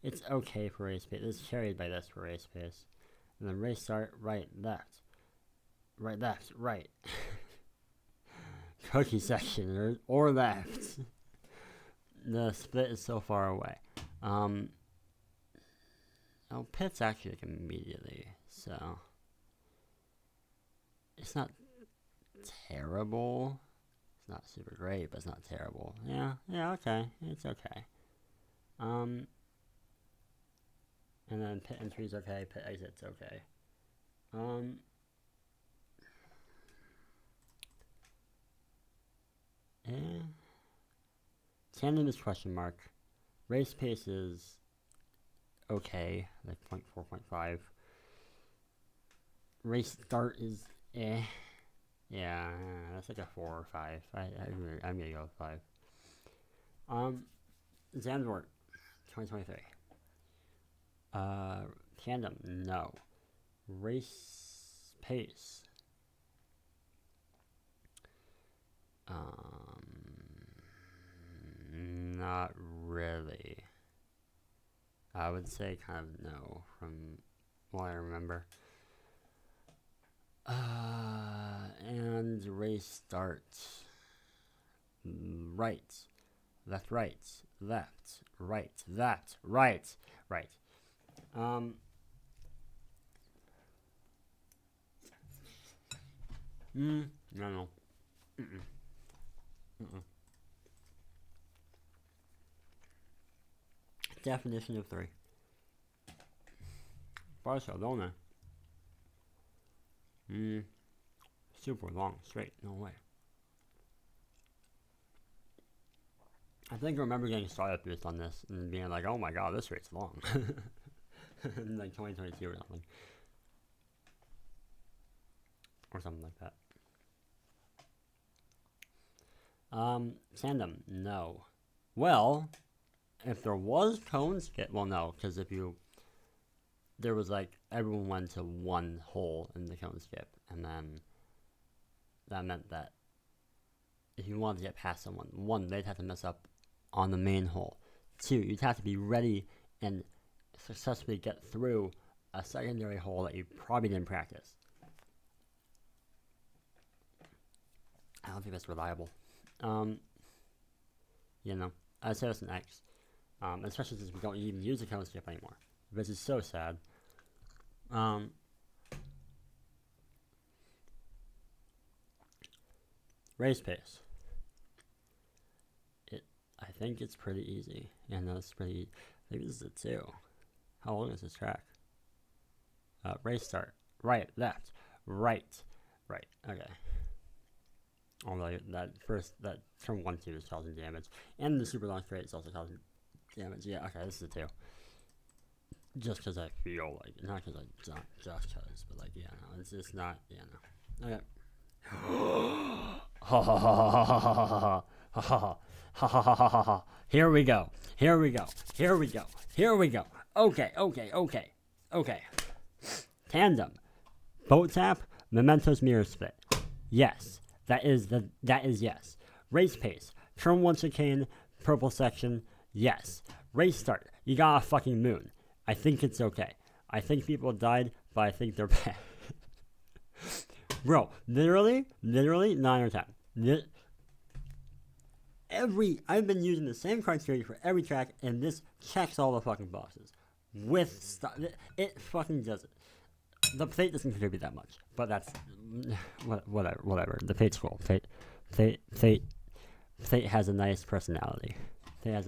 It's okay for race pace. It's carried by this for race pace. And then race start, right, left. Right. Cookie section, or left. The split is so far away. Pit's actually like immediately, so it's not terrible. It's not super great, but it's not terrible. Yeah, okay. It's okay. And then pit entry's okay, pit exit's okay. Tandem is question mark. Race pace is okay, like 0.4, 0.5. Race start is Yeah, that's like a 4 or 5. I'm gonna go with 5. Zandvoort, 2023. Tandem, no. Race pace. Not really. I would say kind of no from what I remember. And race start. Right. Left, right. Left, right. Left, right. Right. No. Definition of 3. Barcelona. Super long, straight, no way. I think I remember getting startup boost on this and being like, oh my god, this rate's long. In like 2022 or something. Or something like that. Tandem, no. Well, if there was cone skip, well, no, because there was like, everyone went to one hole in the cone skip, and then that meant that if you wanted to get past someone, 1, they'd have to mess up on the main hole. 2, you'd have to be ready and successfully get through a secondary hole that you probably didn't practice. I don't think that's reliable. You know, I'd say it's an X. Especially since we don't even use the cone skip anymore. This is so sad. Race pace. I think it's pretty easy. Yeah, no, it's pretty easy. Maybe this is a 2. How long is this track? Race start. Right, left, right. Okay. Although that turn 1, 2 is causing damage. And the super long straight is also causing damage. Yeah, okay, this is a 2. Just because I feel like, not because just because, but like, yeah, no, it's just not, yeah, no. Okay. Ha ha ha ha ha ha ha ha ha ha ha ha ha. Here we go. Okay. Tandem. Boat tap. Mementos mirror split. Yes. That is yes. Race pace. Turn 1 chicane. Purple section. Yes. Race start. You got a fucking moon. I think it's okay. I think people died, but I think they're bad. Bro, literally 9 or 10. I've been using the same criteria for every track, and this checks all the fucking boxes. With stuff, it fucking does it. The plate doesn't contribute that much, but that's whatever. The plate's cool. Plate has a nice personality. Yeah, this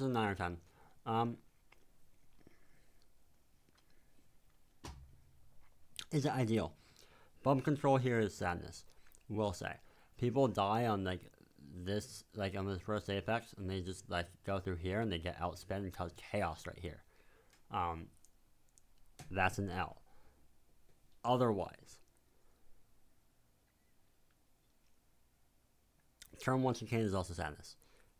is a 9 or 10. Is it ideal? Bump control here is sadness. Will say. People die on like this, like on this first apex, and they just like go through here and they get outsped and cause chaos right here. That's an L. Otherwise, turn 1 chicane is also sadness.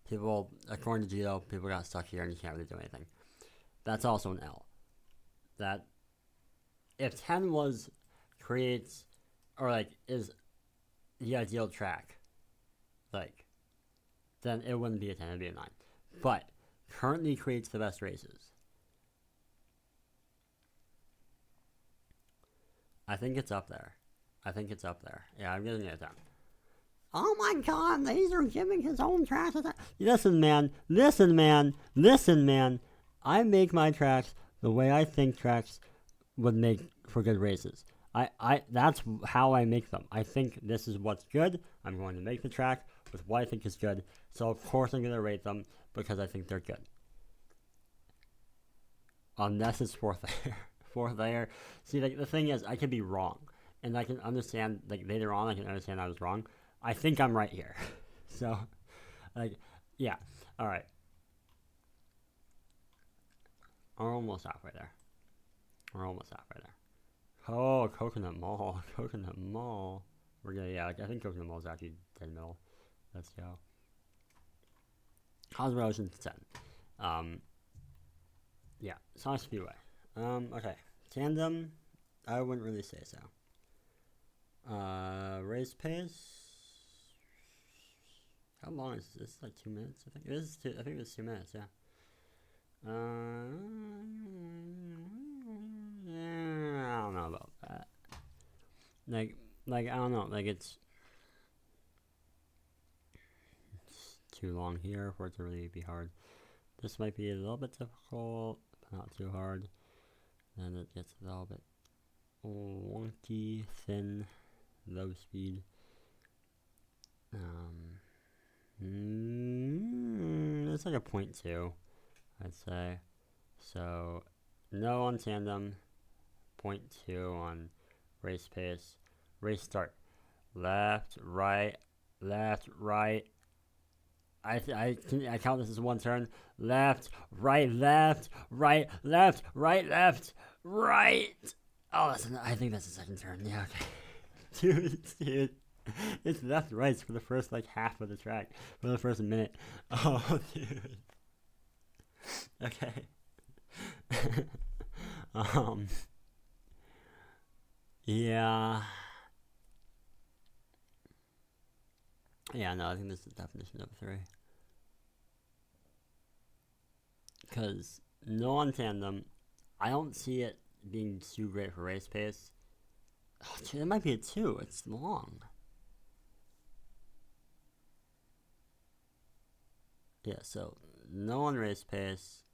People, according to Gito, people got stuck here and you can't really do anything. That's also an L. That if 10 creates, or like is the ideal track, like, then it wouldn't be a 10, it'd be a 9. But currently creates the best races. I think it's up there. Yeah, I'm giving it a 10. Oh my god, Laser giving his own tracks. Listen, man. I make my tracks the way I think tracks would make for good races. That's how I make them. I think this is what's good. I'm going to make the track with what I think is good. So of course I'm going to rate them because I think they're good. Unless it's fourth layer. See, like, the thing is, I could be wrong. And I can understand, like, later on I can understand I was wrong. I think I'm right here. So, like, yeah. Alright. We're almost halfway there. Oh, Coconut Mall. We're gonna, yeah, like, I think Coconut Mall is actually dead middle. Let's go. Cosmo Ocean's 10. Yeah, SnowySunrise. Okay. Tandem, I wouldn't really say so. Race pace. How long is this? Like 2 minutes, I think. It was 2 minutes, yeah. I don't know about that. Like I don't know. Like it's too long here for it to really be hard. This might be a little bit difficult, but not too hard. Then it gets a little bit wonky, thin, low speed. It's like a 0.2, I'd say. So, no on tandem, 0.2 on race pace. Race start. Left, right. I count this as one turn. Left, right. Oh, I think that's the second turn. Yeah, okay. Dude. It's left, right for the first, like, half of the track. For the first minute. Oh, dude. Okay. Yeah. Yeah, no, I think this is the definition of a 3. Because no on tandem, I don't see it being too great for race pace. Oh, dude, it might be a 2. It's long. Yeah, so no on race pace.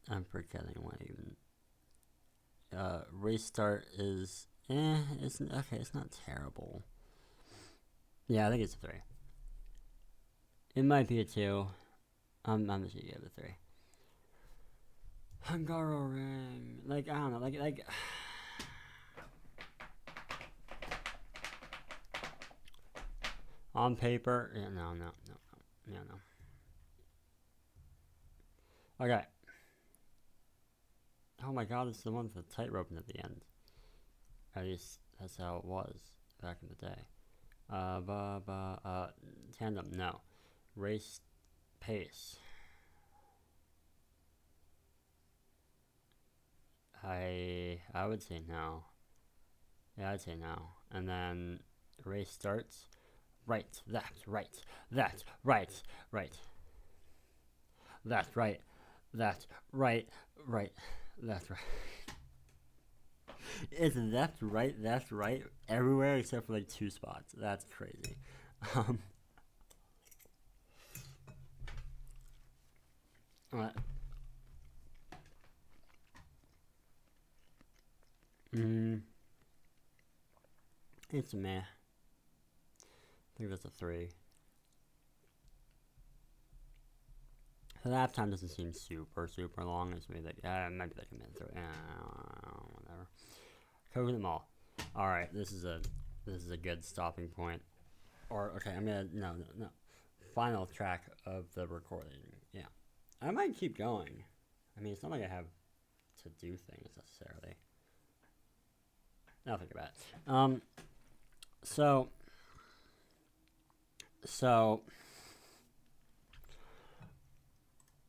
I'm forgetting what even. Race start is it's okay. It's not terrible. Yeah, I think it's a 3. It might be a 2. I'm just gonna give it a 3. MidgarRoverRing, like I don't know, like. On paper, yeah, no. Okay. Oh my god, it's the one with the tightrope at the end. At least that's how it was back in the day. Tandem, no. Race pace. I would say no. Yeah, I'd say no. And then race starts. Right, that, right, that, right, right. That, right, that, right, right, that's right. It's left, right, that's right, everywhere except for like 2 spots. That's crazy. What? It's meh. I think that's a 3. The lap time doesn't seem super long. It's maybe like, it might be like a minute or whatever. Cover them all. All right, this is a good stopping point. Or okay, I'm gonna no. Final track of the recording. Yeah, I might keep going. I mean, it's not like I have to do things necessarily. I'll think about it. So.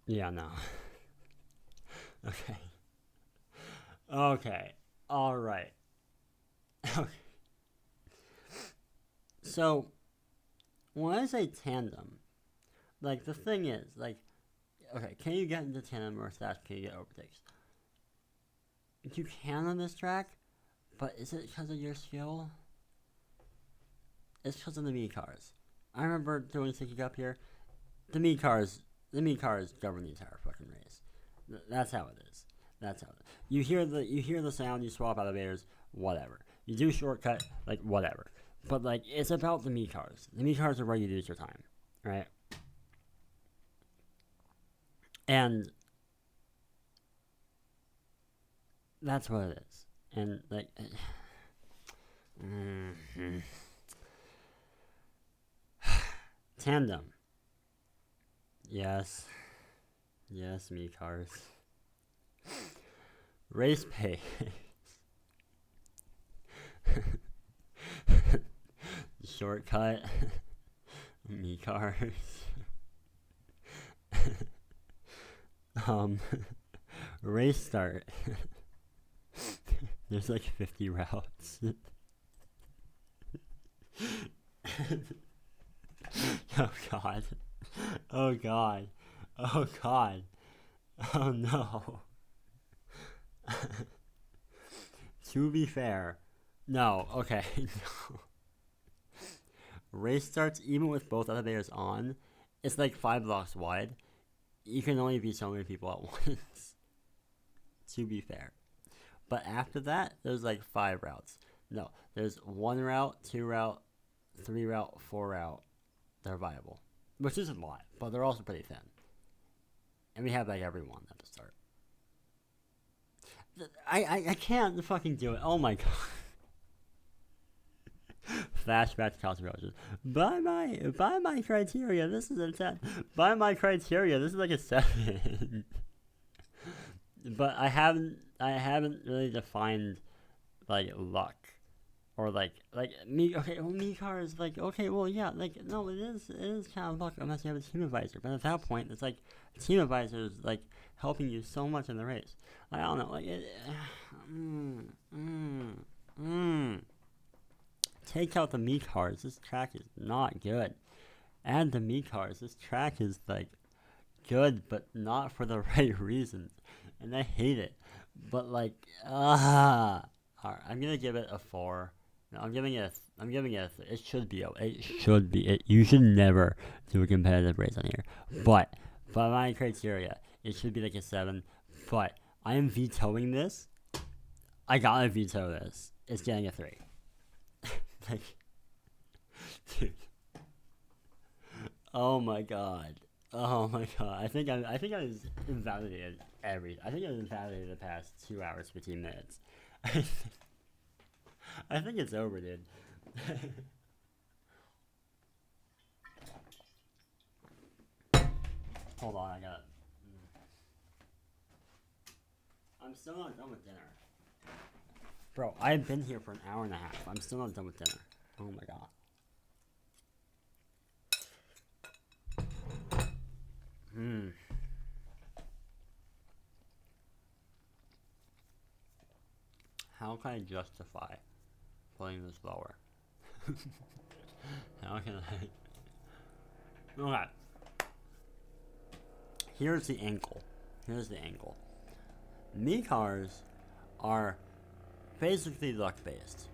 Yeah, no. Okay. All right. Okay. So, when I say tandem, like, the thing is, like, okay, can you get into tandem or slash can you get overtakes? You can on this track, but is it because of your skill? It's because of the me cars. I remember doing Sticky Cup here. The me cars govern the entire fucking race. That's how it is. That's how it is. You hear the sound, you swap elevators, whatever. You do shortcut, like whatever. But like it's about the me cars. The me cars are where you lose your time, right? And that's what it is. And like tandem. Yes, me cars. Race pace. Shortcut. Me cars. Race start. There's like 50 routes. Oh god. Oh god. Oh god. Oh no. To be fair, no, okay, no. Race starts even with both elevators on. It's like 5 blocks wide. You can only be so many people at once. To be fair. But after that, there's like 5 routes. No, there's 1 route, 2 route, 3 route, 4 route. They're viable. Which isn't a lot, but they're also pretty thin. And we have like everyone at the start. I can't fucking do it. Oh my god. Flashback to House of Roses. By my criteria, this is a 10. By my criteria, this is like a 7. But I haven't really defined like luck. Or like me, okay, well, me car is like, okay, well, yeah, like, no, it is kind of luck unless you have a team advisor. But at that point, it's like, a team advisor is like helping you so much in the race. Like, I don't know, like, take out the me cars, this track is not good. Add the me cars, this track is like good, but not for the right reasons, and I hate it. But like, alright, I'm gonna give it a 4. No, I'm giving it a it should be you should never do a competitive race on here. But by my criteria, it should be like a 7. But I am vetoing this. I gotta veto this. It's getting a 3. Like, dude. Oh my god. I think I was invalidated the past 2 hours 15 minutes. I think it's over, dude. Hold on, I got. I'm still not done with dinner. Bro, I've been here for an hour and a half. I'm still not done with dinner. Oh my god. How can I justify putting this lower? How can I? Okay. Here's the angle. Me cars are basically luck based.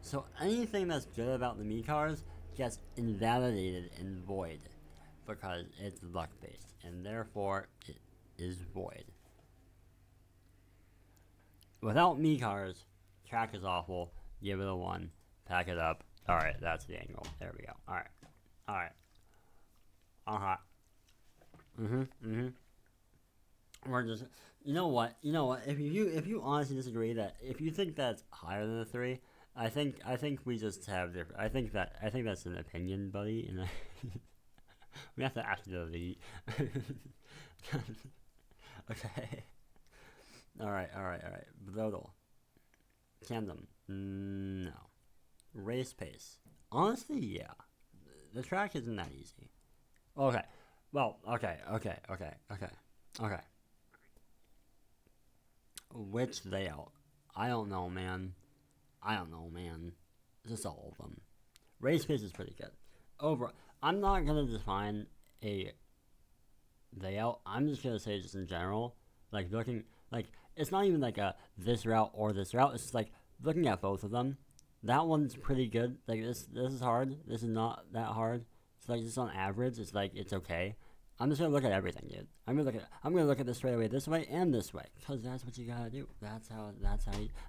So anything that's good about the me cars gets invalidated and void because it's luck based, and therefore it is void. Without me cars, track is awful. Give it a 1. Pack it up. Alright, that's the angle. There we go. Alright. We're just, you know what? If you honestly disagree that, if you think that's higher than a 3, I think we just have different. I think that's an opinion, buddy, and we have to actually delete. Okay. Alright. Brodel. Tandem. No. Race pace. Honestly, yeah. The track isn't that easy. Okay. Well, okay. Which layout? I don't know, man. Just all of them. Race pace is pretty good. I'm not gonna define a layout. I'm just gonna say just in general, like looking, like it's not even like a this route or this route. It's just like looking at both of them. That one's pretty good. Like this is hard. This is not that hard. It's like just on average, it's like it's okay. I'm just gonna look at everything, dude. I'm gonna look at this straight away, this way and this way, cause that's what you gotta do. That's how.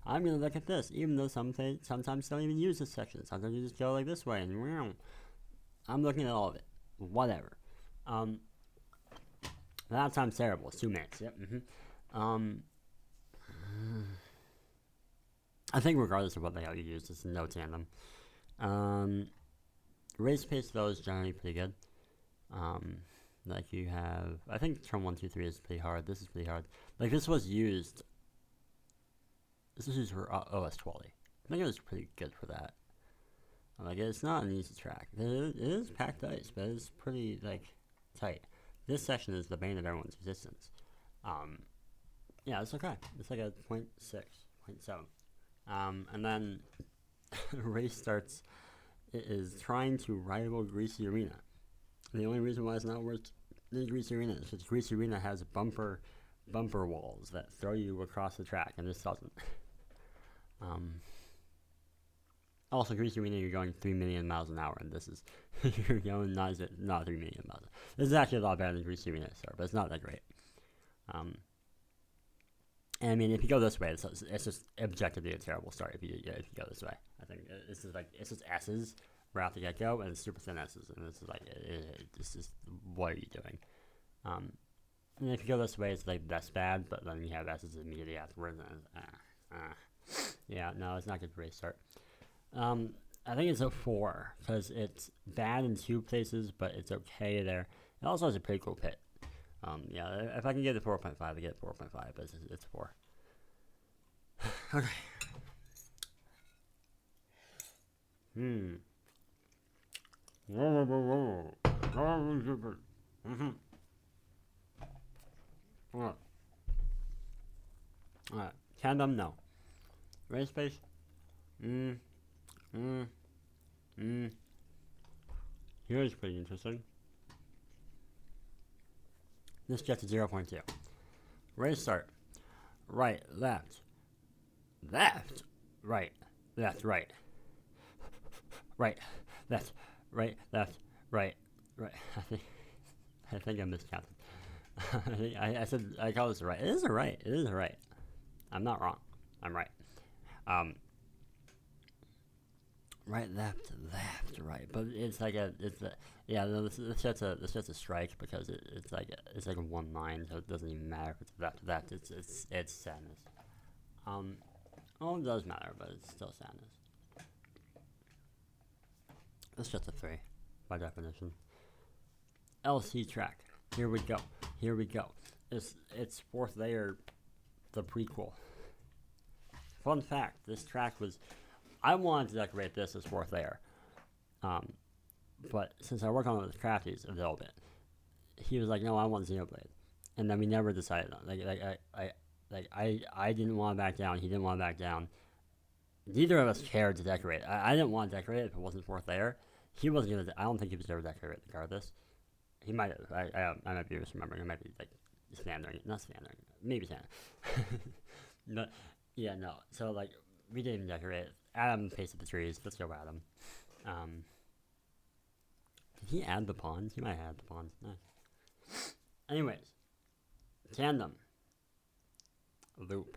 I'm gonna look at this, even though sometimes don't even use this section. Sometimes you just go like this way, and I'm looking at all of it. Whatever. That sounds terrible. It's 2 minutes. Yep. I think regardless of what layout you use, it's no tandem. Race pace though is generally pretty good. Like you have, I think Tron 1, 2, 3 is pretty hard. This is pretty hard. Like this was used for OS quality. I think it was pretty good for that. Like it's not an easy track. It is packed ice, but it's pretty like tight. This section is the bane of everyone's existence. Yeah, it's okay. It's like a 0.6, 0.7. And then race starts. It is trying to rival GreasyArena. The only reason why it's not worth than GreasyArena is because GreasyArena has bumper walls that throw you across the track, and this doesn't. Also, GreasyArena, you're going 3 million miles an hour, and this is you're going not 3 million miles. This is actually a lot better than GreasyArena, but it's not that great. And I mean, if you go this way, it's just objectively a terrible start. If you go this way, I think it's just S's right off the get go, and it's super thin S's, and it's like this is what are you doing? And if you go this way, it's like less bad, but then you have S's immediately afterwards. And yeah, no, it's not good for race start. I think it's a 4 because it's bad in 2 places, but it's okay there. It also has a pretty cool pit. Yeah, if I can get a 4.5, I get 4.5, but it's 4. Okay. Alright. Tandem, no. Race pace? Here's pretty interesting. This gets to 0.2. Race start. Right, left. Left. Right. Left, right. Right. Left. Right. Left. Right. Right. I think I miscounted. I said I call this a right. It is a right. It is a right. I'm not wrong. I'm right. Right, left, right. But it's like yeah. No, this gets a strike because it's like a 1 line, so it doesn't even matter if it's left. It's sadness. Well, it does matter, but it's still sadness. This gets a 3 by definition. LC track. Here we go. It's fourth layer, the prequel. Fun fact: this track was. I wanted to decorate this as fourth layer, but since I work on it with Crafties a little bit, he was like, "No, I want Xenoblade," and then we never decided on. I didn't want to back down. He didn't want to back down. Neither of us cared to decorate. I didn't want to decorate it if it wasn't fourth layer. He wasn't gonna. I don't think he was ever decorate regardless. He might have. I might be misremembering. I might be like slandering. Not slandering. Maybe slandering. But yeah, no. So like we didn't even decorate. Adam pasted the trees. Let's go Adam. Did he add the pawns? He might have added the pawns. Nice. Anyways, tandem. Loop.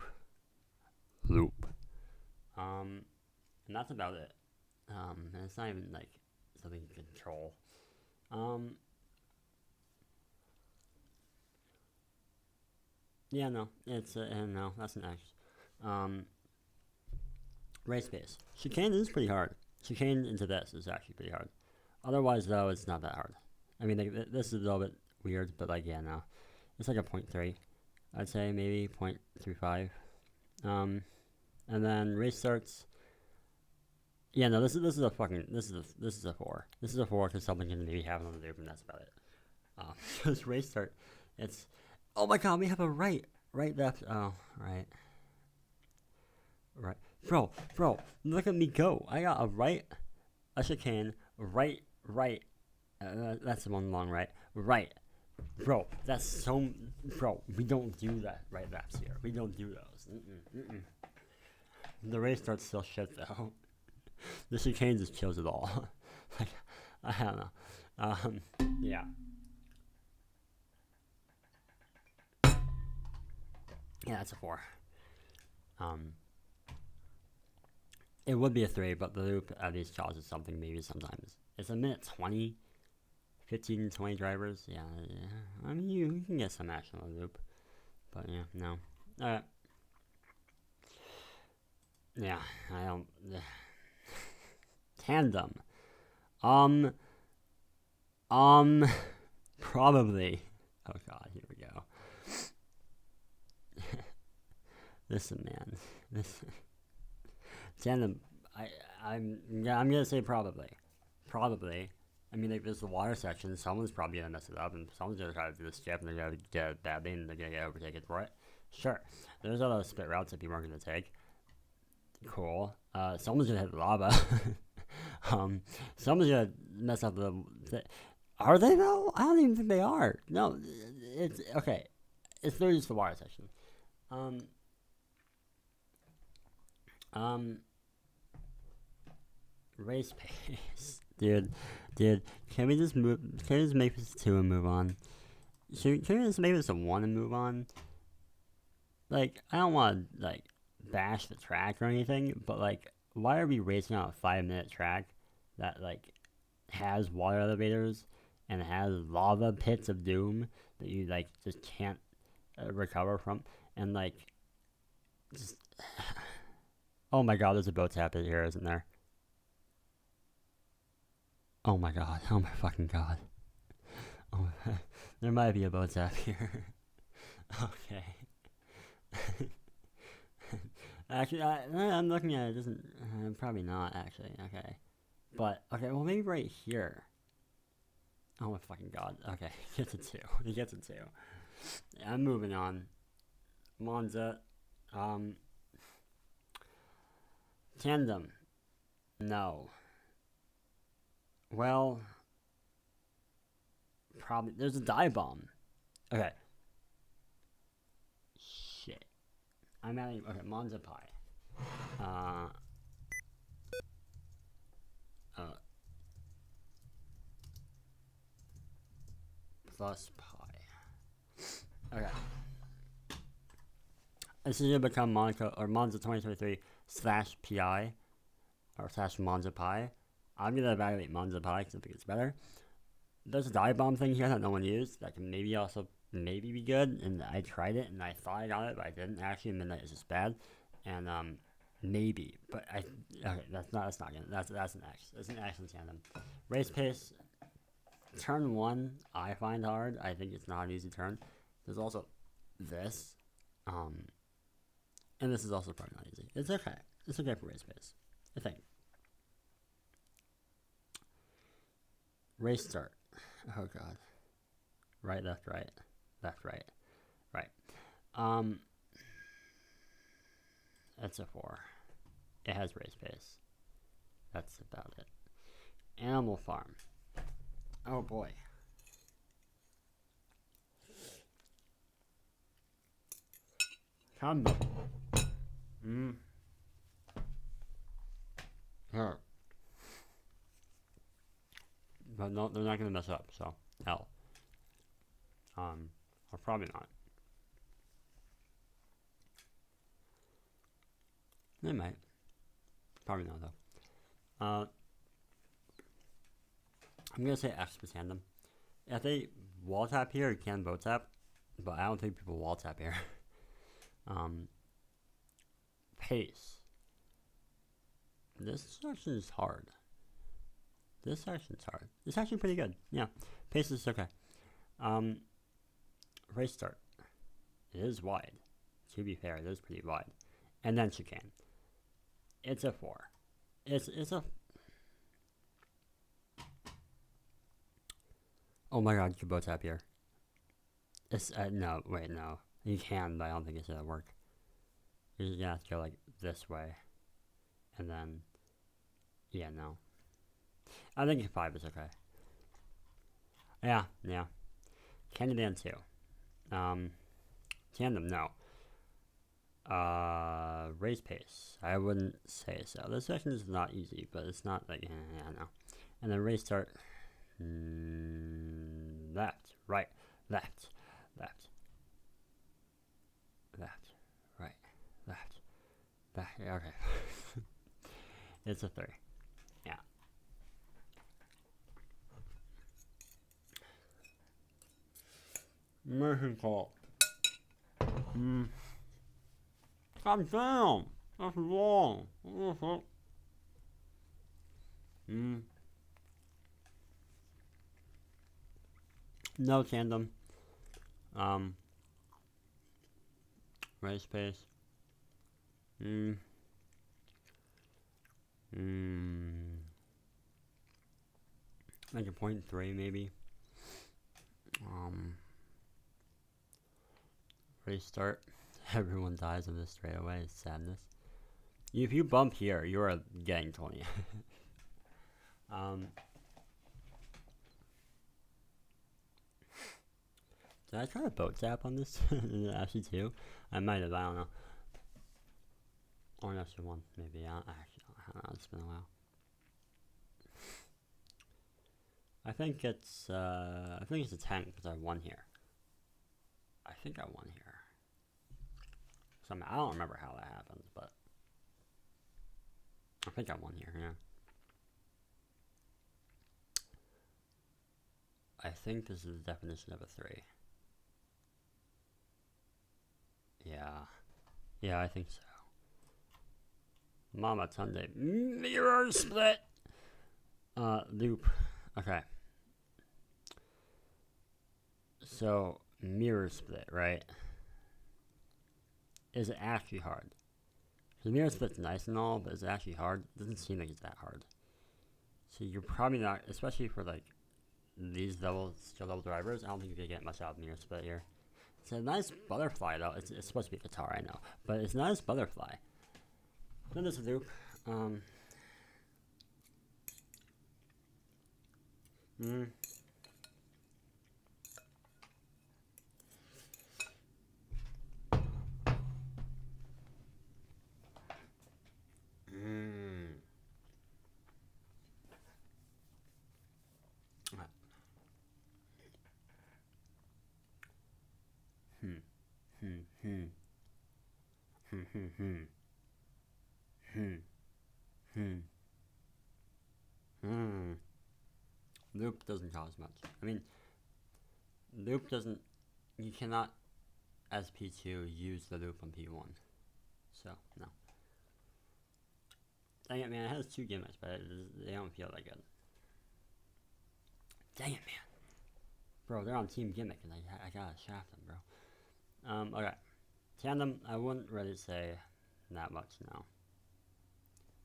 And that's about it. And it's not even like something you can control. Yeah, no, it's no, that's an X. Race pace. Chicane is pretty hard. Chicane into this is actually pretty hard. Otherwise, though, it's not that hard. I mean, like, this is a little bit weird, but like, yeah, no, it's like a 0.3. I'd say maybe 0.35. And then race starts. Yeah, no, this is a 4. This is a 4 because someone can maybe have it on the loop, and that's about it. This race start, it's. Oh my God, we have a right, left. Oh, right. Bro, look at me go. I got a right, a chicane, right. That's the one long right. Bro, that's so. Bro, we don't do that right lefts here. We don't do those. The race starts still shit though. The chicane just kills it all. Like, I don't know. Yeah. Yeah, that's a 4. It would be a 3, but the loop at least causes something maybe sometimes. It's a minute 20, 15, 20 drivers. Yeah. I mean, you can get some action on the loop, but yeah, no. Alright. Yeah, I don't. Tandem. Probably. Oh God, here we go. Listen, man. Listen. Tandem. I'm gonna say probably. I mean, like, there's the water section. Someone's probably gonna mess it up, and someone's gonna try to do this skip, and they're gonna get it badly, and they're gonna get overtaken for it. Sure. There's other split routes that people aren't gonna take. Cool. Someone's gonna hit lava. Someone's gonna mess up the. Are they though? I don't even think they are. No, it's okay. It's literally just the water section. Race pace, dude. Can we just move? Can we just make this 2 and move on? Can we just make this a 1 and move on? Like, I don't want to like bash the track or anything, but like, why are we racing on a 5-minute track that like has water elevators and has lava pits of doom that you like just can't recover from, and like just oh my God, there's a boat tap here, isn't there? Oh my God, oh my fucking God. Oh, there might be a boat tap here. Okay. Actually, I'm looking at it. Doesn't probably not actually. Okay, but okay. Well, maybe right here. Oh my fucking God. Okay, he gets a 2. He gets a 2. I'm moving on. Monza. Tandem. No. Well, probably there's a dive bomb. Okay. Shit. I'm adding. Okay, Monza Pi. Plus pi. Okay. This is gonna become Monza 2023 / pi or / Monza Pi. I'm gonna evaluate Monza Pi because I think it's better. There's a dive bomb thing here that no one used that can maybe be good, and I tried it and I thought I got it, but I didn't. Actually, Midnight is just bad, and maybe, but okay, that's not gonna, that's an X. That's an X in tandem. Race pace. Turn 1, I find hard. I think it's not an easy turn. There's also this, and this is also probably not easy. It's okay. It's okay for race pace, I think. Race start. Oh god. Right, left, right, left, right, right. That's a 4. It has race pace. That's about it. Animal Farm. Oh boy. Combo. Her. But no, they're not gonna mess up, so hell. Or probably not. They might. Probably not though. I'm gonna say X for tandem. If they wall tap here, you can boat tap, but I don't think people wall tap here. Pace. This section is hard. This section's hard. It's actually pretty good. Yeah, pace is okay. Race start. It is wide. To be fair, it is pretty wide. And then chicane. It's a 4. It's a. Oh my god, you can boat tap here. It's no, wait, no. You can, but I don't think it's gonna work. You're just gonna have to go like this way, and then, yeah, no. I think 5 is okay. Yeah. Candyman 2. Tandem, no. Race pace. I wouldn't say so. This section is not easy, but it's not like, yeah, no. And then race start. Left, right, left, left, right, left. Yeah, okay. It's a 3. Yeah. Mission call. God damn! That's long. What the fuck? No tandem. Race pace. Like a 0.3 maybe. Race start. Everyone dies of this straight away. It's sadness. If you bump here, you are getting 20. Did I try to boat tap on this? Actually, too? I might have. I don't know. Or that's one, maybe. Actually, I don't know. It's been a while. I think it's a 10 because I won here. I think I won here. I don't remember how that happened, but I think I won here. Yeah. I think this is the definition of a 3. Yeah, I think so. Mama Tunde. Mirror split! Loop. Okay. So, mirror split, right? Is it actually hard? The mirror split's nice and all, but is it actually hard? It doesn't seem like it's that hard. So you're probably not, especially for like these skill level drivers, I don't think you're gonna get much out of mirror split here. It's a nice butterfly though. It's supposed to be a guitar, I know, but it's a nice butterfly. Then there's a loop. Mm. Loop doesn't cause much. I mean, loop doesn't. You cannot, as P2, use the loop on P1. So no. Dang it, man! It has 2 gimmicks, but they don't feel that good. Dang it, man! Bro, they're on Team Gimmick, and I gotta shaft them, bro. Okay. Tandem, I wouldn't really say that much now.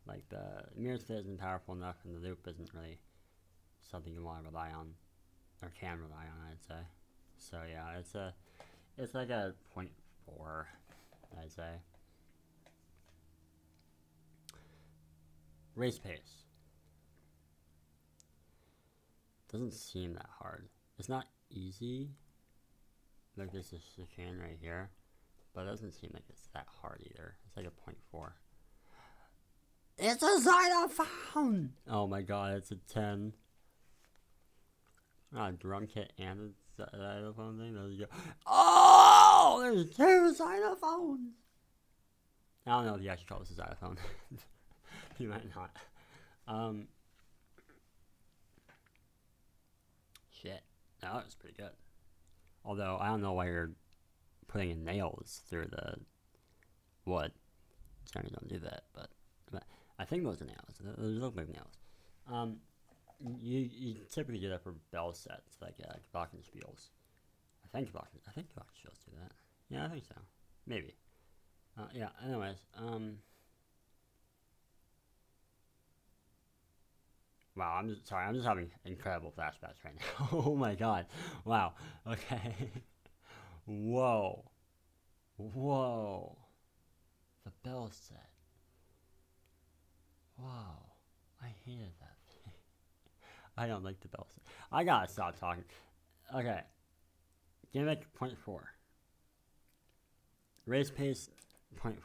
Like, the mirror's fit isn't powerful enough, and the loop isn't really something you want to rely on, or can rely on, I'd say. So yeah, it's like a 0.4, I'd say. Race pace. Doesn't seem that hard. It's not easy. Like this is chicane right here, but it doesn't seem like it's that hard either. It's like a 0.4. It's a xylophone! Oh my god, it's a 10. Ah, drum kit and a xylophone thing. There you go. Oh, there's 2 xylophones. I don't know if you actually call this a xylophone. You might not. Shit, that was pretty good. Although I don't know why you're putting in nails through the wood. Sorry, don't do that. But I think those are nails. Those look like nails. You typically do that for bell sets, like glockenspiels. I think glockenspiels do that. Yeah, I think so. Maybe. Yeah. Anyways, wow. I'm just having incredible flashbacks right now. Oh my god. Wow. Okay. Whoa. Whoa. The bell set. Wow. I hated that thing. I don't like the bell set. I gotta stop talking. Okay. Gimmick 0.4. Race pace 0.4.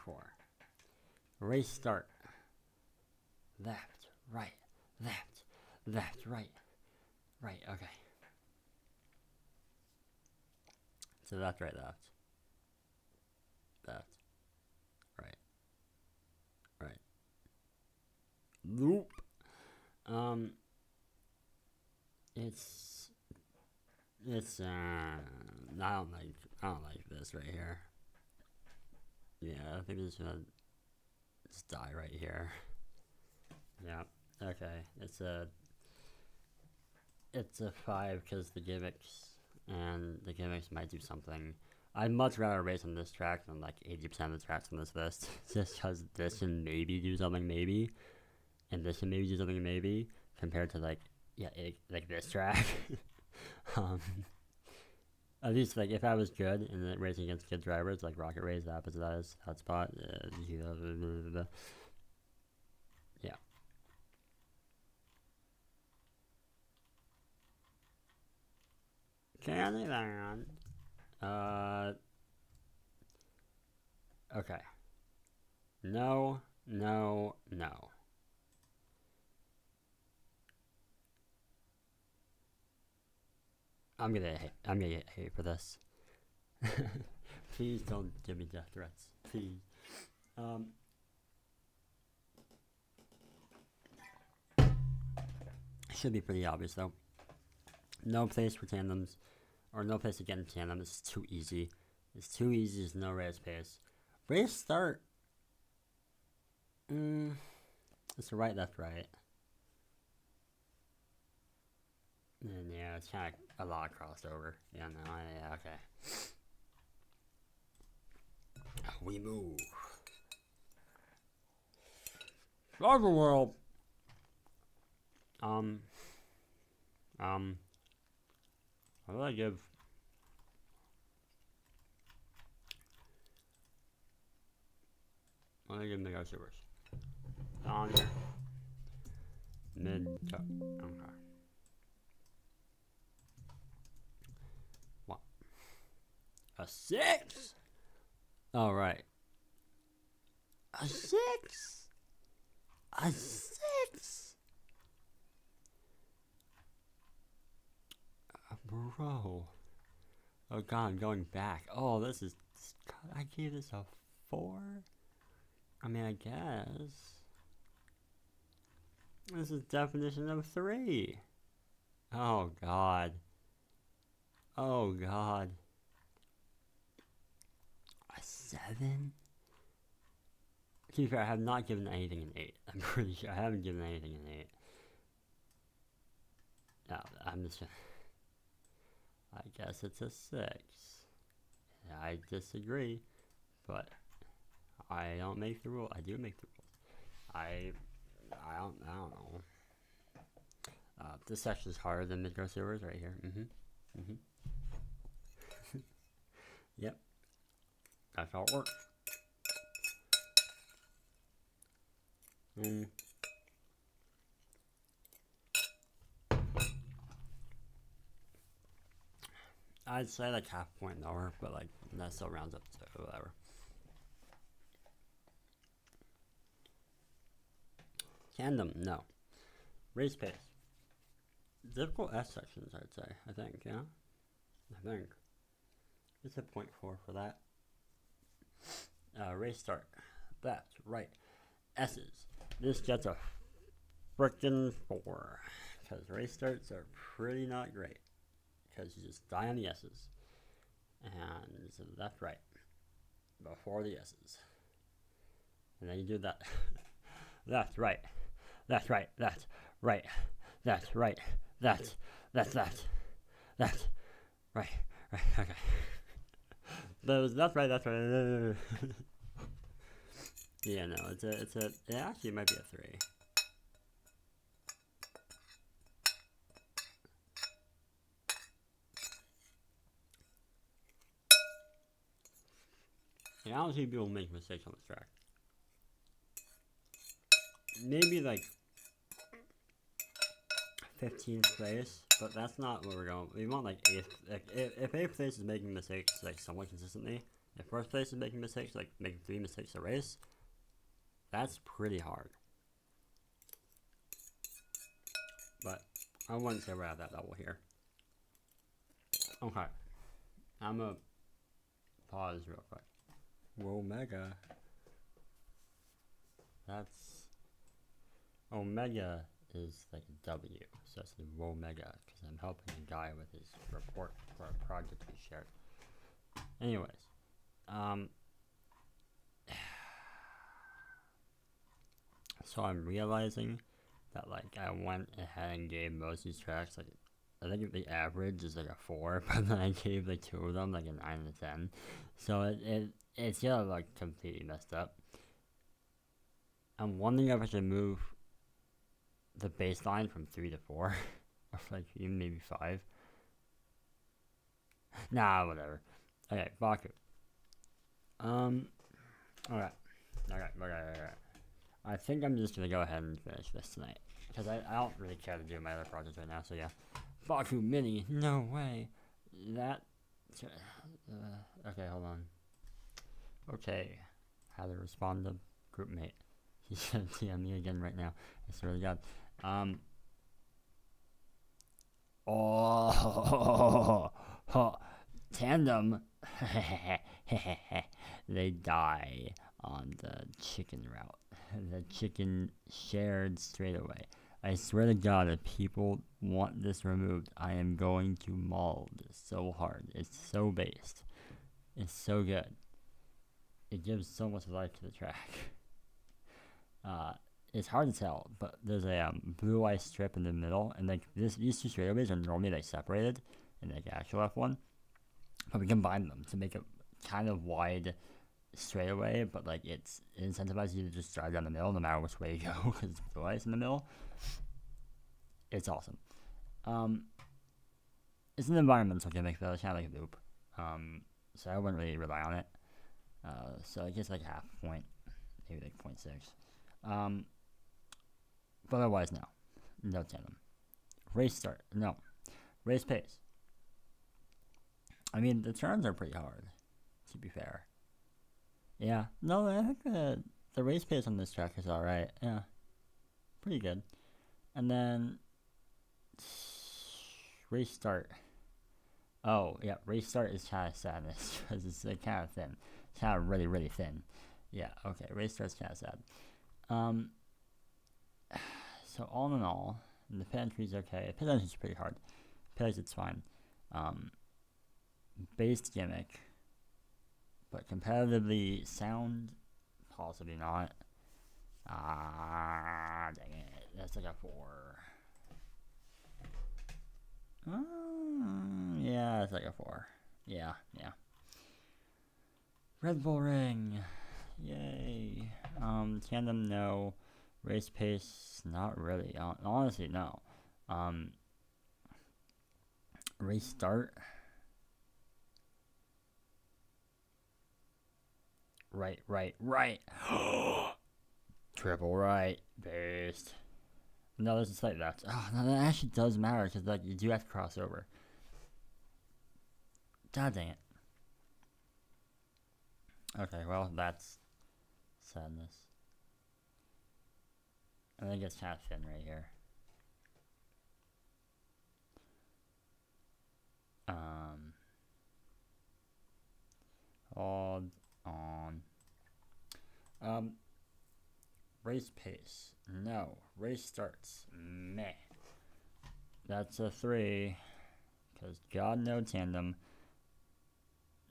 Race start. Left, right, right. Right, okay. So left, right, left. Left. Right. Right. Loop. I don't like this right here. Yeah, I think it's gonna just die right here. Yeah. Okay. It's a 5 because the gimmicks might do something. I'd much rather race on this track than like 80% of the tracks on this list, just because this can maybe do something maybe, and this can maybe do something maybe, compared to like this track. At least like if I was good in racing against good drivers, like Rocket Race, the opposite of that is Hotspot. Yeah. Candyland. Okay. No. I'm gonna get hate for this. Please don't give me death threats. Please. Should be pretty obvious though. No place for tandems, or no place to get in tandem. It's too easy. It's too easy. There's no race pace. Race start. It's the right, left, right. And yeah, it's kind of a lot of crossover. Yeah, no, yeah, okay. We move. Driver World. What do I give? What do I give MidgarSewers? On here. Okay. A 6? Alright. A 6? A 6? Bro. Oh god, I'm going back. Oh, this is... God, I gave this a 4? I mean, I guess. This is definition of 3. Oh god. Oh god. A 7? To be fair, I have not given anything an 8. I'm pretty sure I haven't given anything an 8. No, I'm just gonna... I guess it's a 6. I disagree, but I don't make the rule. I do make the rules. I don't know. This section is harder than MidgarSewers right here. Yep. That's how it works. I'd say like half point lower, but like that still rounds up to whatever. Tandem, no. Race pace. Difficult S sections, I'd say. I think, yeah? I think. It's a 0.4 for that. Race start. That's right. S's. This gets a frickin' 4. Because race starts are pretty not great. Because you just die on the S's. And so left, right. Before the S's. And then you do that. Left, right. Left, right. Left, right. Left, right. Left, left, left. Left, right. Right, okay. Those left, right, left, right. Yeah, no, it actually might be a 3. I don't see people make mistakes on this track. Maybe like 15th place, but that's not where we're going. We want like 8th. Like, if 8th place is making mistakes like somewhat consistently, if 1st place is making mistakes, like making 3 mistakes a race, that's pretty hard. But I wouldn't say we're at that level here. Okay, I'm gonna pause real quick. Omega. That's Omega is like a W, so it's the Omega because I'm helping a guy with his report for a project we shared. Anyways, so I'm realizing that like I went ahead and gave most of these tracks like I think the average is like a 4, but then I gave like 2 of them like a 9 and a 10. So it's yeah like completely messed up. I'm wondering if I should move the baseline from 3 to 4, or like even maybe 5. Nah, whatever. Okay, Baku. Alright. I think I'm just gonna go ahead and finish this tonight. Because I don't really care to do my other projects right now, so yeah. Baku Mini, no way. That, okay, hold on. Okay, how to respond to groupmate. He's gonna TM me again right now. I swear to God. Tandem. They die on the chicken route. The chicken shared straightaway. I swear to God, if people want this removed, I am going to maul this so hard. It's so based. It's so good. It gives so much life to the track. It's hard to tell, but there's a blue ice strip in the middle, and like these 2 straightaways are normally like separated in like actual F1, but we combine them to make a kind of wide straightaway, but like it incentivizes you to just drive down the middle no matter which way you go because it's blue ice in the middle. It's awesome. It's an environmental gimmick though. It's kind of like a loop, so I wouldn't really rely on it. So I guess like half point, maybe like 0.6. But otherwise, no tandem. Race start, no. Race pace. I mean, the turns are pretty hard, to be fair. Yeah, no, I think the race pace on this track is alright. Yeah, pretty good. And then race start. Oh, yeah, race start is kind of sadness because it's like, kind of thin. It's kind of really, really thin. Yeah, okay, race start's kind of sad. So all in all, the pit entry's okay. Pit entry's pretty hard. Pit exit's fine. Based gimmick, but competitively sound, possibly not. Dang it. That's like a 4. Yeah, it's like a 4. Yeah. Red Bull Ring. Yay. Tandem, no. Race pace, not really. Honestly, no. Race start. Right. Triple right. Based. No, there's a slight left. Oh, no, that actually does matter because like you do have to cross over. God dang it. Okay, well, that's sadness. I think it's kind of thin right here. Hold on. Race pace. No. Race starts. Meh. That's a 3. Because God, no tandem.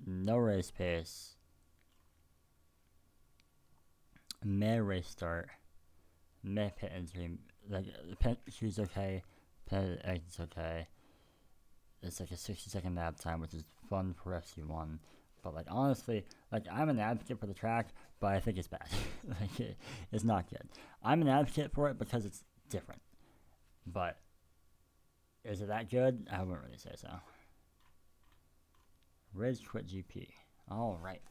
No race pace. Meh race start. Meh pit entry. Like, pit entry's okay. Pit exit's okay. It's like a 60-second lap time, which is fun for FC1. But like honestly, like I'm an advocate for the track, but I think it's bad. Like it's not good. I'm an advocate for it because it's different. But is it that good? I wouldn't really say so. Rage quit GP. Alright.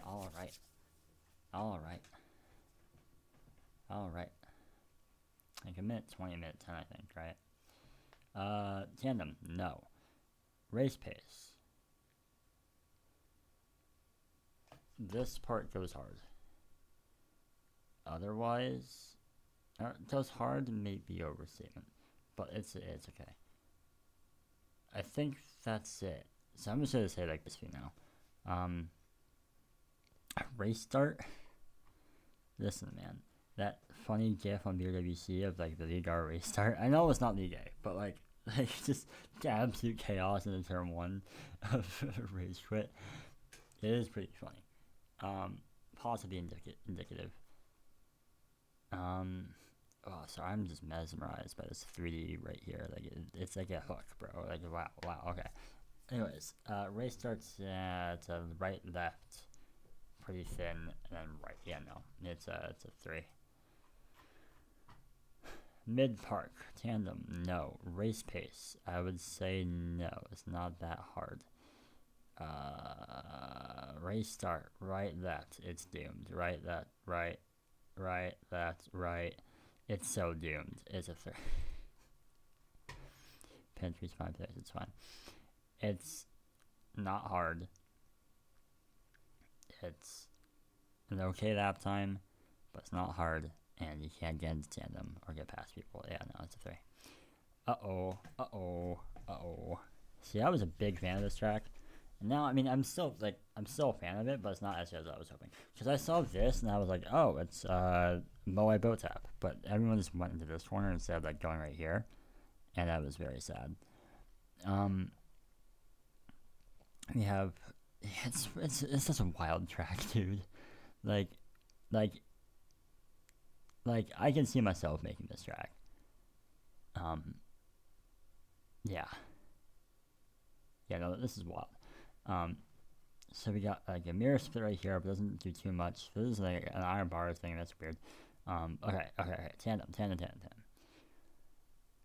Like a minute 20, minute 10, I think, right? Tandem, no. Race pace. This part goes hard. Otherwise, goes hard may be overstatement, but it's okay. I think that's it. So I'm just gonna say like this for you now. Race start. Listen, man, that funny GIF on BWC of like the Ligar race start. I know it's not Liga, but like just absolute chaos in the turn 1 of race quit. It is pretty funny. Possibly indicative. Oh, sorry, I'm just mesmerized by this 3D right here. Like it's like a hook, bro. Like wow. Okay. Anyways, race starts at right, left, pretty thin, and then right. Yeah, no, it's a 3. Mid park tandem, no. Race pace, I would say no. It's not that hard. Race start, right, left, it's doomed. Right, left, right, left, right. It's so doomed. It's a 3. Pinch respawn place, it's fine. It's not hard. It's an okay lap time, but it's not hard, and you can't get into tandem or get past people. Yeah, no, it's a 3. Uh-oh. See, I was a big fan of this track. And now, I mean, I'm still a fan of it, but it's not as good as I was hoping. Because I saw this, and I was like, oh, it's Moai Boat Tap. But everyone just went into this corner instead of, like, going right here. And that was very sad. We have... It's such a wild track, dude. Like, I can see myself making this track. Yeah. Yeah, no, this is wild. So we got like a mirror split right here, but doesn't do too much. This is like an iron bar thing, that's weird. Okay. Tandem.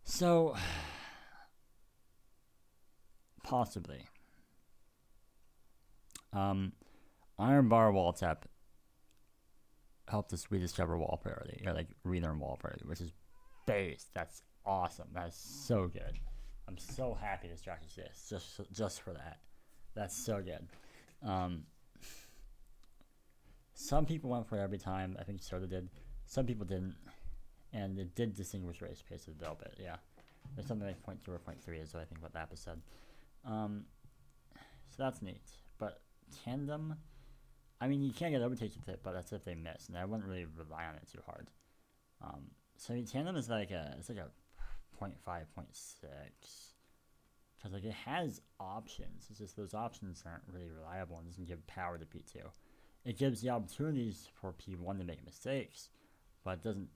So, possibly. Iron bar wall tap helped us rediscover wall priority, or like relearn wall priority, which is base. That's awesome. That's so good. I'm so happy this track exists just for that. That's so good. Some people went for it every time. I think Soda did. Some people didn't. And it did distinguish race pace a little bit, yeah. There's something like 0.2 or 0.3 is what I think what Lapis said. So that's neat. But tandem, I mean, you can't get overtakes with it, but that's if they miss, and I wouldn't really rely on it too hard. So I mean, tandem is like it's like a 0.5, 0.6, because like it has options. It's just those options aren't really reliable and doesn't give power to P2. It gives the opportunities for P1 to make mistakes, but it doesn't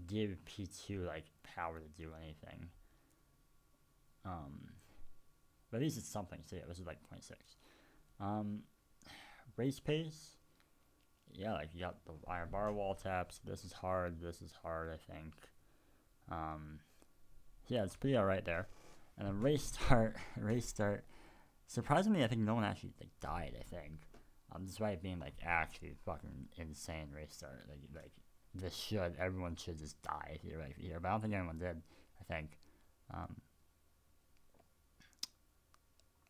give P2 like power to do anything. But at least it's something. So yeah, this is like 0.6. Race pace. Yeah, like you got the iron bar wall taps. This is hard. This is hard, I think. Yeah, it's pretty alright there. And then race start. Surprisingly, I think no one actually like died. I think, despite being like actually fucking insane race start. Like everyone should just die here, right here. But I don't think anyone did. I think.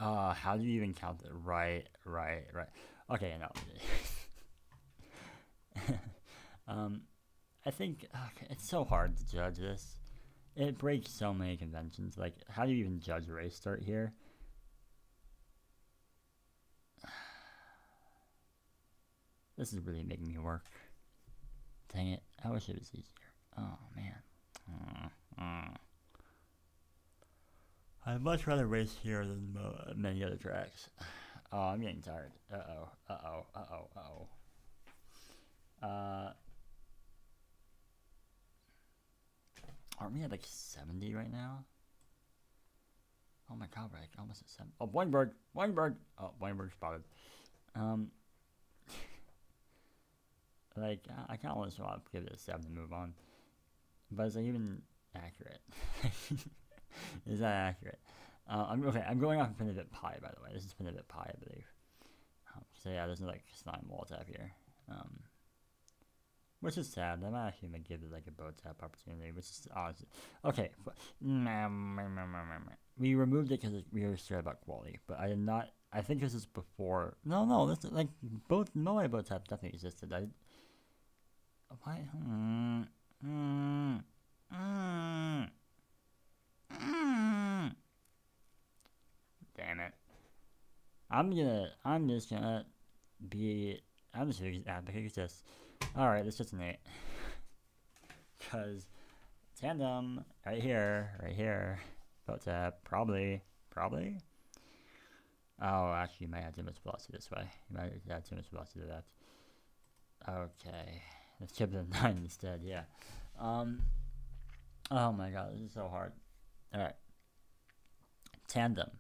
How do you even count it? Right. Okay, no. I think it's so hard to judge this. It breaks so many conventions. Like, how do you even judge a race start here? This is really making me work. Dang it. I wish it was easier. Oh, man. I'd much rather race here than many other tracks. Oh, I'm getting tired. Aren't we at like 70 right now? Oh my god, we're like almost at 7. Oh, Boingberg! Oh, Boingberg spotted. Like, I kind of want to give it a 7 to move on. But is that even accurate? Is that accurate? I'm going off InfiniteBitPi, by the way. This is InfiniteBitPi, I believe. So yeah, there's no like slime wall tap here. Which is sad. I might actually give it like a bow tap opportunity, which is honestly okay. We removed it because we were scared about quality, but I did not. I think this is before. No, this is like both. No way bow tap definitely existed. Why? Damn it. I'm just gonna advocate this. Alright, it's just an 8. Cause tandem right here. Boat tap, probably. Oh, actually, you might have too much velocity this way. You might have too much velocity to that. Okay, let's keep it at 9 instead. Yeah. Oh my god, this is so hard. All right. Tandem.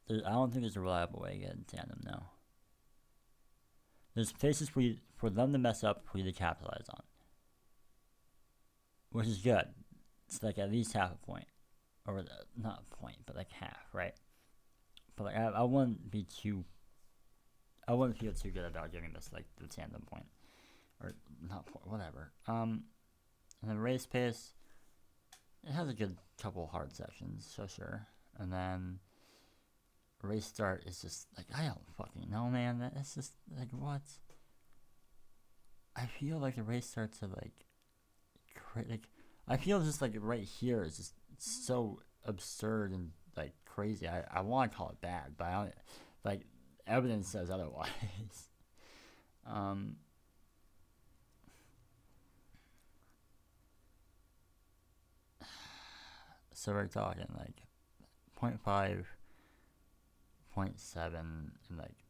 I don't think there's a reliable way to get in tandem now. There's places for them to mess up for you to capitalize on, which is good. It's like at least half a point, or not a point, but like half, right? But like I wouldn't feel too good about giving this like the tandem point, or not point, whatever. And then race pace, it has a good couple hard sections, so sure. And then race start is just like, I don't fucking know, man. That's just like, what? I feel like the race starts are like I feel just like right here is just so absurd and like crazy. I want to call it bad, but I don't, like evidence says otherwise. So we're talking like 0.5, 0.7, and like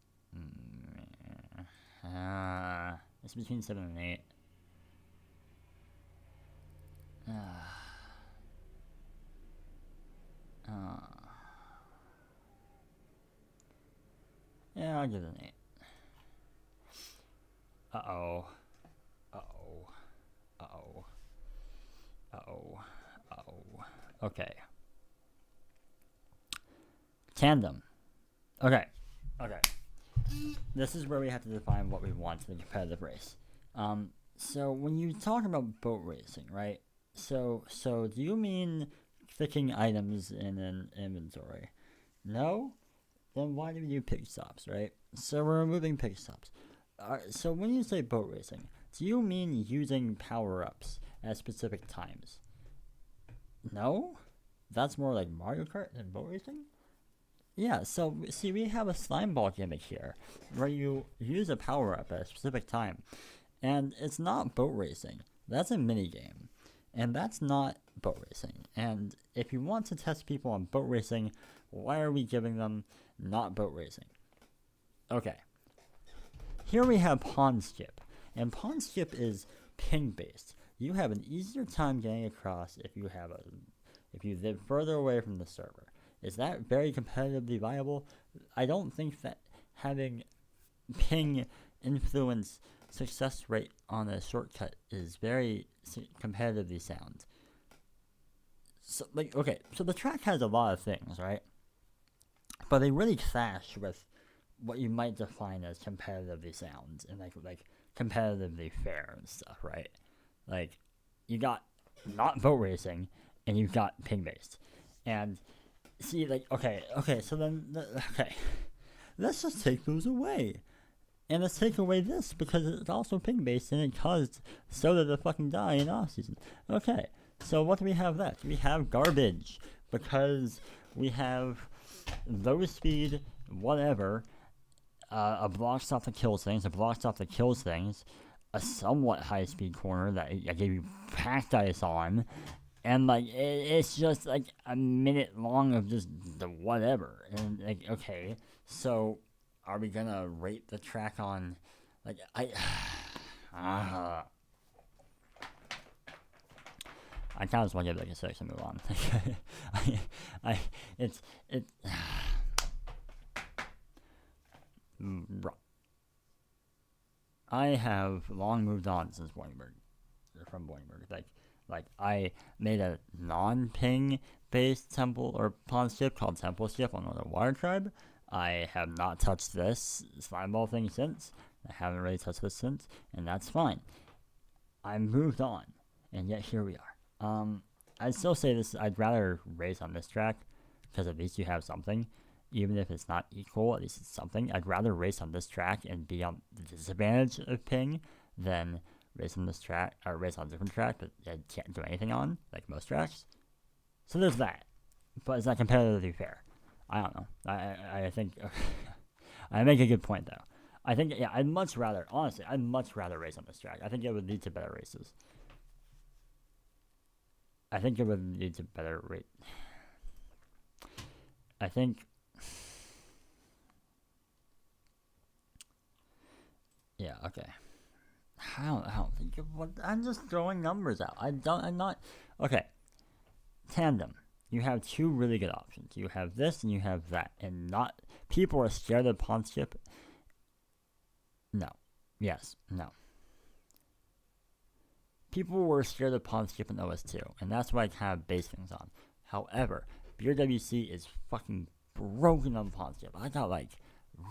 it's between 7 and 8. Yeah, I'll give it an 8. Uh-oh. Okay. Tandem. Okay. This is where we have to define what we want in a competitive race. So when you talk about boat racing, right? So do you mean sticking items in an inventory? No? then why do we do pit stops, right? So we're removing pit stops. So when you say boat racing, do you mean using power-ups at specific times? No? That's more like Mario Kart than boat racing? Yeah, so see, we have a slime ball gimmick here, where you use a power-up at a specific time, and it's not boat racing. That's a minigame, and that's not boat racing. And if you want to test people on boat racing, why are we giving them not boat racing? Okay. Here we have pond skip, and pond skip is ping-based. You have an easier time getting across if you live further away from the server. Is that very competitively viable? I don't think that having ping influence success rate on a shortcut is very competitively sound. So, so the track has a lot of things, right? But they really clash with what you might define as competitively sound and like competitively fair and stuff, right? Like, you got not boat racing and you've got ping based, and see, so then let's just take those away, and let's take away this because it's also ping based and it caused Soda to fucking die in off season. Okay, so what do we have left? We have garbage because we have low speed whatever. A block stop that kills things, a somewhat high-speed corner that I gave you packed ice on, and, it's just, a minute long of just the whatever. And, okay, so are we gonna rate the track on, I kind of just want to give it, a 6 and move on. I have long moved on since from Boingburg. I made a non-ping based temple or pond skip called Temple Skip on the Water Tribe. I have not touched this slime ball thing since. I haven't really touched this since, and that's fine. I moved on, and yet here we are. I'd still say this. I'd rather race on this track because at least you have something. Even if it's not equal, at least it's something. I'd rather race on this track and be on the disadvantage of ping than race on this track, or race on a different track that I can't do anything on, like most tracks. So there's that. But is that competitively fair? I don't know. I think I make a good point though. I think I'd much rather race on this track. I think it would lead to better races. I think it would lead to better rate. I think. Yeah, okay. I don't think of what. I'm just throwing numbers out. I'm not. Okay. Tandem. You have two really good options. You have this and you have that. And not. People are scared of pond skip. No. Yes. No. People were scared of pond skip in OS2. And that's why I kind of base things on. However, BRWC is fucking broken on pond skip. I got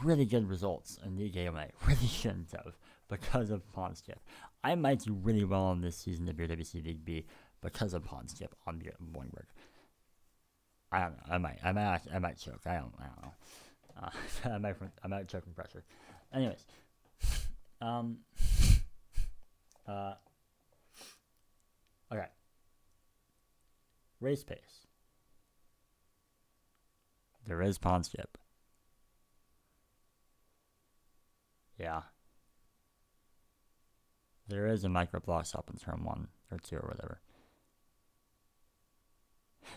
really good results in the game I really shouldn't have because of pond skip. I might do really well on this season of BRWC League B because of pond skip on Boingburg. I don't know. I might choke. I don't know. I might choke from pressure. Anyways, okay. Race pace. There is pond skip. Yeah. There is a micro block stop in turn 1 or 2 or whatever.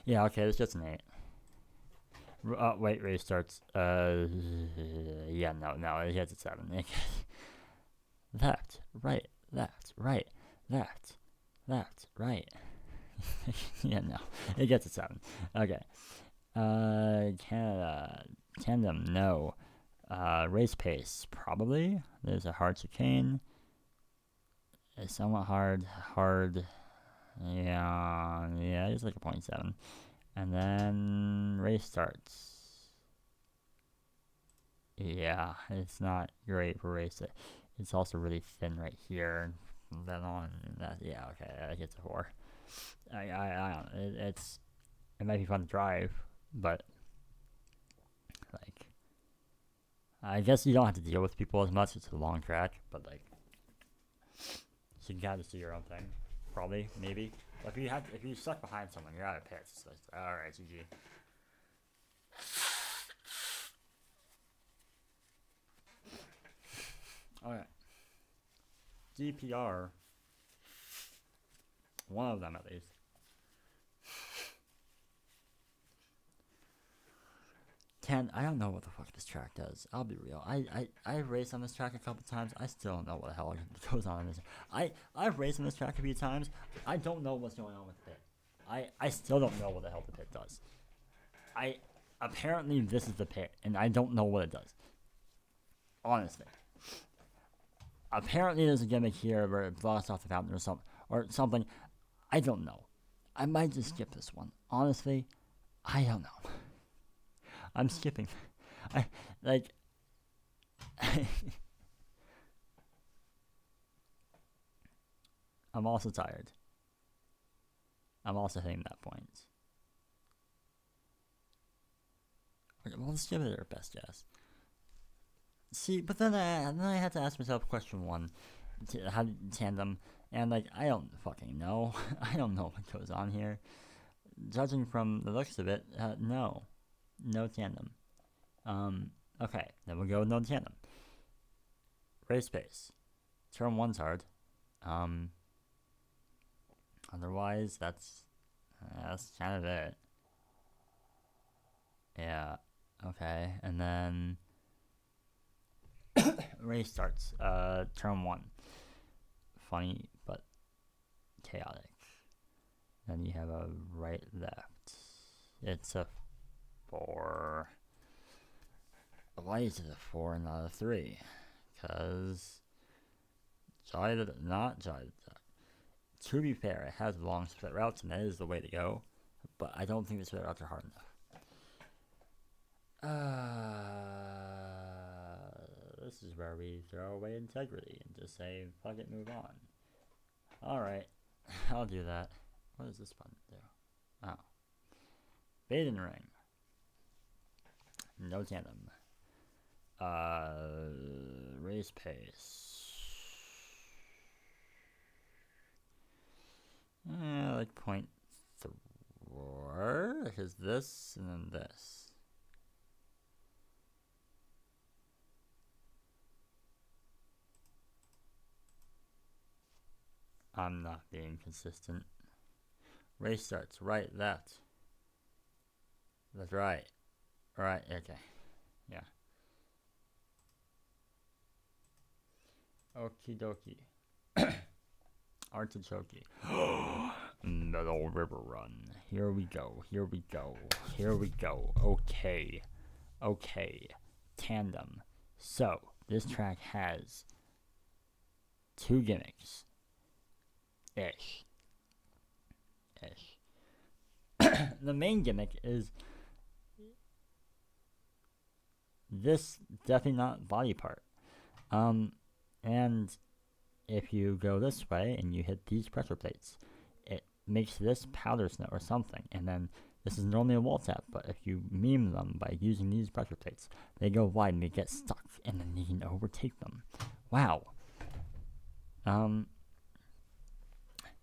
Yeah, okay, it's just an 8. Wait, race starts. Yeah, no, it gets a 7. That, right. Yeah, no, it gets a 7. Okay. Canada, tandem, no. Race pace, probably. There's a hard chicane. It's somewhat hard. Yeah, it's like a 0.7. And then race starts. Yeah, it's not great for race. It's also really thin right here. And then on that, yeah, okay, that gets a 4. I don't know. It might be fun to drive, but I guess you don't have to deal with people as much. It's a long track, but like, so you can kind of do your own thing, probably, maybe. But if you stuck behind someone, you're out of pits. So it's all right, GG. All right. DPR. One of them at least. I don't know what the fuck this track does. I'll be real. I've raced on this track a couple times. I still don't know what the hell goes on in this. I've raced on this track a few times. I don't know what's going on with the pit. I still don't know what the hell the pit does. Apparently this is the pit, and I don't know what it does. Honestly. Apparently there's a gimmick here where it blocks off the fountain or something. I don't know. I might just skip this one. Honestly, I don't know. I'm skipping. I'm also tired. I'm also hitting that point. Okay, well, let's give it our best guess. See, but then I had to ask myself question one, how tandem, and like I don't fucking know. I don't know what goes on here. Judging from the looks of it, no tandem. Okay, then we'll go with no tandem. Race pace. Turn 1's hard. Otherwise, that's kind of it. Yeah. Okay, and then race starts. Turn 1. Funny but chaotic. Then you have a right left. It's a 4. Why is it a 4 and not a 3? Because not Jolly the Duck. To be fair, it has long split routes, and that is the way to go. But I don't think the split routes are hard enough. This is where we throw away integrity and just say, fuck it, move on. Alright, I'll do that. What does this button do? Oh. Ring. No tandem. Race pace. Like 0.4, because this and then this. I'm not being consistent. Race starts, right, left. That's right. Right, okay. Yeah. Okie dokie. Artichoke. Metal River Run. Here we go. Okay. Tandem. So, this track has 2 gimmicks. Ish. The main gimmick is this definitely not body part. And if you go this way and you hit these pressure plates, it makes this powder snow or something. And then this is normally a wall tap, but if you meme them by using these pressure plates, they go wide and they get stuck, and then you can overtake them. Wow.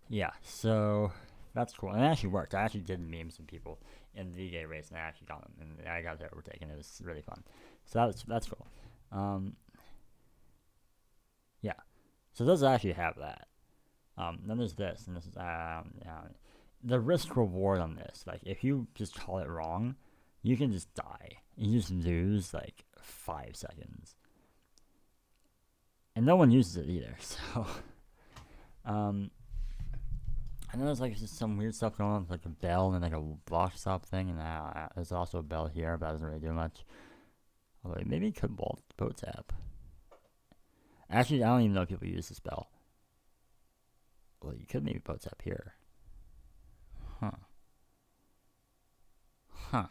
Yeah, so that's cool. And it actually worked. I actually did meme some people in the VGA race, and I actually got them, and I got to overtake, and it was really fun. So that's cool. Yeah. So it does actually have that. Then there's this, and this is the risk reward on this. Like, if you just call it wrong, you can just die. You just lose like 5 seconds, and no one uses it either. So, I know there's like just some weird stuff going on with like a bell and like a block stop thing, and there's also a bell here, but that doesn't really do much. Although maybe it could boat tap. Actually, I don't even know if people use this bell. Well, you could maybe boat tap here. Huh.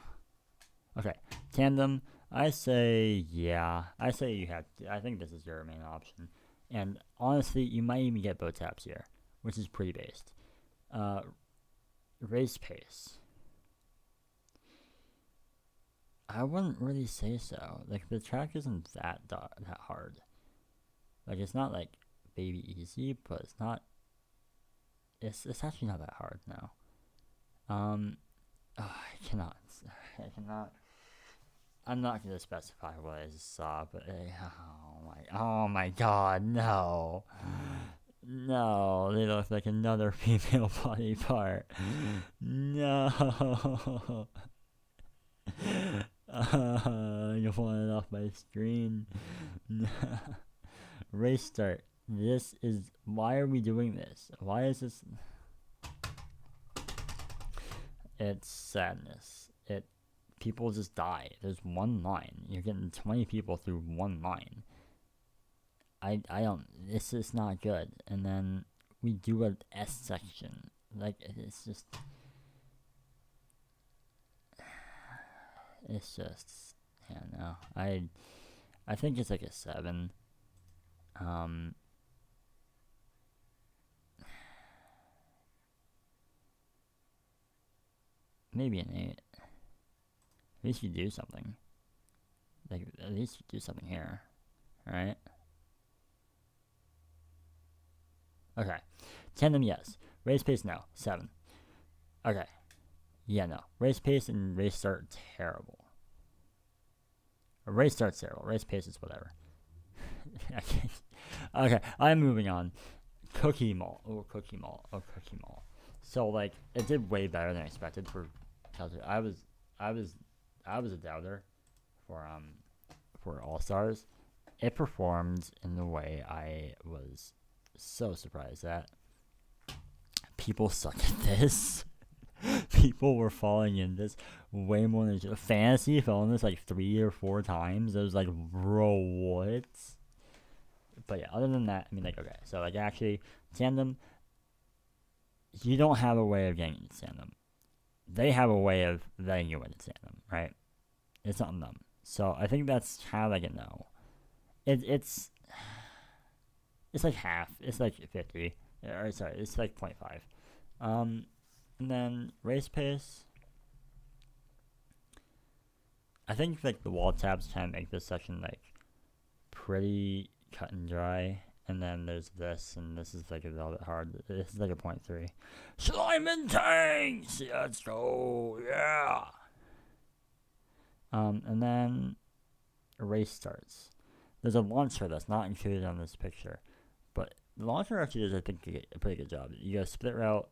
Okay, tandem. I say yeah. I say you have. I think this is your main option. And honestly, you might even get boat taps here, which is pretty based. Race pace. I wouldn't really say so. Like, the track isn't that hard. Like, it's not like baby easy, but it's not. It's actually not that hard now. I cannot. I'm not gonna specify what I just saw, but oh my god, no. No, they look like another female body part. No. You want it off my screen. Race start. This is. Why are we doing this? Why is this? It's sadness. People just die. There's one line. You're getting 20 people through one line. I don't. This is not good. And then we do an S section. Like, it's just. It's just. Yeah, no. I think it's like a 7. Maybe an 8. At least you do something. Like, at least you do something here. Right? Okay. Tandem, yes. Race pace, no. 7. Okay. Yeah, no. Race pace and race start, terrible. Race start's terrible. Race pace is whatever. Okay, I'm moving on. Cookie Mall. Oh, Cookie Mall. So, like, it did way better than I expected for I was a doubter for All Stars. It performed in the way I was so surprised at. People suck at this. People were falling in this way more than Fantasy fell in this like 3 or 4 times. It was like, bro, what? But yeah, other than that, I mean, like, okay, so like actually, tandem, you don't have a way of getting into tandem. They have a way of letting you into tandem, right? It's on them. So I think that's kind of like a no. It's like half. It's like 50. Or sorry, it's like 0.5. And then race pace. I think like the wall tabs kind of make this section like pretty cut and dry. And then there's this, and this is like a little bit hard. This is like a 0.3. Slime and tanks! Let's go! Yeah! And then a race starts. There's a launcher that's not included on this picture. But the launcher actually does, I think, a pretty good job. You go split route.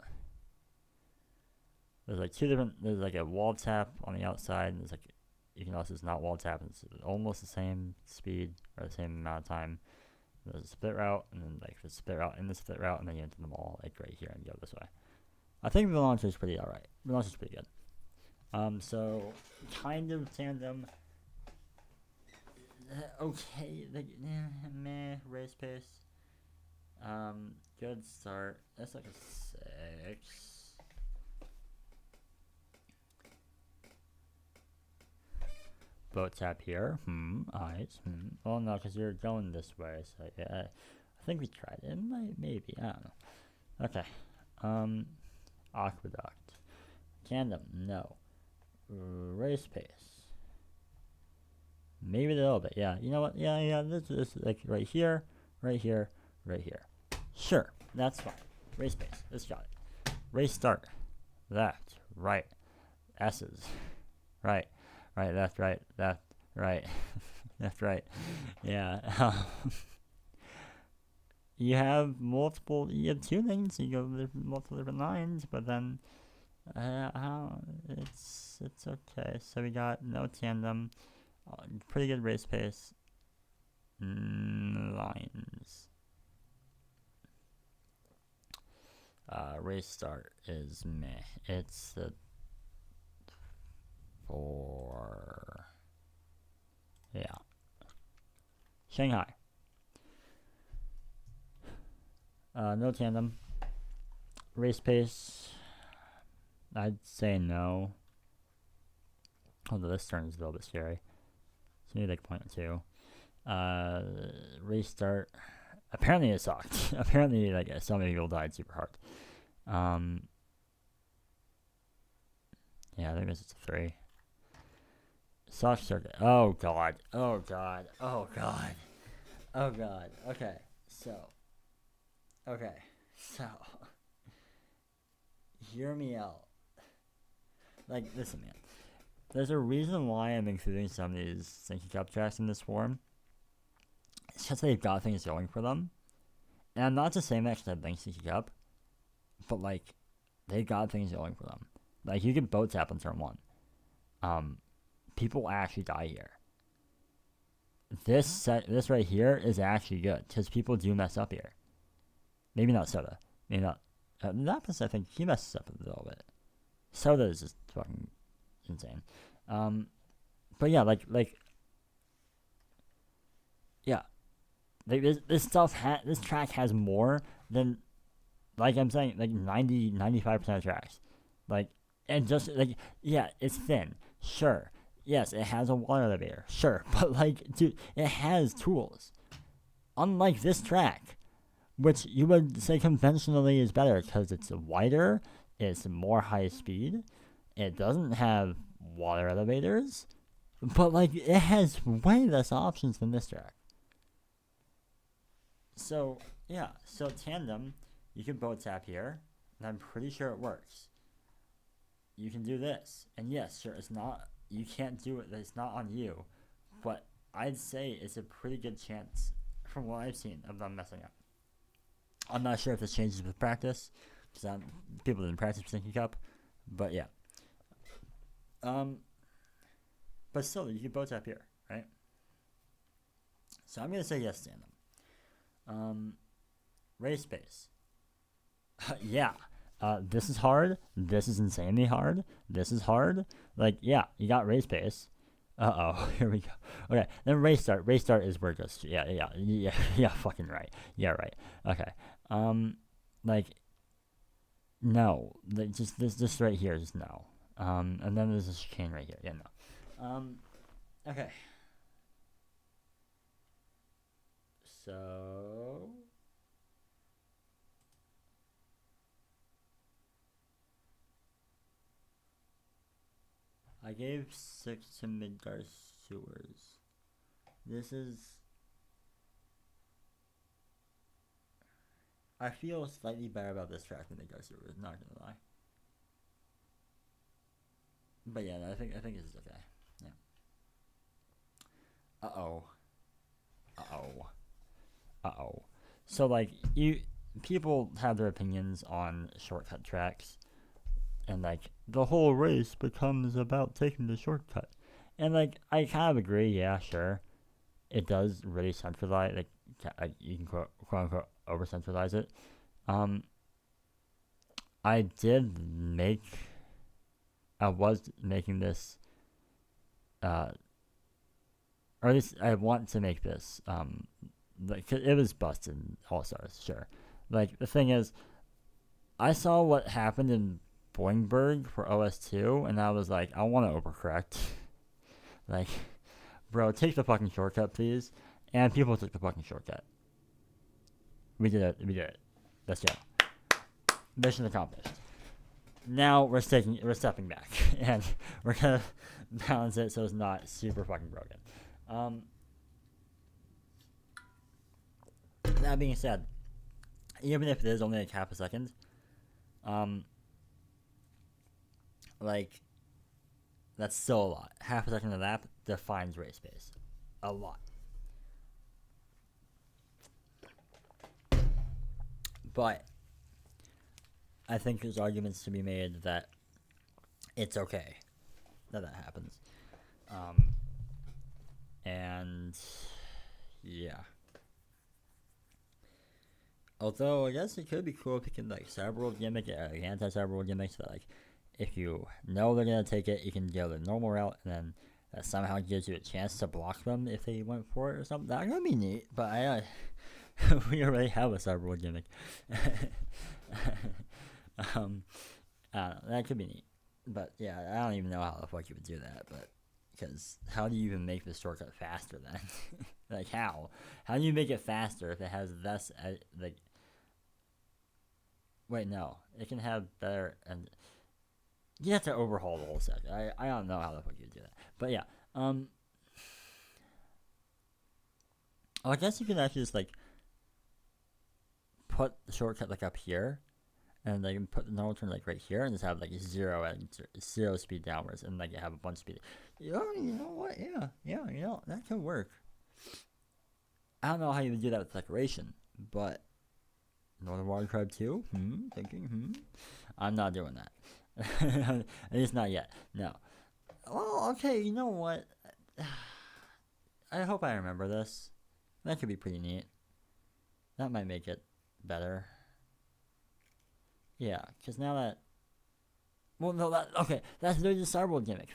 There's like there's like a wall tap on the outside, and there's like, you can also, it's not wall tap, it's almost the same speed, or the same amount of time. There's a split route, and then like the split route in the split route, and then you enter the mall like right here and go this way. I think the launcher is pretty alright. The launcher is pretty good. So kind of tandem. Okay, like meh, race pace. Good start. That's like a 6. Boat tap here. Eyes. Oh no, because you're going this way. So yeah, I think we tried it. Maybe. I don't know. Okay. Aqueduct. Tandem. No. Race pace. Maybe a little bit. Yeah. You know what? Yeah. This is like right here, right here, right here. Sure. That's fine. Race pace. Let's got it. Race start. Left. Right. S's. Right. Right, left, right, left, right, left, right. Yeah. You have 2 lanes, you go multiple different lines, but then it's okay. So we got no tandem, pretty good race pace, lines. Race start is meh. It's the 4. Yeah. Shanghai. No tandem. Race pace. I'd say no. Although this turn is a little bit scary. So maybe like 0.2. Race start. Apparently it sucked. Apparently like so many people died super hard. Yeah, I think this is a 3. Sock circuit. Oh god. Oh god. Oh god. Oh god. Okay. So. Hear me out. Like, listen, man. There's a reason why I'm including some of these Sync Cup tracks in this form. It's because they've got things going for them. And I'm not just saying that because I think Sync Cup, but like, they've got things going for them. Like, you can boat tap on turn 1. People actually die here. This right here is actually good because people do mess up here. Maybe not Soda. Maybe not. Lapis, I think he messes up a little bit. Soda is just fucking insane. But yeah, yeah. This track has more than, like I'm saying, like 95% of tracks. Like, and just, like, yeah, it's thin. Sure. Yes, it has a water elevator. Sure. But, like, dude, it has tools. Unlike this track, which you would say conventionally is better because it's wider, it's more high speed, it doesn't have water elevators, but, like, it has way less options than this track. So, yeah, so Tandem, you can boat tap here, and I'm pretty sure it works. You can do this, and yes, sure, it's not, you can't do it, it's not on you, but I'd say it's a pretty good chance, from what I've seen, of them messing up. I'm not sure if this changes with practice, because people didn't practice Sync Cup, but yeah. But still, you can boat tap here, right? So I'm going to say yes, Tandem. Race space. Yeah. This is hard. This is insanely hard. This is hard. Like, yeah, you got race pace. Here we go. Okay, then race start. Race start is where it goes to. Yeah, fucking right. Yeah, right. Okay. Like, no. Like, just this right here, just no. And then there's this chicane right here. Yeah, no. Okay. So... I gave 6 to MidgarSewers. This is... I feel slightly better about this track than MidgarSewers, not gonna lie. But yeah, I think this is okay. Yeah. Uh-oh. So, like, people have their opinions on shortcut tracks. And, like, the whole race becomes about taking the shortcut. And, like, I kind of agree, yeah, sure. It does really centralize, like you can quote-unquote over-centralize it. I was making this, or at least I want to make this, like, it was busted in All-Stars, sure. Like, the thing is, I saw what happened in Boingberg for OS2, and I was like, I want to overcorrect. Like, bro, take the fucking shortcut, please. And people took the fucking shortcut. We did it. Let's go. Mission accomplished. Now we're stepping back, and we're gonna balance it so it's not super fucking broken. That being said, even if it is only like half a second, like, that's still a lot. Half a second of that defines race pace. A lot. But I think there's arguments to be made that it's okay that happens. And yeah. Although I guess it could be cool if you can, like, cyberworld gimmick it, like anti-cyberworld gimmick, so that, like, if you know they're gonna take it, you can go the normal route, and then that somehow gives you a chance to block them if they went for it or something. That could be neat, but we already have a cyberworld gimmick. That could be neat, but yeah, I don't even know how the fuck you would do that, but because how do you even make the shortcut faster then? Like, how do you make it faster if it has less, like, wait, no, it can have better, and you have to overhaul the whole set. I don't know how the fuck you do that, but yeah, I guess you can actually just like put the shortcut like up here, and like put the normal turn like right here, and just have like 0 and 0 speed downwards, and like you have a bunch of speed. You know what? Yeah, that could work. I don't know how you would do that with decoration, but Northern Water Tribe 2? I'm not doing that. At least not yet. No. Well, okay, you know what? I hope I remember this. That could be pretty neat. That might make it better. Yeah, because now that... Well, no, okay, that's literally the Starboard gimmick.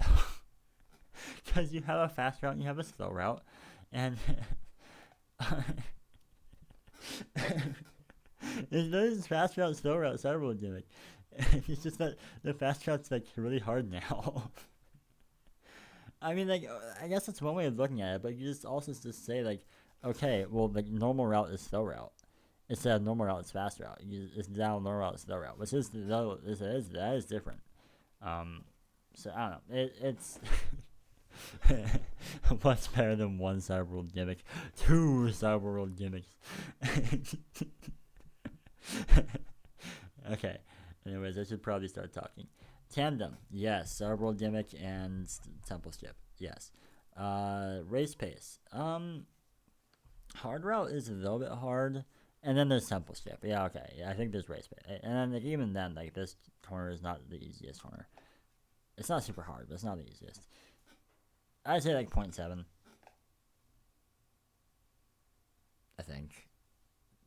Because you have a fast route and you have a slow route. And... It's literally fast route, slow route, Starboard gimmick. It's just that the fast route's like really hard now. I mean, like, I guess that's one way of looking at it, but you just also just say, like, okay, well, like, normal route is slow route. Instead of normal route is fast route. It's down normal route is slow route, which is, that is different. So, I don't know. It's... What's better than one Cyberworld gimmick? 2 Cyberworld gimmicks. Okay. Anyways, I should probably start talking. Tandem, yes. Cyberworld gimmick and temple skip, yes. Race pace. Hard route is a little bit hard, and then there's temple skip. Yeah, okay. Yeah, I think there's race pace, and then like, even then, like this corner is not the easiest corner. It's not super hard, but it's not the easiest. I'd say like 0.7. I think.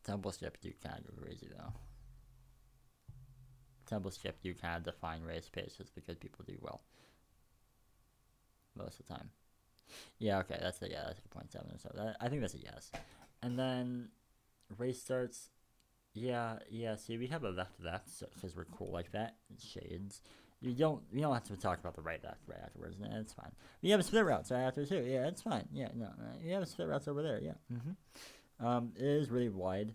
Temple skip do kind of go crazy though. Temple skip do kind of define race pace just because people do well. Most of the time. Yeah, okay, that's a 0.7 or so. I think that's a yes. And then race starts. Yeah. See, we have a left so because we're cool like that. Shades. We don't have to talk about the right afterwards. Nah, it's fine. We have a split routes right after too. Yeah, it's fine. Yeah, no, you have a split routes over there. Yeah. It is really wide.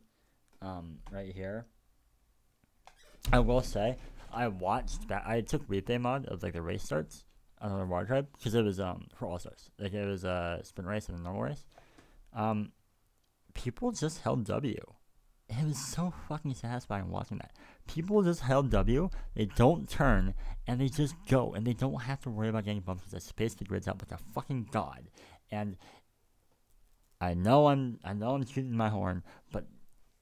Right here. I will say, I watched that. I took replay mod of like the race starts on the Water Tribe because it was for all stars. Like it was a sprint race and a normal race. People just held W. It was so fucking satisfying watching that. People just held W, they don't turn, and they just go, and they don't have to worry about getting bumped because they space the grids out like a fucking god. And I know I'm shooting my horn, but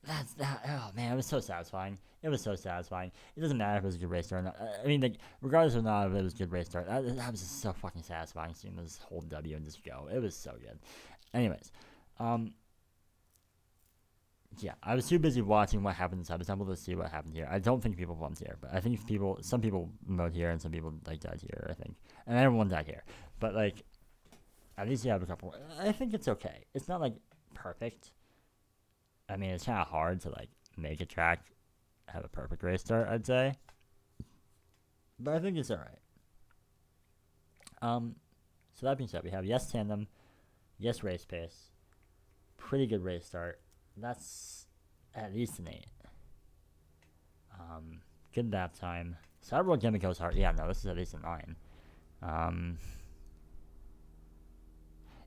oh man, it was so satisfying. It was so satisfying. It doesn't matter if it was a good race start or not. I mean, like, regardless of not if it was a good race start, that was just so fucking satisfying seeing this whole W and just go. It was so good. Anyways, yeah, I was too busy watching what happened inside the temple to see what happened here. I don't think people won here, but I think some people mowed here and some people like died here, I think. And everyone died here. But like, at least you have a couple. I think it's okay. It's not like perfect. I mean, it's kind of hard to like make a track have a perfect race start, I'd say. But I think it's alright. So that being said, we have yes tandem, yes race pace, pretty good race start. That's at least an 8. Good lap time. Cyberworld gimmick goes hard. Yeah, no, this is at least a 9.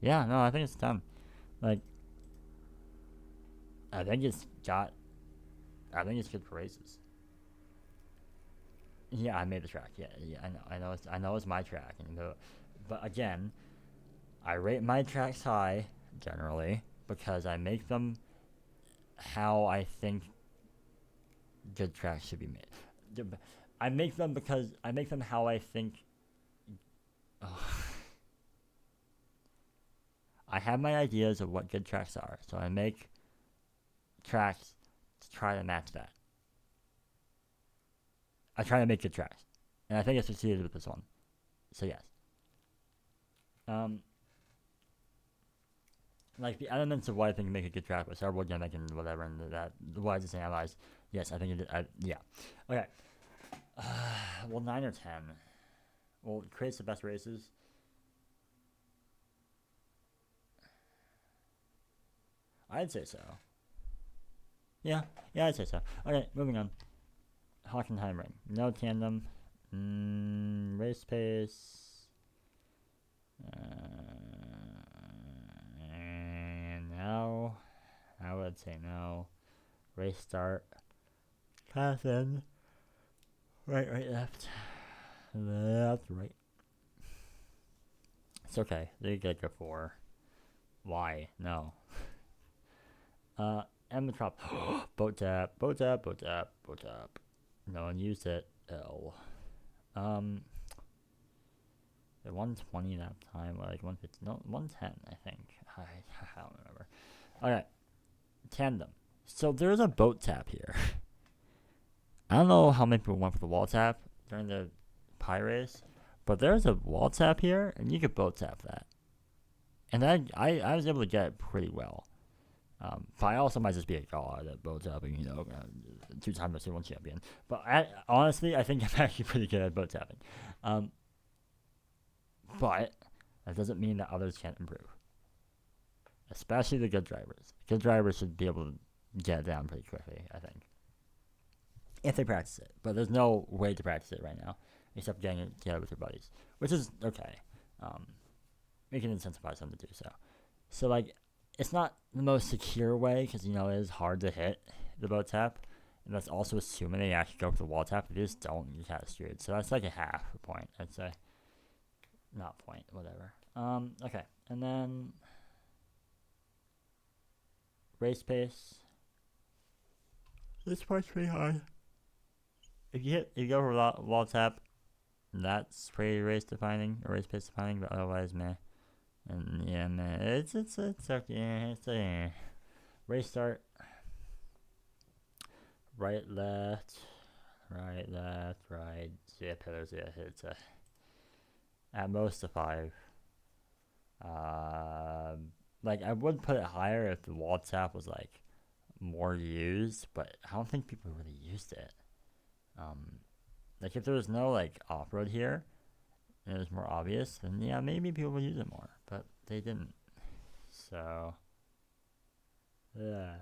Yeah, no, I think it's 10. Like, I think it's good for races. Yeah, I made the track. Yeah, I know it's my track. But again, I rate my tracks high generally because I make them how I think good tracks should be made. I make them how I think. I have my ideas of what good tracks are, so I make tracks to try to match that. I try to make good tracks, and I think I succeeded with this one. So yes. Like the elements of what I think make a good track with Cyberworld gimmick and whatever, and what I just analyzed. Yes, I think it did. Yeah. Okay. Well, 9 or 10. Well, it creates the best races. I'd say so. Yeah, I'd say so. Okay, moving on. HonkenheimRing. No tandem. Race pace. And now, I would say no. Race start. Pass in. Right, left. Left, right. It's okay. They get a 4. Why? No. And the drop. Boat tap. No one used it. L. The 120 that time, like 150, no, 110, I think. I don't remember. Alright. Tandem. So there's a boat tap here. I don't know how many people went for the wall tap during the pie race, but there's a wall tap here, and you could boat tap that. And I was able to get it pretty well. But I also might just be a god at boat tapping, 2-time National champion. But honestly, I think I'm actually pretty good at boat tapping. But that doesn't mean that others can't improve. Especially the good drivers. Good drivers should be able to get it down pretty quickly, I think. If they practice it. But there's no way to practice it right now, except getting it together with your buddies. Which is okay. We can incentivize them to do so. So, like, it's not the most secure way, because, it is hard to hit the boat tap. And that's also assuming they actually go for the wall tap. If you just don't, you're kind of screwed. So that's like a half a point, I'd say. Not point, whatever. Okay. And then race pace. This part's pretty hard. If you go for wall tap, that's pretty race defining or race pace defining, but otherwise, meh. And yeah, meh. It's okay. It's a race start. Right, left. Yeah, pillars. Yeah, it's at most a 5. Like, I would put it higher if the wall tap was like more used, but I don't think people really used it. Like, if there was no like off-road here and it was more obvious, then yeah, maybe people would use it more, but they didn't. So yeah,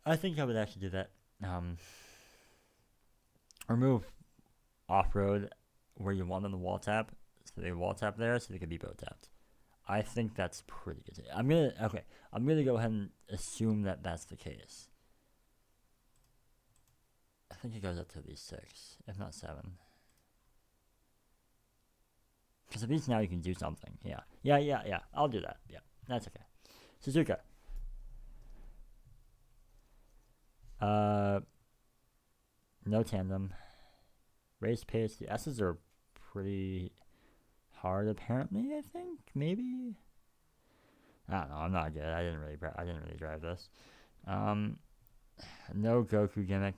I think I would actually do that. Remove off-road where you want them to wall tap, so they wall tap there, so they could be boat tapped. I think that's pretty good. I'm gonna go ahead and assume that that's the case. I think it goes up to at least 6, if not 7. Because at least now you can do something. Yeah. I'll do that. Yeah, that's okay. Suzuka. No tandem. Race pace. The S's are pretty hard, apparently. I think maybe. I don't know. I'm not good. I didn't really drive this. No Goku gimmick.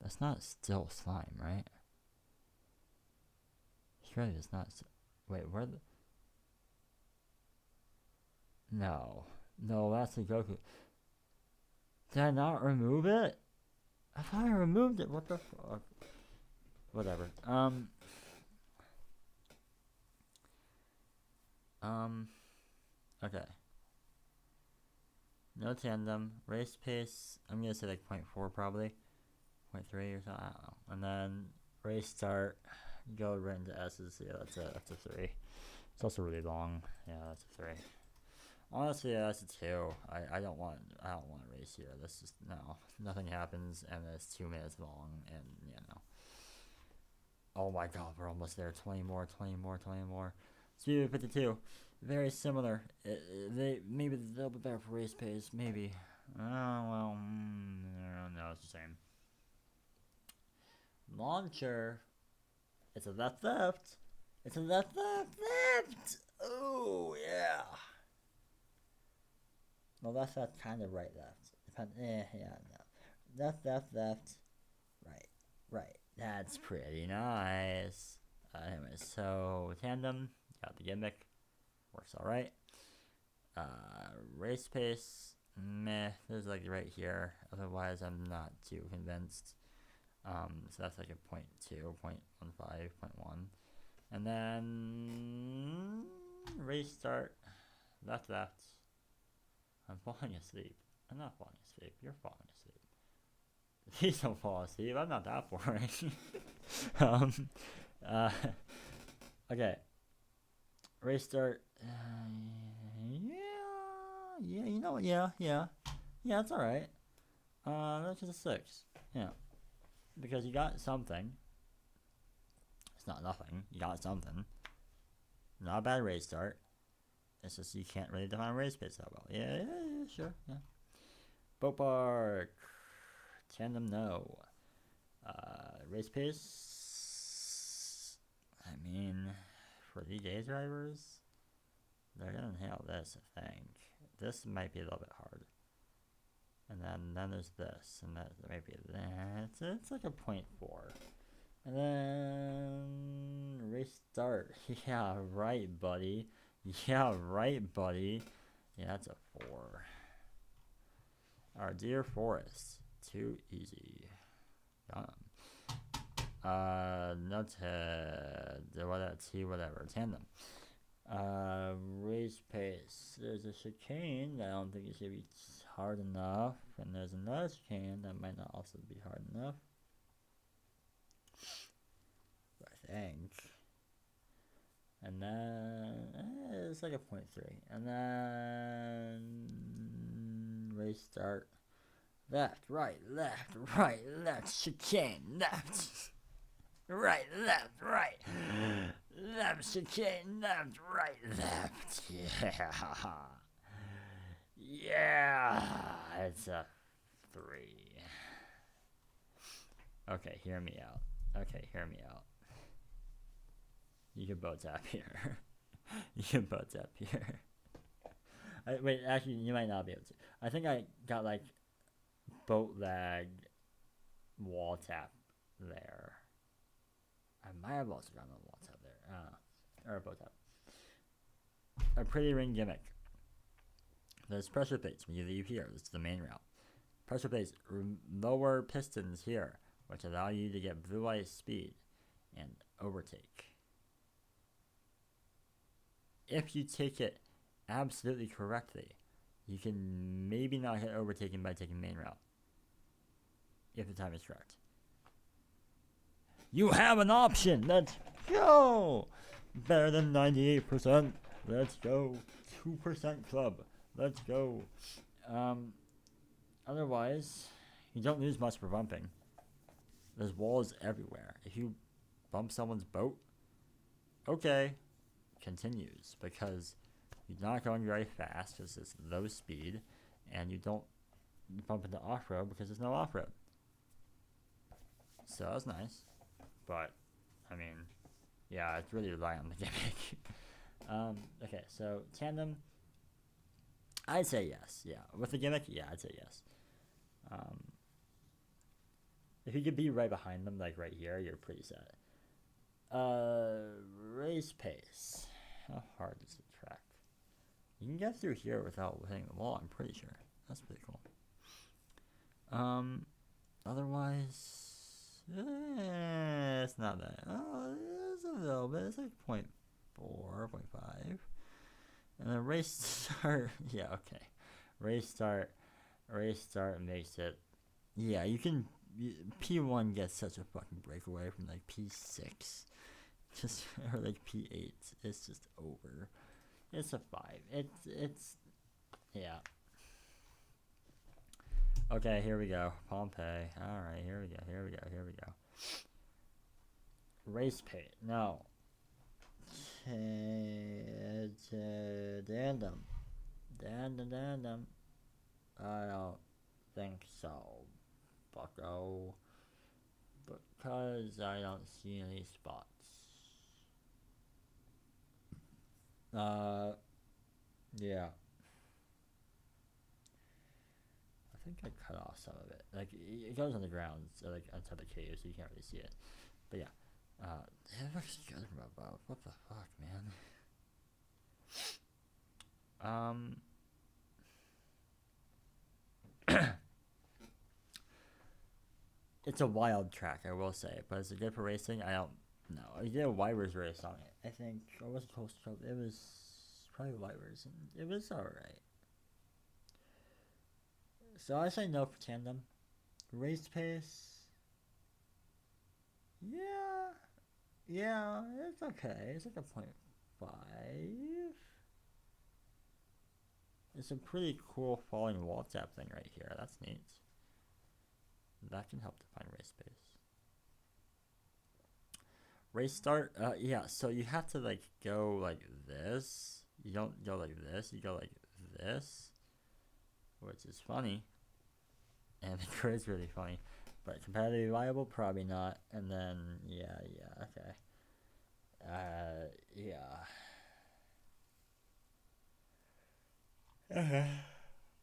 That's not still slime, right? Surely it's not. Wait, where the? No, that's the Goku. Did I not remove it? I thought I removed it. What the fuck? Whatever. Okay. No tandem. Race pace, I'm gonna say like 0.4 probably. 0.3 or something, I don't know. And then race start, go right into S's. Yeah, that's a 3. It's also really long. Yeah, that's a 3. Honestly, yeah, that's a 2. I don't want to race here. This is nothing happens, and it's 2 minutes long, and Oh my god, we're almost there. 20 more. Speedway 52, very similar. Maybe a little bit better for race pace, maybe. Oh well, no, it's the same. Launcher. It's a left. It's a left. Oh yeah. Well, left, kind of right, left. No. Left. Right. That's pretty nice. Anyway, so tandem, got the gimmick, works all right. Race pace, meh. There's like right here. Otherwise, I'm not too convinced. So that's like a 0.2, 0.15, 0.1. And then race start, left. I'm falling asleep. I'm not falling asleep. You're falling asleep. Please don't fall asleep. I'm not that boring. Okay. Race start. Yeah, you know what? Yeah, it's alright. That's just a 6. Yeah. Because you got something. It's not nothing. You got something. Not a bad race start. It's just you can't really define race pace that well. Yeah, sure, yeah. Boat park. Tandem, no. Race pace. I mean, for the day drivers, they're gonna nail this, I think. This might be a little bit hard. And then there's this, and that might be that. It's like a 0.4. And then race start. Yeah, right, buddy. Yeah, that's a 4. Our dear forest. Too easy. Not whatever. Tandem. Race pace. There's a chicane that I don't think it should be hard enough, and there's another chicane that might not also be hard enough. I think. And then it's like a 0.3. And then race start. Left, right, chicane, left. Right, left. Left, chicane, left, right, left. Yeah. It's a 3. Okay, hear me out. You can boat tap here. Wait, actually, you might not be able to. I think I got like boat lag wall tap there. I might have also gotten a wall tap there. Or a boat tap. A pretty ring gimmick. There's pressure plates when you leave here. This is the main route. Pressure plates lower pistons here, which allow you to get blue ice speed and overtake. If you take it absolutely correctly, you can maybe not get overtaken by taking main route. If the time is correct. You have an option. Let's go. Better than 98%. Let's go. 2% club. Let's go. Otherwise, you don't lose much for bumping. There's walls everywhere. If you bump someone's boat, okay, continues, because you're not going very fast because it's low speed, and you don't bump into off-road because there's no off-road. So that's nice, but I mean, yeah, it's really relying on the gimmick. Okay, so tandem, I'd say yes. Yeah, with the gimmick, yeah, I'd say yes. If you could be right behind them, like right here, you're pretty set. Race pace. How hard is the track? You can get through here without hitting the wall, I'm pretty sure. That's pretty cool. Otherwise, it's not that. Oh, it's a little bit. It's like 0.4, 0.5. And then race start. Yeah, okay. Race start makes it. Yeah, you can. P1 gets such a fucking breakaway from like P6. Just, or like P8. It's just over. It's a 5. It's. Yeah. Okay, here we go. Pompeii. Alright, here we go. Race pace. No. Tandem. I don't think so, bucko. Because I don't see any spots. Yeah. I think I cut off some of it. Like, it goes on the ground, so like outside the cave, so you can't really see it. But yeah. It looks good from above. What the fuck, man? It's a wild track, I will say, but is it good for racing? I don't know. I did a Whiters race on it, I think. Or was it Coast Club? It was probably Whiters, and it was alright. So I say no for tandem. Race pace. Yeah. Yeah, it's okay. It's like a 0.5. It's a pretty cool falling wall tap thing right here. That's neat. That can help define race pace. Race start, yeah, so you have to like go like this. You don't go like this, you go like this, which is funny. And the grid is really funny. But competitively viable, probably not. And then, yeah, okay. Yeah.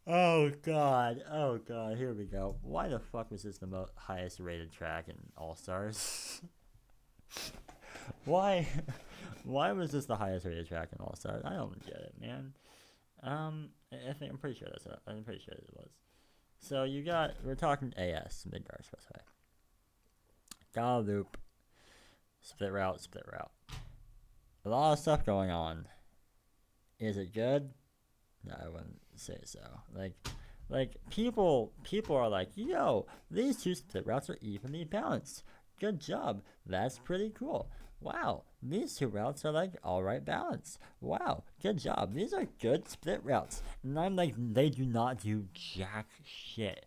Oh god, here we go. Why the fuck was this the highest rated track in All-Stars? Why was this the highest rated track in All-Stars? I don't get it, man. I'm pretty sure that's it. I'm pretty sure it was. So we're talking AS, MidgarSewersPI. Got a loop. Split route. A lot of stuff going on. Is it good? No, I wouldn't say so. Like people are like, yo, these two split routes are evenly balanced. Good job. That's pretty cool. Wow, these two routes are like alright balanced. Wow, good job. These are good split routes. And I'm like, they do not do jack shit.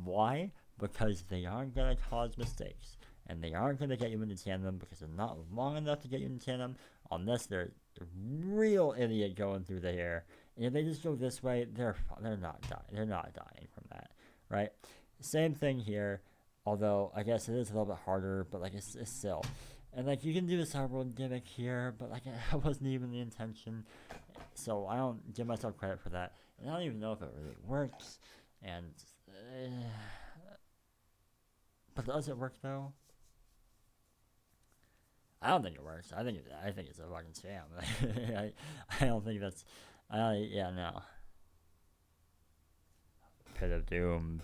Why? Because they aren't gonna cause mistakes. And they aren't gonna get you into tandem because they're not long enough to get you into tandem unless they're a real idiot going through the air. And if they just go this way, they're not dying. They're not dying from that, right? Same thing here. Although I guess it is a little bit harder, but like it's still. And like you can do a cyberworld gimmick here, but like that wasn't even the intention. So I don't give myself credit for that. And I don't even know if it really works. And but does it work though? I don't think it works. I think it's a fucking scam. I don't think that's. Yeah, no. Pit of doom.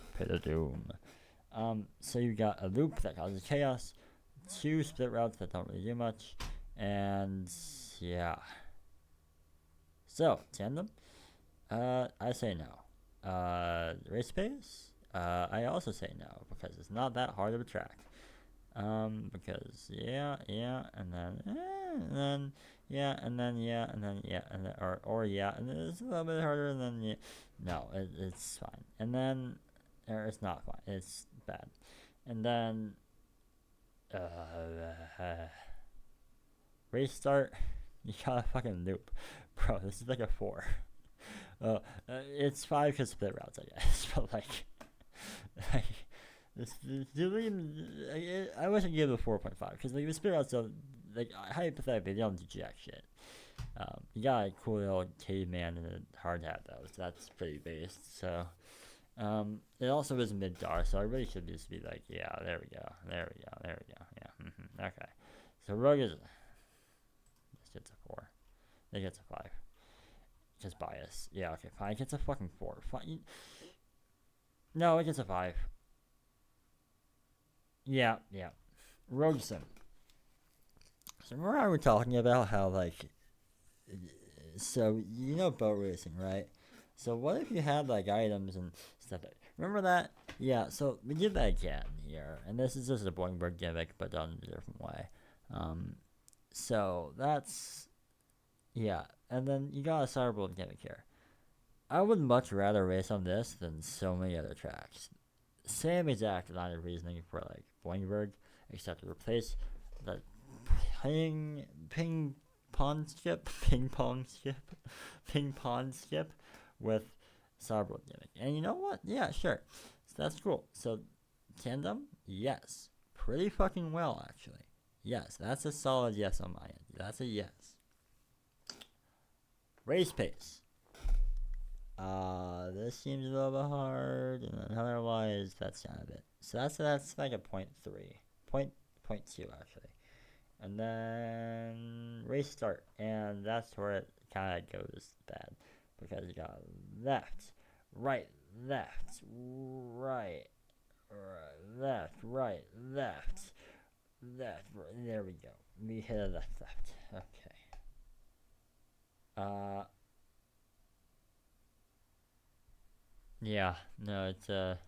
So you got a loop that causes chaos, two split routes that don't really do much, and yeah. So tandem, I say no. Race pace, I also say no because it's not that hard of a track. Because yeah, and then yeah, and then it's a little bit harder, and then yeah. No, it's fine, and then or it's not fine. It's bad, and then race start. You got a fucking loop, bro. This is like a 4. It's 5 because split routes, I guess, but like. I wish I gave it a 4.5 because like the split routes don't, like hypothetically they don't do jack shit. You got a cool little caveman and a hard hat though, so that's pretty based. So it also is Midgar, so I really should just be like, yeah, there we go, yeah, okay. So Rogue is this gets a 4, it gets a 5. Just bias, yeah, okay, fine. It gets a fucking 4. Fine. No, it gets a 5. Yeah. Rogeson. So remember how we were talking about how like, so you know boat racing, right? So what if you had like items and stuff? Remember that? Yeah. So we did that again here, and this is just a BilsterBerg gimmick, but done in a different way. So that's yeah, and then you got a cyberworld gimmick here. I would much rather race on this than so many other tracks. Same exact line of reasoning for like BilsterBerg, except to replace the ping pong skip with cyberworld gimmick. And you know what? Yeah, sure. So that's cool. So tandem, yes, pretty fucking well actually. Yes, that's a solid yes on my end. That's a yes. Race pace. This seems a little bit hard, and then otherwise that's kind of it. So that's like a 0.3, 0.2 actually, and then race start, and that's where it kind of goes bad because you got left, right, left, left. There we go. We hit a left. Okay. Yeah, no, the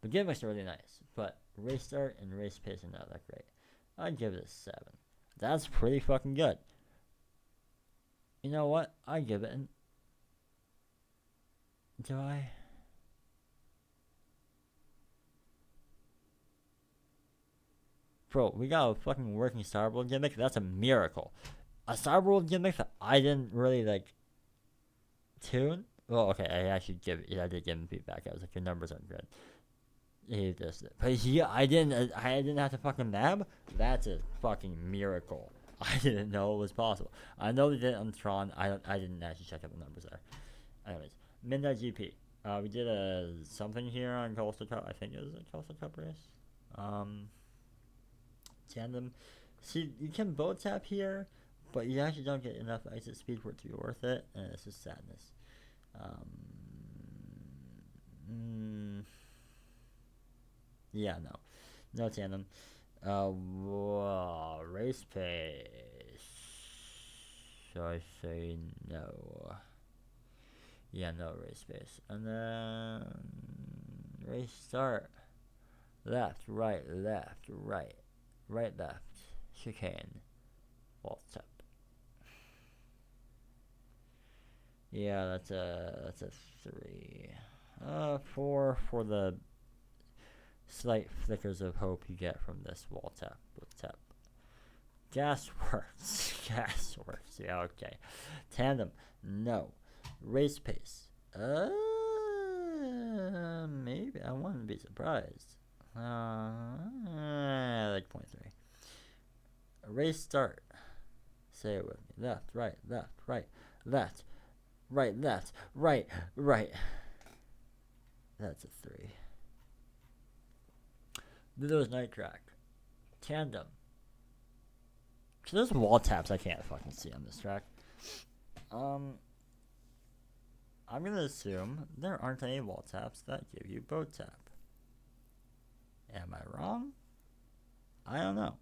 gimmicks are really nice, but race start and race pace are not that great. I'd give it a 7. That's pretty fucking good. You know what? I'd give it an... Do I? Bro, we got a fucking working Starboard gimmick. That's a miracle. A Starboard gimmick that I didn't really, like, tune. Well, okay, I did give him feedback. I was like, your numbers aren't good. He just, but I didn't have to fucking nab. That's a fucking miracle. I didn't know it was possible. I know they did it on Tron. I didn't actually check out the numbers there. Anyways, Midnight GP. We did something here on Coastal Cup. I think it was a Coastal Cup race. Tandem. See, you can boat tap here, but you actually don't get enough exit speed for it to be worth it, and it's just sadness. Yeah, no tandem. Race pace. So I say no. Yeah, no race pace. And then race start. Left, right, left, right, left. Chicane. Wall tap. Yeah, that's a 3. 4 for the slight flickers of hope you get from this wall tap. Gas works. Yeah, okay. Tandem, no. Race pace, maybe. I wouldn't be surprised. Like 0.3. Race start. Say it with me. Left, right, left, right, left. Right, left, right. That's a 3. There's night track. Tandem. So there's wall taps I can't fucking see on this track. I'm gonna assume there aren't any wall taps that give you boat tap. Am I wrong? I don't know.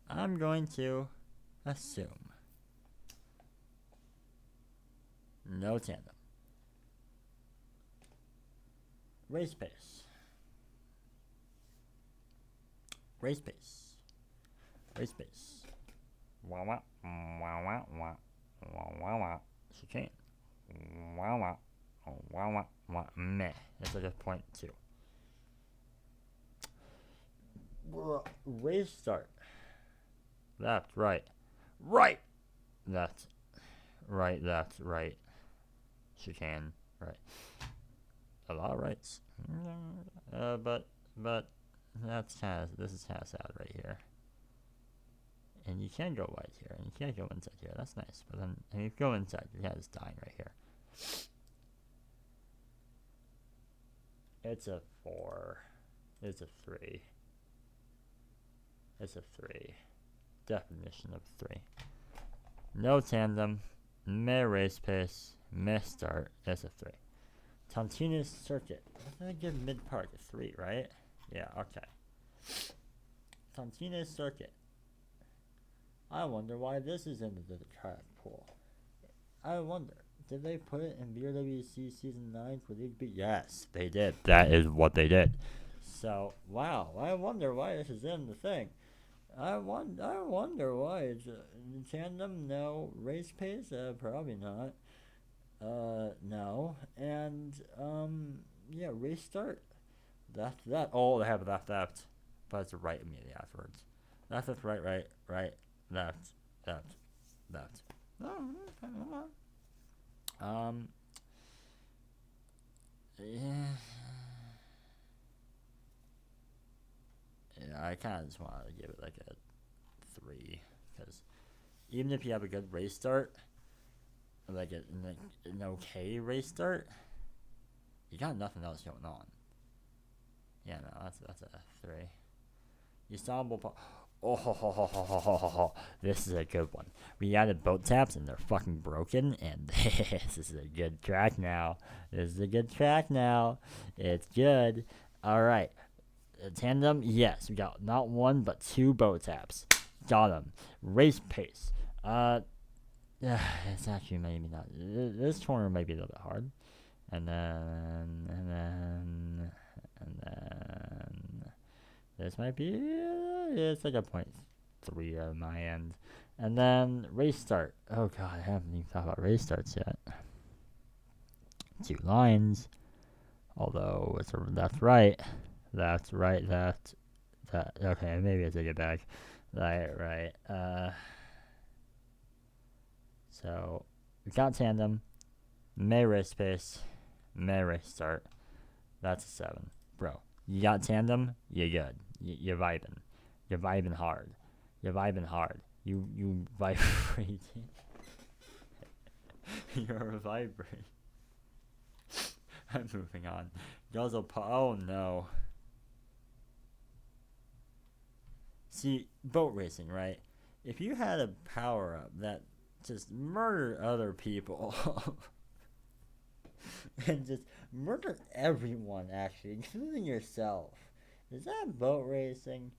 I'm going to assume. No tandem. Race pace. Wah. Chicane. Wah. Meh. That's like a 0.2. Race start. Left, right. Left, right. Chicane, right. A lot of rights. But this is kind of sad right here. And you can go wide here, and you can't go inside here. That's nice. But then, if you go inside, you're kind of just dying right here. It's a 4. It's a 3. It's a 3. Definition of 3. No tandem. Meh race pace. Meh start. That's a 3. Tontina's circuit. I'm gonna give mid park a 3, right? Yeah, okay. Tontina's circuit. I wonder why this is in the track pool. I wonder, did they put it in BRWC Season 9 for League B? Yes, they did. That is what they did. So, wow, I wonder why this is in the thing. I wonder why. It's tandem, no. Race pace, probably not. No. And, yeah, race start. That. Oh, they have left. But it's right immediately afterwards. Left, right. Left. Yeah, I kind of just want to give it like a 3, because even if you have a good race start, like an okay race start, you got nothing else going on. Yeah, no, that's a 3. You stumble. Oh, this is a good one. We added boat taps and they're fucking broken, and this is a good track now. It's good. Alright. Tandem, yes. We got not 1, but 2 boat taps. Got them. Race pace. Yeah, it's actually maybe not. This corner might be a little bit hard. And then this might be, it's like a 0.3 on my end. And then race start. Oh god, I haven't even thought about race starts yet. 2 lines. Although, that's right. That's right, okay, maybe I take it back. Right. So, we got tandem, may race pace, may race start. That's a 7. Bro, you got tandem, you're good. You're vibing. You're vibing hard. You're vibing hard. You vibrating. You're vibrating. I'm moving on. Oh no. See, boat racing, right? If you had a power up that just murdered other people and just murdered everyone, actually, including yourself, is that boat racing?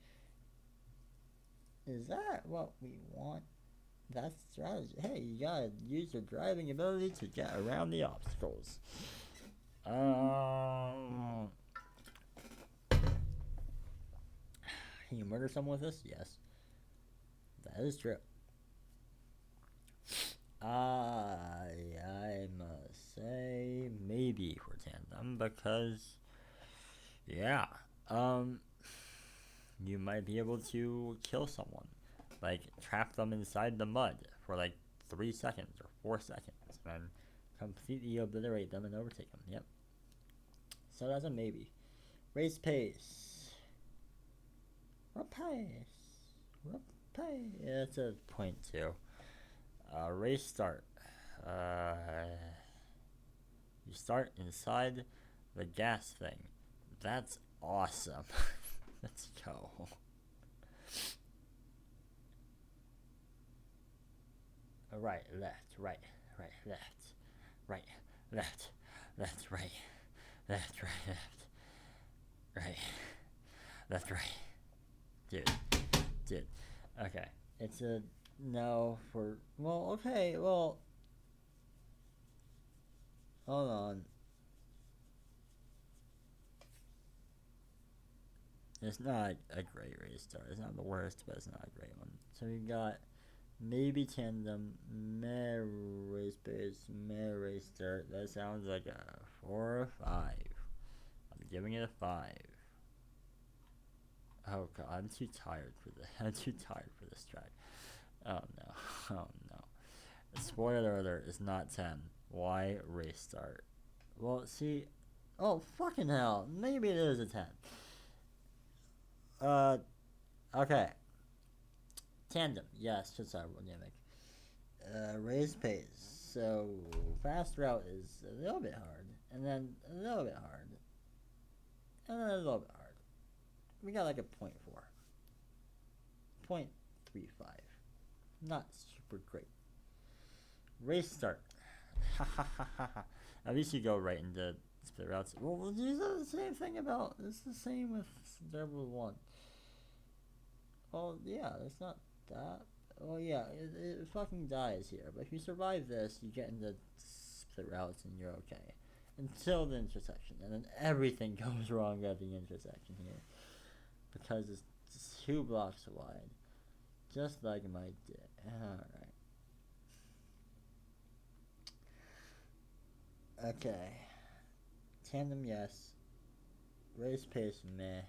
Is that what we want? That's strategy. Hey, you gotta use your driving ability to get around the obstacles. Can you murder someone with this? Yes. That is true. I must say maybe for tandem because, yeah, you might be able to kill someone, like trap them inside the mud for like 3 seconds or 4 seconds, and completely obliterate them and overtake them. Yep. So that's a maybe. Race pace. Rapace. That's a 0.2. Race start. You start inside the gas thing. That's awesome. Let's go. Right, left, left, right, left, right, left, right. Dude. Okay, it's a no for, well, okay, well, hold on. It's not a great race start. It's not the worst, but it's not a great one. So we got maybe tandem, meh race pace, meh race start. That sounds like a 4 or 5. I'm giving it a 5. Oh god, I'm too tired for this. I'm too tired for this track. Oh no. Spoiler alert, it's not 10. Why race start? Well, see, oh fucking hell, maybe it is a 10. Okay. Tandem, yes, just aerodynamic. Race pace. So fast route is a little bit hard, and then a little bit hard, and then a little bit hard. We got like a 0.4, 0.35. Not super great. Race start. At least you go right into split routes. Well, is that the same thing about? It's the same with Double 1. Well, yeah, it's not that. Well, yeah, it fucking dies here. But if you survive this, you get into split routes and you're okay. Until the intersection. And then everything goes wrong at the intersection here. Because it's 2 blocks wide. Just like my dick. Alright. Okay. Tandem, yes. Race pace, meh.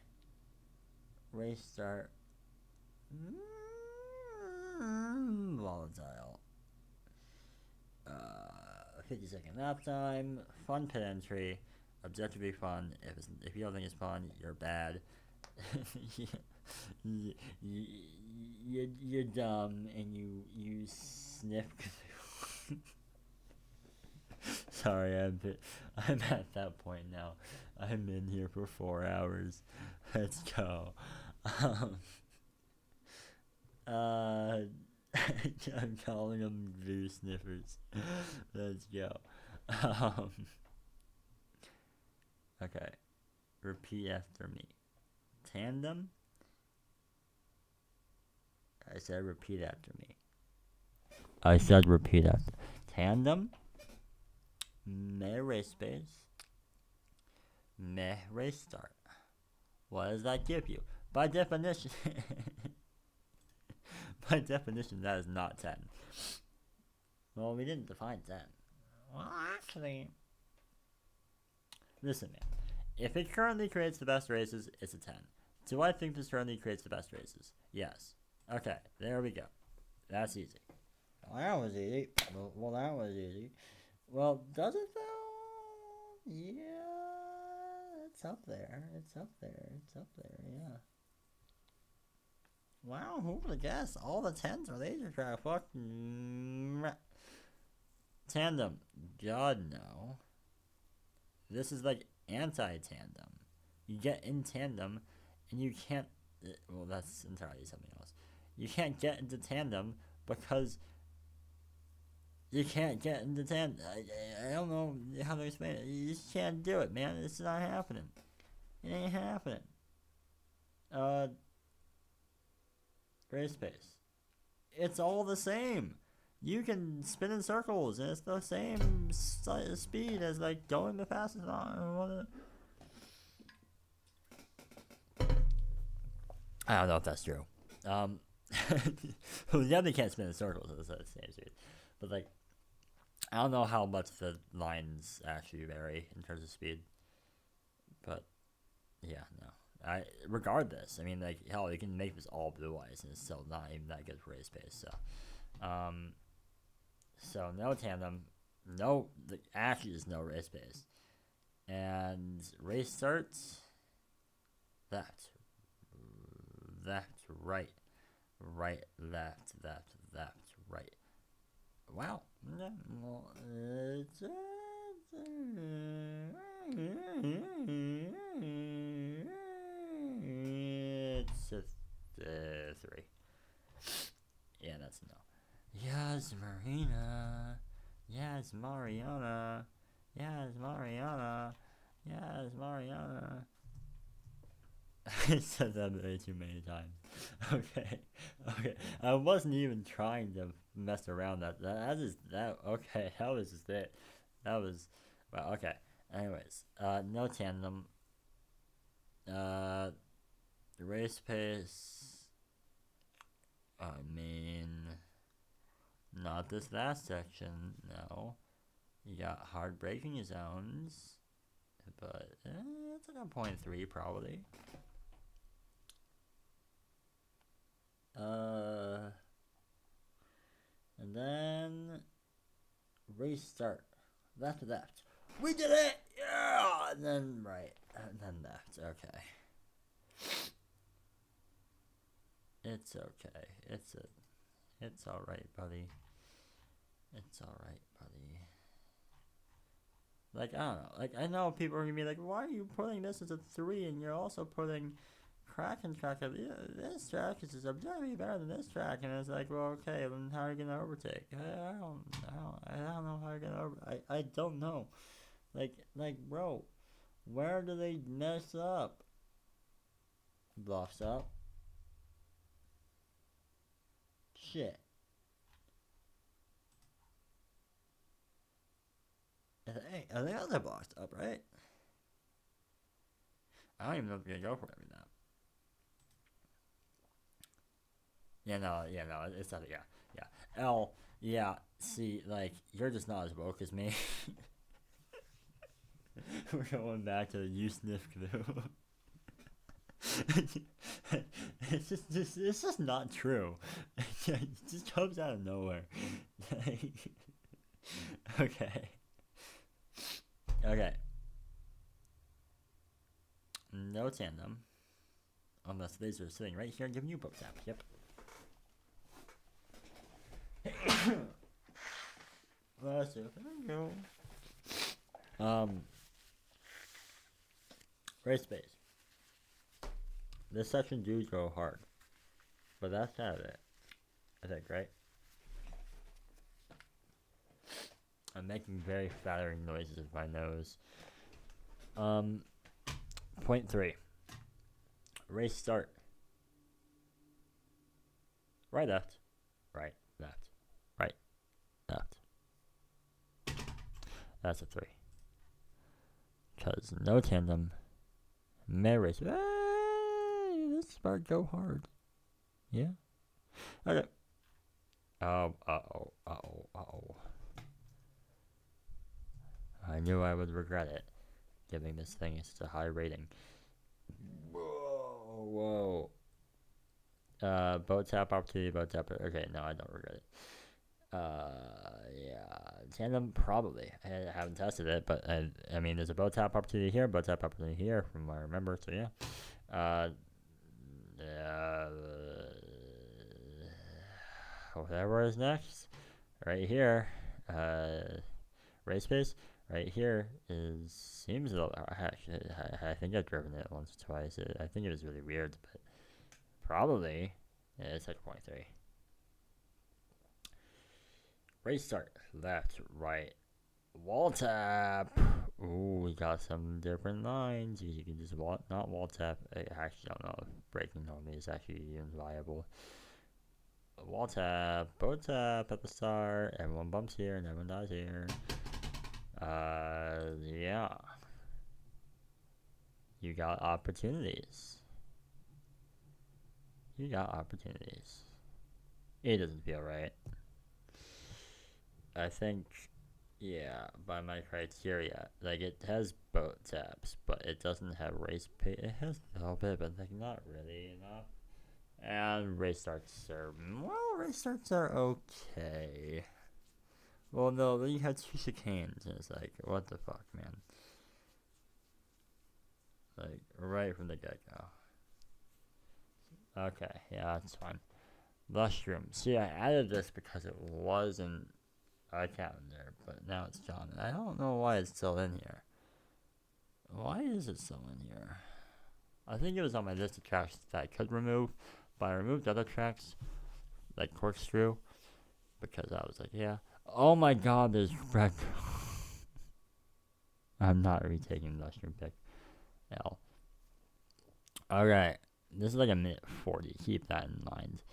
Race start. Volatile. 50-second lap time. Fun pit entry. Objectively fun. If you don't think it's fun, you're bad. You're dumb and you sniff. Sorry, I'm at that point now. I'm in here for 4 hours. Let's go. I'm calling them beer sniffers. Let's go. Okay. Repeat after me. Tandem. I said repeat after me. I said repeat after. Tandem. Meh race space. Meh race start. What does that give you? By definition, by definition, that is not 10. Well, we didn't define 10. Well, actually, listen, man. If it currently creates the best races, it's a 10. Do I think this currently creates the best races? Yes. Okay, there we go. That's easy. Well, that was easy. Well, that was easy. Well, does it though? Yeah, it's up there. It's up there. It's up there, yeah. Wow, who would have guessed? All the 10s are laser track. Fuck. Tandem. God, no. This is like anti-tandem. You get in tandem, and you can't... Well, that's entirely something else. You can't get into tandem because you can't get into tandem. I don't know how to explain it. You just can't do it, man. It's not happening. It ain't happening. Race pace. It's all the same. You can spin in circles, and it's the same speed as like going the fastest on. I don't know if that's true. You definitely can't spin in circles at the same speed. But like, I don't know how much the lines actually vary in terms of speed. But yeah, no. Regardless, I mean, like, hell, you can make this all blue eyes, and it's still not even that good for race pace. So no tandem, actually there's no race pace, and race starts. Left, right, left, right. Wow. Well, it's a 3. Yeah, that's no. Yes, Marina. Yes, Mariana. Yes, Mariana. Yes, Mariana. I said that way too many times. Okay. I wasn't even trying to mess around. Okay, that was just it. That was, well, okay. Anyways, no tandem. Race pace. I mean, not this last section. No, you got hard braking zones, but it's like a 0.3 probably. And then race start. Left. We did it! Yeah! And then right. And then left. Okay. It's okay. It's alright, buddy. It's alright, buddy. Like, I don't know. Like, I know people are gonna be like, why are you putting this as a 3 and you're also putting Kraken track of this track is objectively better than this track? And it's like, well, okay, then how are you gonna overtake? I don't know how you're gonna I don't know. Like, bro, where do they mess up? Blocks up. Shit. I think those are blocked up, right? I don't even know if you're gonna go for every lap. Yeah, no, it's not, yeah. L, yeah, see, like, you're just not as woke as me. We're going back to the you sniff glue. It's just not true. It just comes out of nowhere. Okay. No tandem. Unless these are sitting right here and giving you book tap. Yep. Let's see. Race space. This section do go hard. But that's kind of it. I think, right? I'm making very flattering noises with my nose. Point 3. Race start. Right, left. Right, left. Right, That's a 3. Because no tandem. Marriage. Hey, this part go hard. Yeah. Okay. Uh-oh. I knew I would regret it, giving this thing such a high rating. Whoa. Boat tap opportunity, boat tap. Okay, no, I don't regret it. Yeah, tandem probably. I haven't tested it, but I mean, there's a boat tap opportunity here, boat tap opportunity here, from what I remember. So yeah. Whatever is next, right here. Race pace. Right here seems a little. Actually, I think I've driven it once or twice. I think it was really weird, but probably it's like 0.3. Race start, left, right, wall tap. Ooh, we got some different lines. You can just not wall tap. I actually don't know if braking normally is actually even viable. Wall tap, boat tap at the start. Everyone bumps here and everyone dies here. Yeah. You got opportunities. It doesn't feel right. I think, yeah, by my criteria, like it has boat taps, but it doesn't have race pace. It has a little bit, but like not really enough. And race starts are okay. Well, no, you had 2 chicanes, and it's like, what the fuck, man? Like, right from the get-go. Okay, yeah, that's fine. Mushroom. See, I added this because it wasn't a calendar, but now it's gone. And I don't know why it's still in here. Why is it still in here? I think it was on my list of tracks that I could remove, but I removed other tracks, like Corkscrew, because I was like, yeah. Oh my god, there's red. I'm not retaking the mushroom pick. L. Alright. This is like a minute 40. Keep that in mind.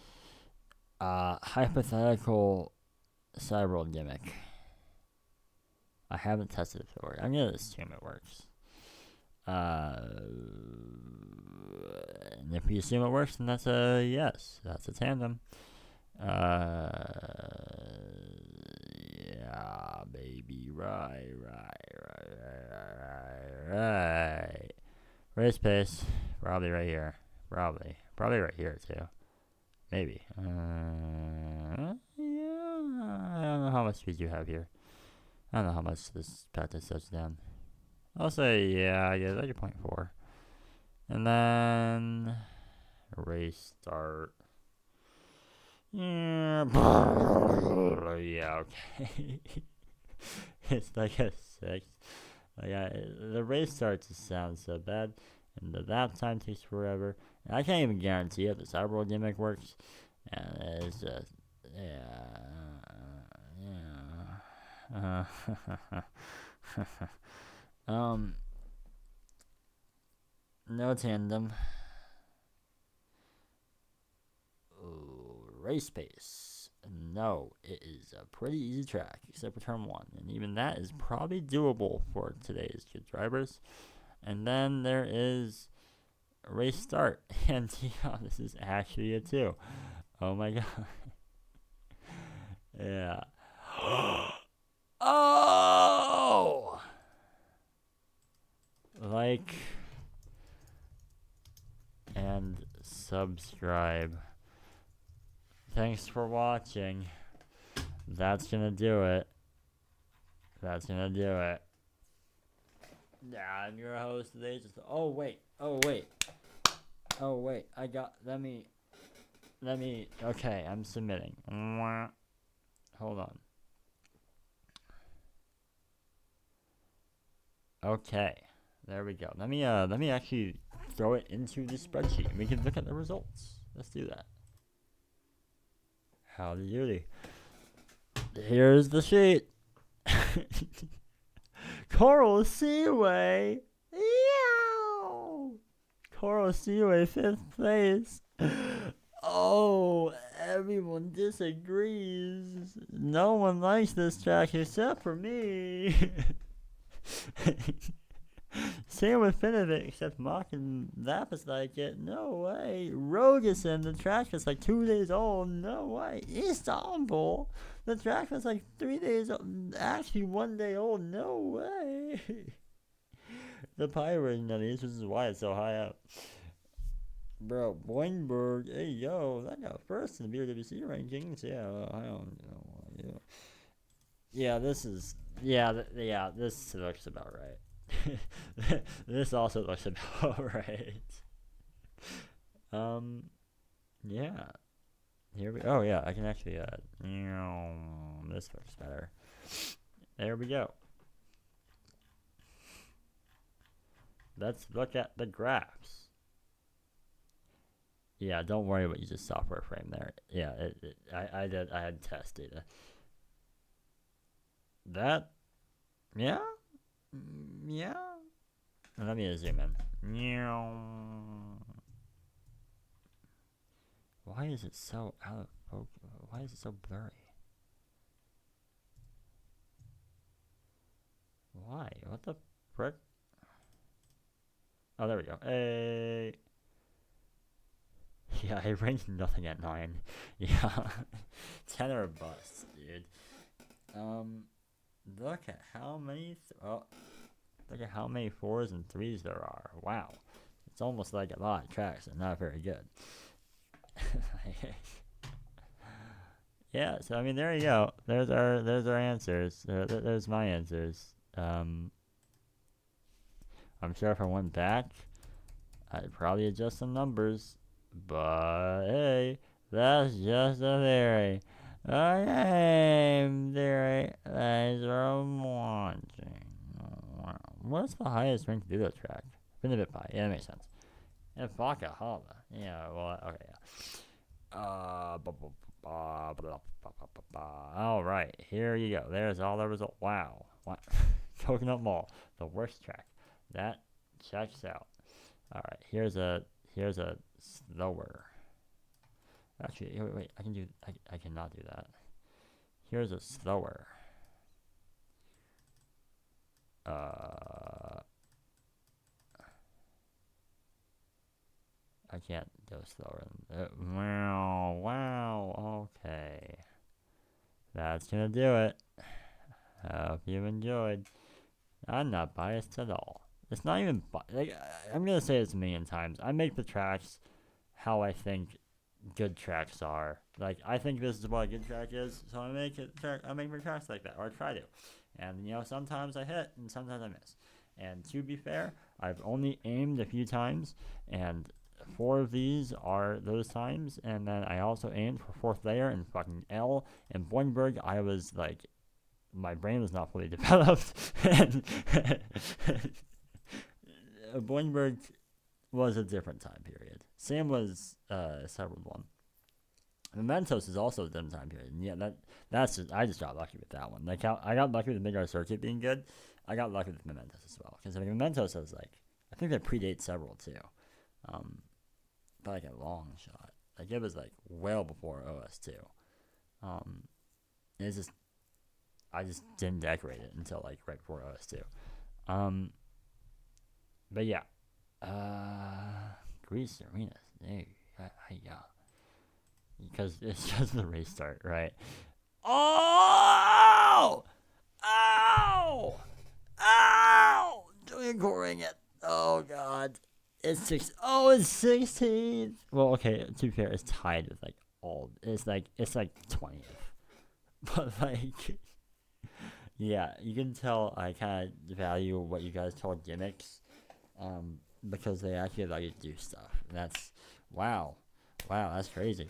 Hypothetical cyberworld gimmick. I haven't tested it before. I'm gonna assume it works. And if we assume it works, then that's a yes. That's a tandem. Yeah, baby. Right. Race pace. Probably right here. Probably right here, too. Maybe. Yeah. I don't know how much speed you have here. I don't know how much this practice touches down. I'll say, yeah, like a 0.4. And then race start. Yeah, okay. It's like a 6. The race starts to sound so bad, and the lap time takes forever. And I can't even guarantee if the cyberworld gimmick works. And it's just, no tandem. Race pace. No, it is a pretty easy track, except for turn 1. And even that is probably doable for today's kid drivers. And then there is race start. And yeah, this is actually a 2. Oh my god. Yeah. Oh! Like and subscribe. Thanks for watching. That's gonna do it. Yeah, I'm your host today. Oh wait. Let me. Okay, I'm submitting. Hold on. Okay, there we go. Let me actually throw it into the spreadsheet, and we can look at the results. Let's do that. Howdy doody. Here's the sheet. CoralSeaway. CoralSeaway 5th place. Oh, everyone. everyone disagrees. No one likes this track except for me. Same with Finovic, except Mock and Lapis like it. No way. Rogerson, the track is like 2 days old. No way. Istanbul, the track is like 3 days old. Actually, 1 day old. No way. The pirate of these, which is why it's so high up. Bro, Boingberg, hey yo, that got first in the BWC rankings. Yeah, I don't know. Yeah, this is. Yeah, this looks about right. This also looks about right. Yeah. Here we. Oh yeah, I can actually. This looks better. There we go. Let's look at the graphs. Yeah, don't worry what you just software frame there. Yeah, I had test data. That. Yeah. Yeah. Let me zoom in. Why is it so out of focus? Why is it so blurry? Why? What the frick? Oh, there we go. Hey. Yeah, I ranked nothing at 9. Yeah. 10 or bust, dude. Look at how many. Look at how many 4s and 3s there are. Wow. It's almost like a lot of tracks and not very good. Yeah, so I mean, there you go. There's our answers. There's my answers. I'm sure if I went back, I'd probably adjust some numbers. But hey, that's just a theory. Okay, theory. That's what I'm watching. What's the highest ranked video track? FuegoValley. Yeah, that makes sense. And VakaHala. Yeah, well, okay, yeah. Alright, here you go. There's all the results. Wow. Coconut Mall, the worst track. That checks out. Alright, here's a slower. Actually, wait, I cannot do that. Here's a slower. I can't go slower than wow, okay. That's gonna do it. Hope you enjoyed. I'm not biased at all. It's not even, like, I'm gonna say this a million times. I make the tracks how I think good tracks are. Like, I think this is what a good track is, so I make my tracks like that, or I try to. And, sometimes I hit, and sometimes I miss. And to be fair, I've only aimed a few times, and 4 of these are those times, and then I also aimed for 4th layer and fucking L, and Boingberg, I was like, my brain was not fully developed, and Boingberg was a different time period. Same was several one. Mementos is also a different time period. And yeah, that's just, I just got lucky with that one. Like how I got lucky with the Midgar circuit being good, I got lucky with Mementos as well. Because Mementos has I think that predates several too, but like a long shot. Like it was like well before OS2. It's just I just didn't decorate it until like right before OS2. But yeah, GreasyArena, yeah. Because it's just the restart, right? Oh! JuliencoolRing it. Oh god. It's 16th. Well, okay, to be fair, it's tied with it's like 20th. But yeah, you can tell I kind of value what you guys call gimmicks, because they actually allow you to do stuff. And that's wow, that's crazy.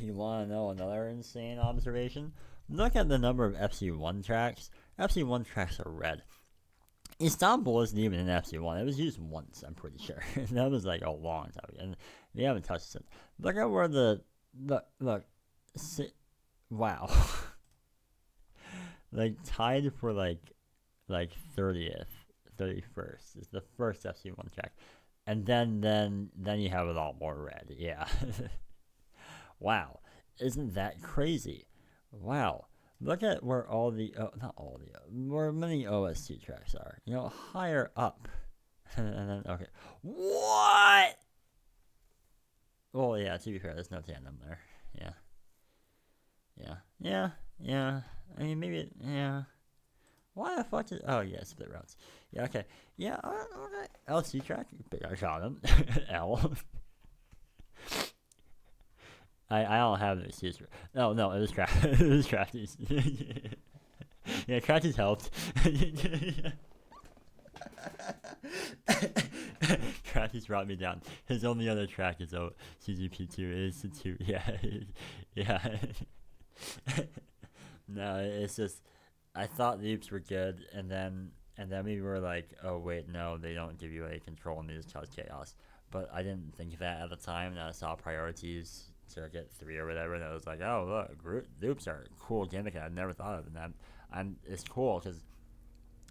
You want to know another insane observation? Look at the number of FC1 tracks. FC1 tracks are red. Istanbul isn't even an FC1. It was used once, I'm pretty sure. That was like a long time ago. And they haven't touched it since. Look at where look. Wow. Like tied for like 30th 31st is the first FC1 check. And then you have it all more red. Yeah. Wow. Isn't that crazy? Wow. Look at where all the, not all the, where many OSC tracks are. You know, higher up. And then, okay. What? Well, yeah, to be fair, there's no tandem there. Yeah. Yeah. I mean, maybe, yeah. Why the fuck did, oh, yeah, split routes. Yeah, okay. Yeah, okay. LC track. I shot him. L. I don't have an excuse for, no, it was Crafty. It was Crafty's. Yeah, Crafty's helped. Crafty's brought me down. His only other track is CGP2 is 2. Yeah. No, it's just, I thought loops were good, and then we were like, oh wait, no, they don't give you any control and they just cause chaos. But I didn't think of that at the time, and I saw priorities circuit 3 or whatever, and I was like, oh look, loops are a cool gimmick, and I've never thought of it. And it's cool because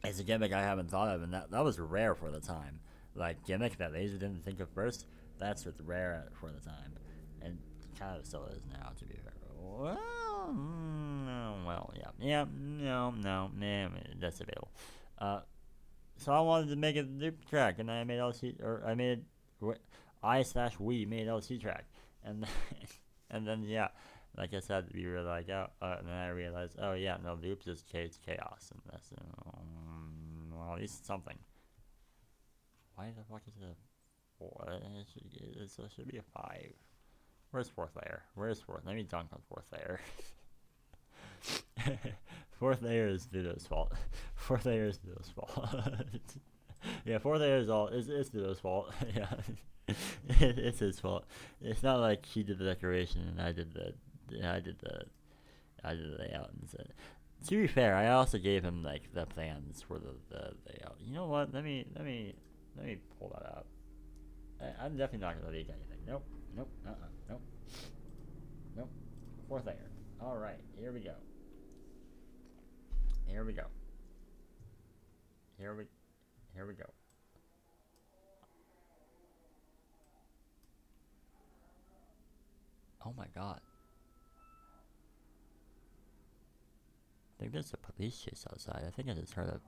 it's a gimmick I haven't thought of, and that was rare for the time. Like gimmick that Laser didn't think of first, that's what's rare for the time, and kind of still is now, to be fair. That's available. So I wanted to make a loop track, and I made I/we made LC track, and then yeah, like I said, we were like, and then I realized, oh yeah, no, loops just creates chaos, and that's well, at least something. Why the fuck is it a 4? It should be a 5. Where's 4th layer? Where's 4th? Let me dunk on 4th layer. 4th layer is Vido's fault. 4th layer is Vido's fault. Yeah, 4th layer is it's Vido's fault. Yeah. It's his fault. It's not like he did the decoration and I did the layout and said. To be fair, I also gave him like the plans for the layout. You know what? Let me pull that up. I'm definitely not gonna leak anything. Nope. Nope. 4th layer. All right. Here we go. Oh my god. I think there's a police chase outside. I think I just heard a...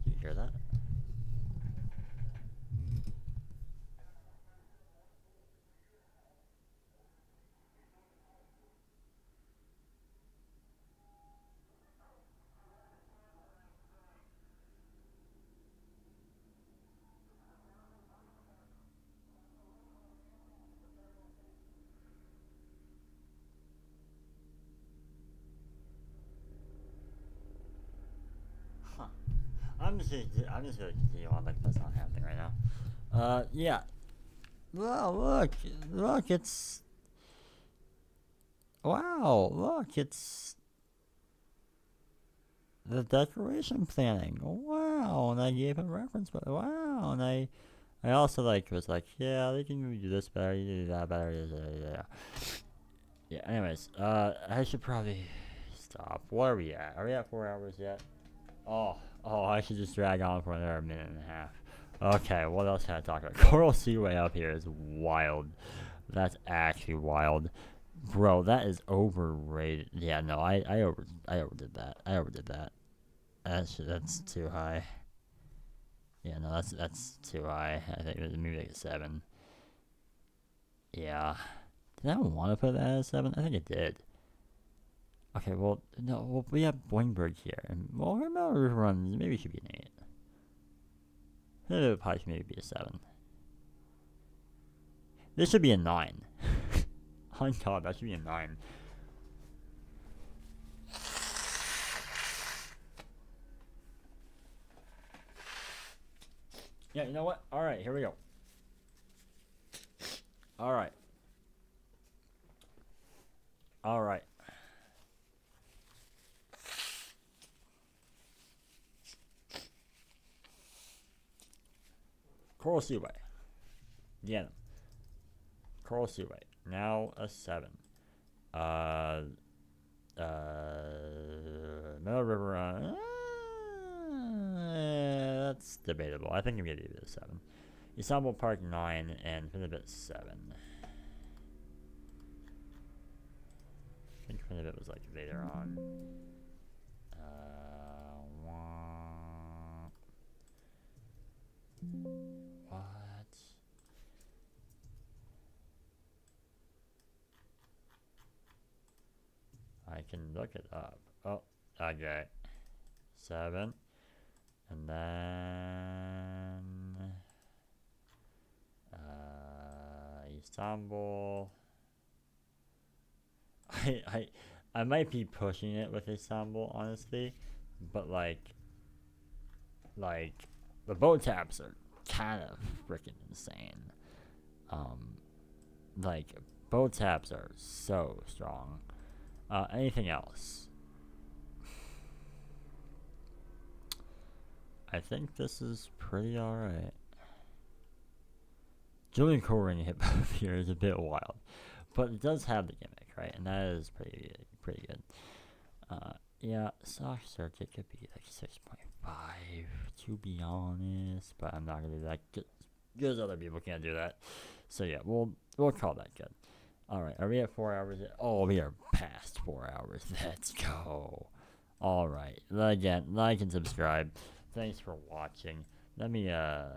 Did you hear that? I'm just gonna continue on like that's not happening right now. Yeah. Well, look, it's... Wow, look, it's... The decoration planning. Wow, and I gave him reference, but wow, and I also was like, yeah, they can do this better, you do that better, yeah. Anyways, I should probably stop. What are we at? Are we at 4 hours yet? Oh, I should just drag on for another minute and a half. Okay, what else can I talk about? CoralSeaway up here is wild. That's actually wild. Bro, that is overrated. Yeah, no, I overdid that. That's too high. Yeah, no, that's too high. I think it was maybe like a 7. Yeah. Did I want to put that at a 7? I think it did. Okay, well, no, we have BoingBerg here, and RangeRoverRing runs maybe it should be an 8. It probably should maybe be a 7. This should be a 9. On God, that should be a 9. Yeah, you know what? Alright, here we go. Alright. CoralSeaway. Yeah. CoralSeaway. Now a 7. MidgarRiver. That's debatable. I think I'm gonna give it a 7. Istanbul Park 9 and Finibit 7. I think Finibit was like later on. What? I can look it up. Oh, okay. 7. And then Istanbul. I might be pushing it with Istanbul, honestly, but like the boat tabs are kind of freaking insane. Like boat tabs are so strong. Anything else? I think this is pretty alright. JuliencoolRing hit both here is a bit wild, but it does have the gimmick, right? And that is pretty good. Yeah, Sock Circuit could be like 6.5 to be honest, but I'm not gonna do that because other people can't do that. So yeah, we'll call that good. Alright, are we at 4 hours? Oh, we are past 4 hours. Let's go. Alright, again, like and subscribe. Thanks for watching. I'm gonna,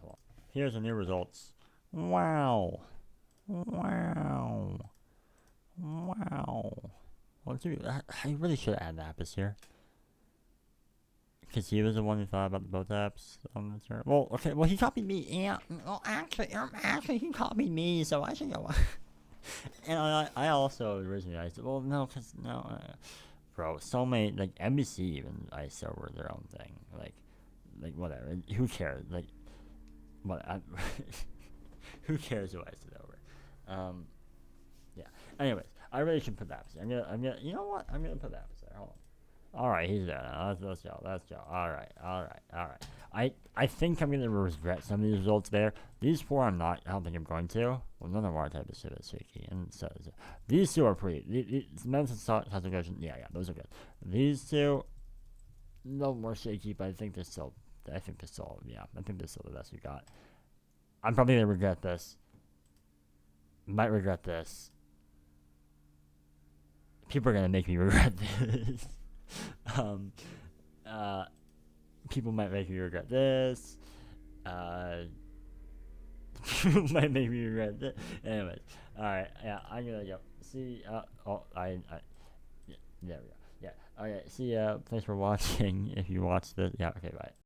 hold on. Here's the new results. Wow. Well, dude, I really should have added Apis here. Because he was the one who thought about the boat apps on the turn. Well, okay, well, he copied me. Yeah, well, actually, he copied me, so I should go. And I also originally, I said, well, no, because, no, bro, so many, like, NBC even, I saw were their own thing. Like, whatever. Who cares? Like, what? Who cares who I said over? Yeah. Anyways, I really should put that. I'm gonna. You know what? I'm gonna put that there. Hold on. All right, he's there now. Let's go. All right. I think I'm gonna regret some of these results there. These 4 I'm not. I don't think I'm going to. Well, none of our type is shaky, and so these 2 are pretty. Mementos classification. Yeah, those are good. These 2, no more shaky, but I think they're still. Yeah, I think they're still the best we got. I'm probably gonna regret this. Might regret this. People are gonna make me regret this. People might make me regret this. People might make me regret this. Anyways, alright, yeah, I'm gonna go. See, yeah, there we go. Yeah, okay, see ya. Thanks for watching. If you watched this, yeah, okay, bye.